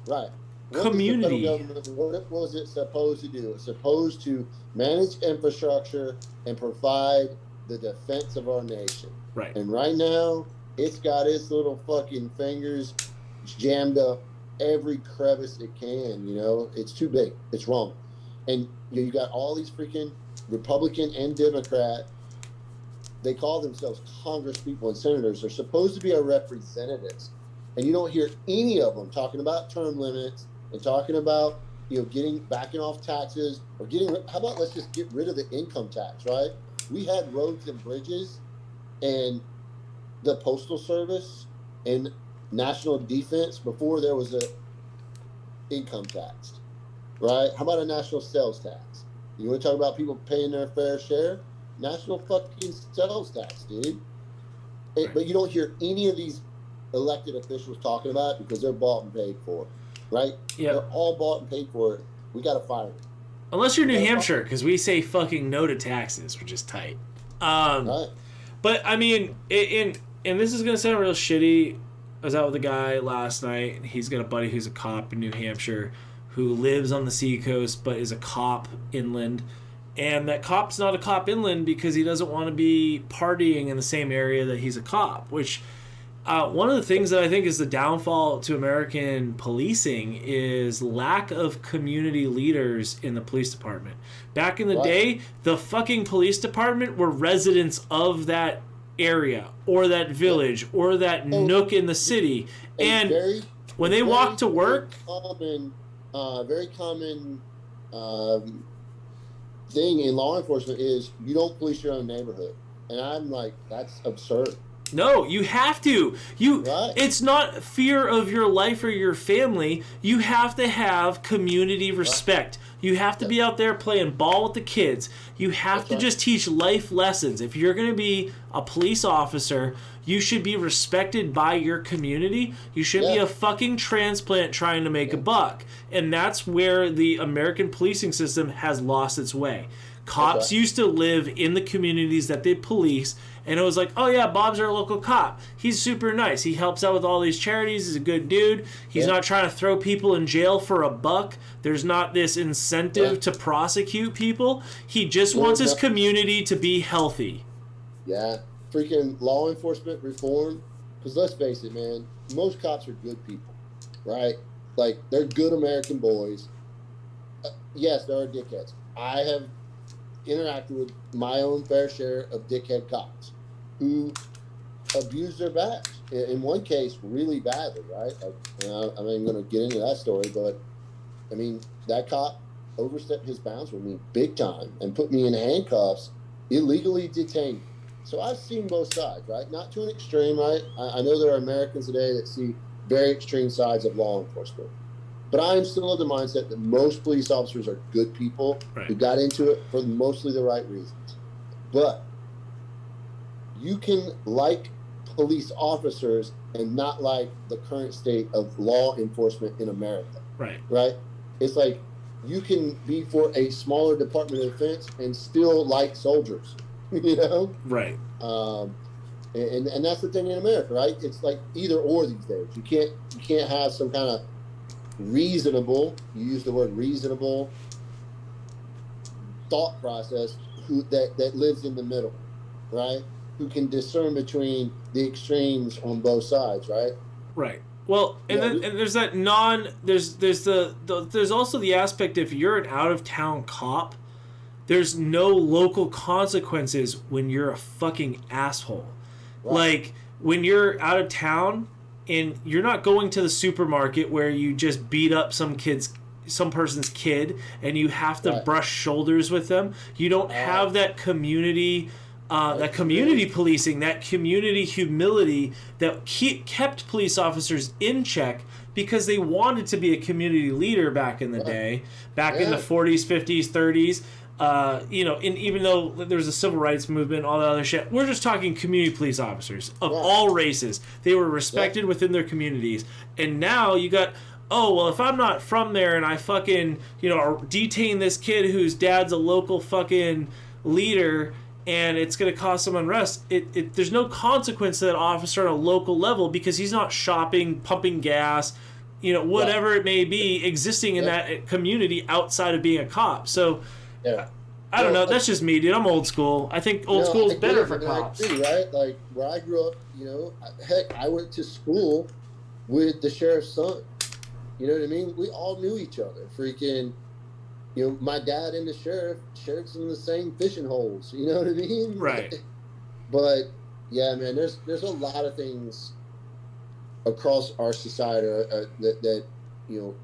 Right. Community. What was it supposed to do? It's supposed to manage infrastructure and provide the defense of our nation. Right. And right now, it's got its little fucking fingers jammed up every crevice it can. It's too big. It's wrong. And you got all these freaking Republican and Democrat. They call themselves congresspeople and senators. They're supposed to be our representatives. And you don't hear any of them talking about term limits and talking about, backing off taxes or how about let's just get rid of the income tax, right? We had roads and bridges and the Postal Service and national defense before there was a income tax, right? How about a national sales tax? You want to talk about people paying their fair share? National fucking sales tax, dude. But you don't hear any of these elected officials talking about it because they're bought and paid for, right? Yeah. They're all bought and paid for it. We got to fire them. Unless you're New Hampshire, because we say fucking no to taxes, which is tight. Right. But, I mean, and this is going to sound real shitty. I was out with a guy last night, and he's got a buddy who's a cop in New Hampshire who lives on the seacoast but is a cop inland. And that cop's not a cop inland because he doesn't want to be partying in the same area that he's a cop, which one of the things that I think is the downfall to American policing is lack of community leaders in the police department. Back in the day, the fucking police department were residents of that area or that village or that nook in the city. And when they walk to work... Very common thing in law enforcement is you don't police your own neighborhood. And I'm like, that's absurd. No, you have to. It's not fear of your life or your family. You have to have community respect. You have to be out there playing ball with the kids. You have to just teach life lessons. If you're going to be a police officer, you should be respected by your community. You shouldn't be a fucking transplant trying to make a buck. And that's where the American policing system has lost its way. Cops used to live in the communities that they police, and it was like, oh yeah, Bob's our local cop. He's super nice. He helps out with all these charities. He's a good dude. He's not trying to throw people in jail for a buck. There's not this incentive to prosecute people. He just wants his community to be healthy. Yeah. Freaking law enforcement reform. Because let's face it, man, most cops are good people, right? Like, they're good American boys. Yes, there are dickheads. I have interacted with my own fair share of dickhead cops who abused their badge. In one case, really badly, right? I'm not even going to get into that story, but I mean, that cop overstepped his bounds with me big time and put me in handcuffs, illegally detained me. So I've seen both sides, right? Not to an extreme, right? I know there are Americans today that see very extreme sides of law enforcement. But I'm still of the mindset that most police officers are good people who got into it for mostly the right reasons. But you can like police officers and not like the current state of law enforcement in America. Right? It's like you can be for a smaller Department of Defense and still like soldiers, you know? Right. And that's the thing in America, right? It's like either or these days. You can't have some kind of reasonable, you use the word reasonable, thought process that lives in the middle, right? Who can discern between the extremes on both sides, right? Right. Well, and there's that there's also the aspect, if you're an out of town cop, there's no local consequences when you're a fucking asshole. Right. Like when you're out of town and you're not going to the supermarket where you just beat up some person's kid and you have to brush shoulders with them. You don't have that community policing, that community humility that kept police officers in check because they wanted to be a community leader back in the day, in the 40s, 50s, 30s. Even though there was a civil rights movement, all that other shit, we're just talking community police officers of all races. They were respected within their communities. And now you got, if I'm not from there and I fucking, detain this kid whose dad's a local fucking leader and it's going to cause some unrest, there's no consequence to that officer on a local level because he's not shopping, pumping gas, whatever it may be, existing in that community outside of being a cop. So, I don't know. That's just me, dude. I'm old school. I think old school is better for cops. I agree, right? Like where I grew up, heck, I went to school with the sheriff's son. You know what I mean? We all knew each other. Freaking, my dad and the sheriff's in the same fishing holes. You know what I mean? Right. But yeah, man, there's a lot of things across our society that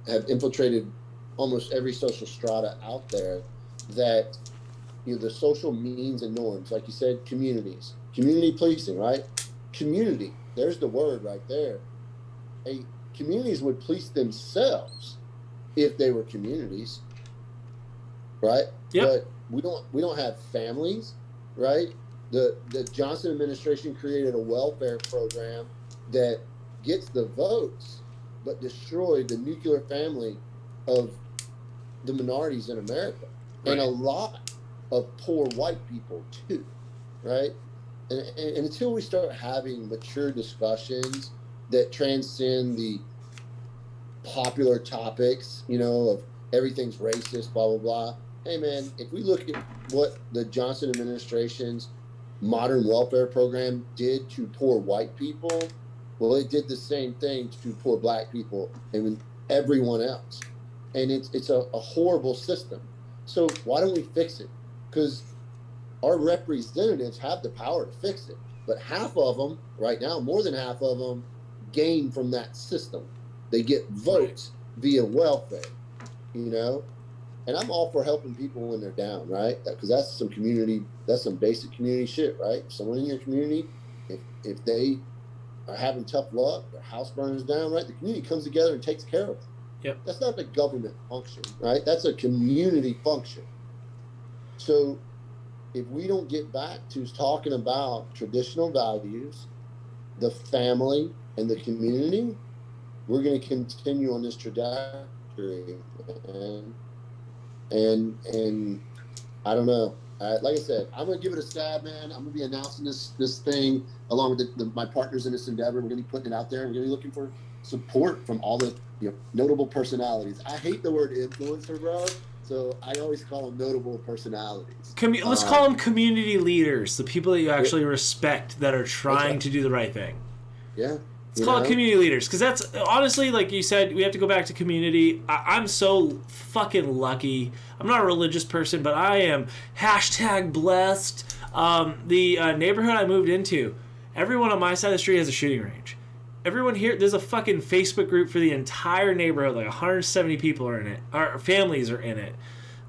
have infiltrated almost every social strata out there. That the social means and norms, like you said, community policing, right? Community, there's the word right there. Hey, communities would police themselves if they were communities, right? Yep. But we don't have families, right? The Johnson administration created a welfare program that gets the votes, but destroyed the nuclear family of the minorities in America. And a lot of poor white people too, right? And until we start having mature discussions that transcend the popular topics, of everything's racist, blah, blah, blah. Hey man, if we look at what the Johnson administration's modern welfare program did to poor white people, well, it did the same thing to poor black people and everyone else. And it's a horrible system. So why don't we fix it? Because our representatives have the power to fix it. But half of them, right now, more than half of them, gain from that system. They get votes via welfare, And I'm all for helping people when they're down, right? Because that's some basic community shit, right? Someone in your community, if they are having tough luck, their house burns down, right? The community comes together and takes care of them. Yep. That's not a government function, right? That's a community function. So if we don't get back to talking about traditional values, the family, and the community, we're going to continue on this trajectory. And I don't know. Like I said, I'm going to give it a stab, man. I'm going to be announcing this thing along with my partners in this endeavor. We're going to be putting it out there. We're going to be looking for support from all the notable personalities. I hate the word influencer, bro. So I always call them notable personalities. Let's call them community leaders, the people that you actually respect that are trying to do the right thing. Yeah. Let's call it community leaders, because that's honestly, like you said, we have to go back to community. I'm so fucking lucky. I'm not a religious person, but I am #blessed. The neighborhood I moved into, everyone on my side of the street has a shooting range. Everyone here, there's a fucking Facebook group for the entire neighborhood. Like 170 people are in it. Our families are in it.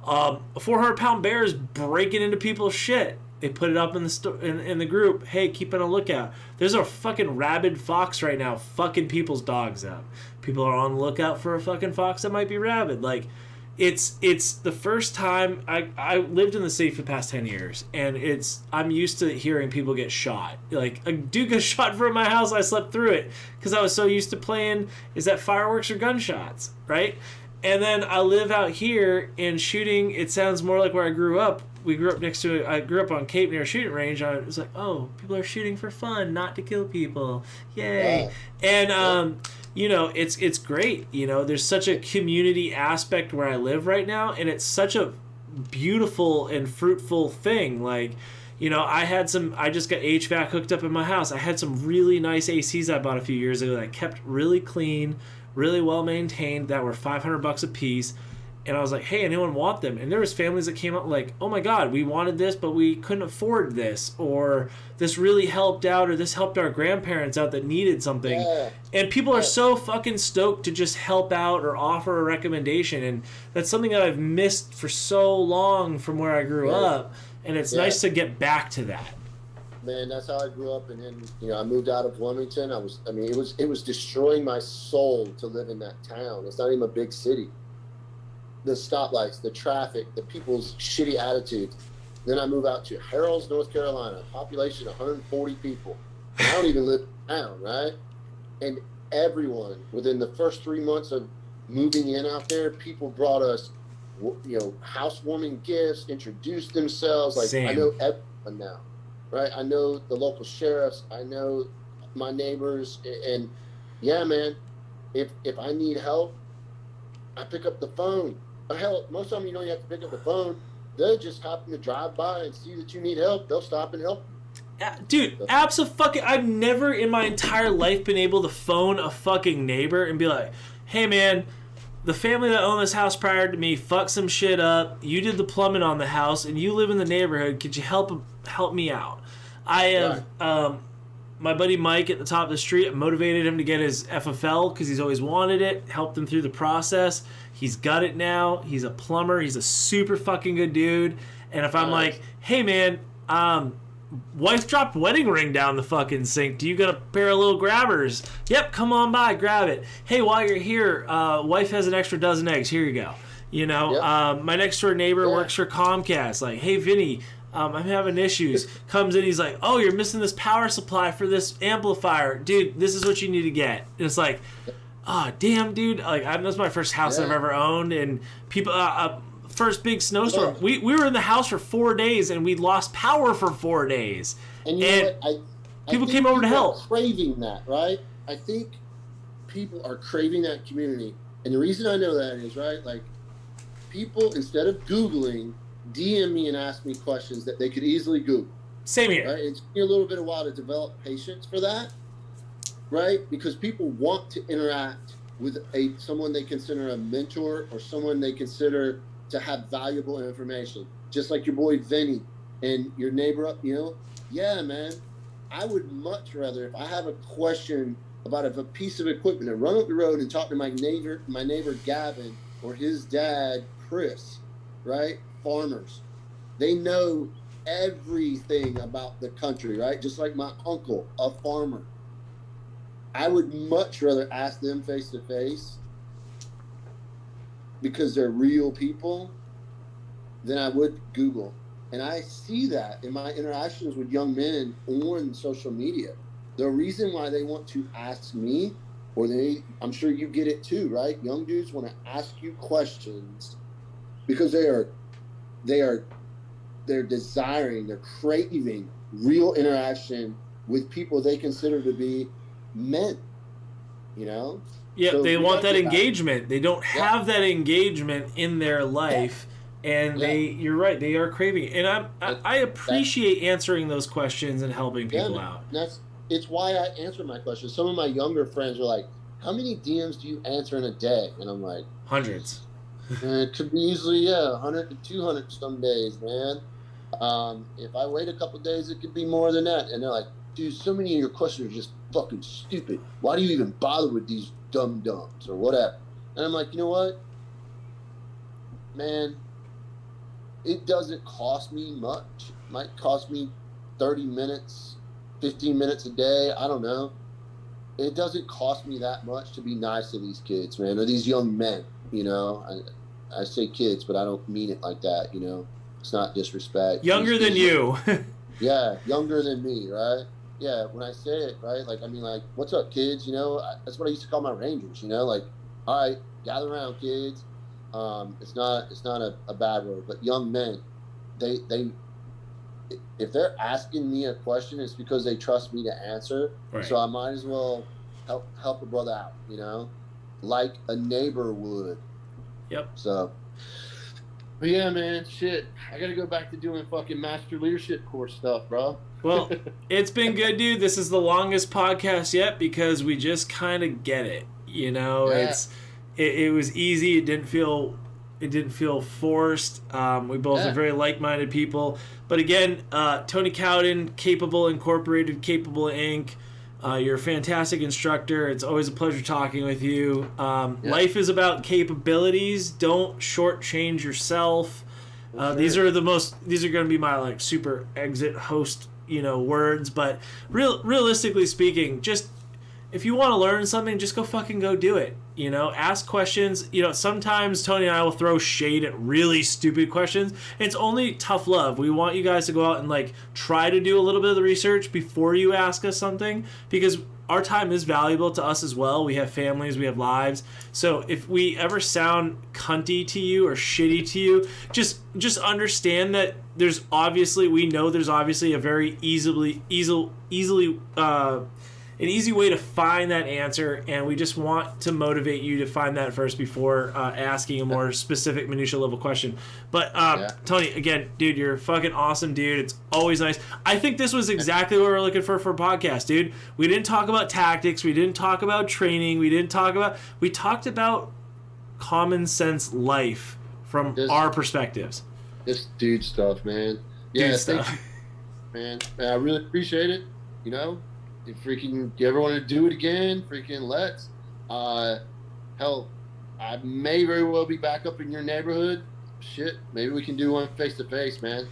A 400-pound bear is breaking into people's shit. They put it up in the in the group. Hey, keep on a lookout. There's a fucking rabid fox right now fucking people's dogs up. People are on the lookout for a fucking fox that might be rabid. Like, it's the first time I lived in the city for the past 10 years, and I'm used to hearing people get shot. Like, a dude got shot in front of my house. I slept through it because I was so used to playing, is that fireworks or gunshots, right? And then I live out here, and shooting, it sounds more like where I grew up. I grew up on Cape near a shooting range. I was like, oh, people are shooting for fun, not to kill people. Yay. Wow. And, you know, it's great. You know, there's such a community aspect where I live right now, and it's such a beautiful and fruitful thing. Like, you know, I just got HVAC hooked up in my house. I had some really nice ACs I bought a few years ago that I kept really clean, really well maintained, that were $500 a piece. And I was like, hey, anyone want them? And there was families that came up like, oh my God, we wanted this, but we couldn't afford this. Or this really helped out, or this helped our grandparents out that needed something. Yeah. And people are so fucking stoked to just help out or offer a recommendation. And that's something that I've missed for so long from where I grew up. And it's nice to get back to that. Man, that's how I grew up. And then, you know, I moved out of Wilmington. It was destroying my soul to live in that town. It's not even a big city. The stoplights, the traffic, the people's shitty attitudes. Then I move out to Harrells, North Carolina, population 140 people. I don't even live in town, right? And everyone, within the first 3 months of moving in out there, people brought us, you know, housewarming gifts, introduced themselves. Like, Same. I know everyone now, right? I know the local sheriffs. I know my neighbors. And yeah, man, if I need help, I pick up the phone. Hell, most of them, you don't have to pick up the phone. They'll just happen to drive by and see that you need help. They'll stop and help you. Dude, absolutely. I've never in my entire life been able to phone a fucking neighbor and be like, hey man, the family that owned this house prior to me fucked some shit up. You did the plumbing on the house and you live in the neighborhood. Could you help me out? I have my buddy Mike at the top of the street, motivated him to get his FFL because he's always wanted it, helped him through the process. He's got it now. He's a plumber. He's a super fucking good dude. And if I'm like, hey man, wife dropped wedding ring down the fucking sink. Do you got a pair of little grabbers? Yep, come on by, grab it. Hey, while you're here, wife has an extra dozen eggs. Here you go. You know, my next door neighbor works for Comcast. Like, hey Vinny, I'm having issues. Comes in, he's like, oh, you're missing this power supply for this amplifier. Dude, this is what you need to get. And it's like, oh, damn, dude. Like, that's my first house I've ever owned. And people, first big snowstorm. We were in the house for 4 days, and we lost power for 4 days. And you know what? People came over to help. Craving that, right? I think people are craving that community. And the reason I know that is, right, like, people, instead of Googling, DM me and ask me questions that they could easily Google. Same here. Right? It took me a little bit of while to develop patience for that, right? Because people want to interact with someone they consider a mentor or someone they consider to have valuable information. Just like your boy Vinny and your neighbor up, you know? Yeah, man. I would much rather, if I have a question about a piece of equipment, to run up the road and talk to my neighbor Gavin or his dad Chris, right? Farmers. They know everything about the country, right? Just like my uncle, a farmer. I would much rather ask them face to face because they're real people than I would Google. And I see that in my interactions with young men on social media. The reason why they want to ask me, I'm sure you get it too, right? Young dudes want to ask you questions because they're desiring, they're craving real interaction with people they consider to be men, you know? Yeah, so they want that engagement. They don't have that engagement in their life, and you're right, they are craving. And I appreciate answering those questions and helping people out. it's why I answer my questions. Some of my younger friends are like, how many DMs do you answer in a day? And I'm like, hundreds. It could be easily, 100 to 200 some days, man. If I wait a couple days, it could be more than that. And they're like, dude, so many of your questions are just fucking stupid. Why do you even bother with these dumb-dumbs or whatever? And I'm like, you know what? Man, it doesn't cost me much. It might cost me 30 minutes, 15 minutes a day. I don't know. It doesn't cost me that much to be nice to these kids, man, or these young men, you know. I say kids, but I don't mean it like that, you know. It's not disrespect. Younger than you. Yeah, younger than me, right? Yeah, when I say it, right, like, I mean, like, what's up, kids, you know? That's what I used to call my Rangers, you know? Like, all right, gather around, kids. It's not a bad word, but young men, they if they're asking me a question, it's because they trust me to answer. Right. So I might as well help a brother out, you know, like a neighbor would. Yep. So, but yeah, man, shit, I gotta go back to doing fucking master leadership course stuff, bro. Well, it's been good, dude. This is the longest podcast yet because we just kind of get it. You know, yeah. It was easy. It didn't feel forced. We both are very like-minded people. But again, Tony Cowden, Capable Incorporated, Capable Inc. You're a fantastic instructor. It's always a pleasure talking with you. Life is about capabilities. Don't shortchange yourself. Sure. These are going to be my like super exit host, you know, words. But realistically speaking, just if you want to learn something, just go do it. You know, ask questions. You know, sometimes Tony and I will throw shade at really stupid questions. It's only tough love. We want you guys to go out and like try to do a little bit of the research before you ask us something, because our time is valuable to us as well. We have families, we have lives. So if we ever sound cunty to you or shitty to you, just understand that we know there's obviously a very an easy way to find that answer, and we just want to motivate you to find that first before asking a more specific minutia level question. But Tony, again, dude, you're a fucking awesome dude. It's always nice. I think this was exactly what we're looking for a podcast, dude. We didn't talk about tactics. We didn't talk about training. We talked about common sense life from our perspectives. This dude stuff, man. Yeah, thank you, man. I really appreciate it. You know, if you ever want to do it again, freaking let's. Hell, I may very well be back up in your neighborhood. Shit, maybe we can do one face to face, man.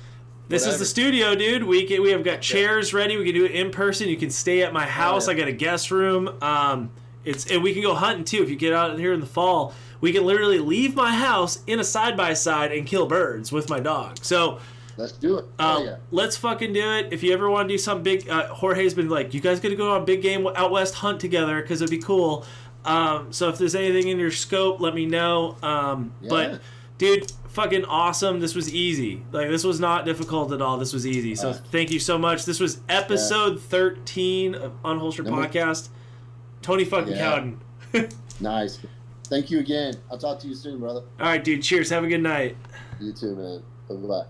This is the studio, dude. We have got chairs ready. We can do it in person. You can stay at my house. I got a guest room. And we can go hunting too. If you get out here in the fall, we can literally leave my house in a side-by-side and kill birds with my dog. So let's do it. Let's fucking do it. If you ever want to do something big, Jorge's been like, you guys got to go on a big game out west hunt together because it'd be cool. So if there's anything in your scope, let me know. But dude, fucking awesome. This was easy. Like, this was not difficult at all. This was easy. So thank you so much. This was episode 13 of Unholstered Podcast. Tony fucking Cowden. Nice. Thank you again. I'll talk to you soon, brother. All right, dude. Cheers. Have a good night. You too, man. Bye-bye.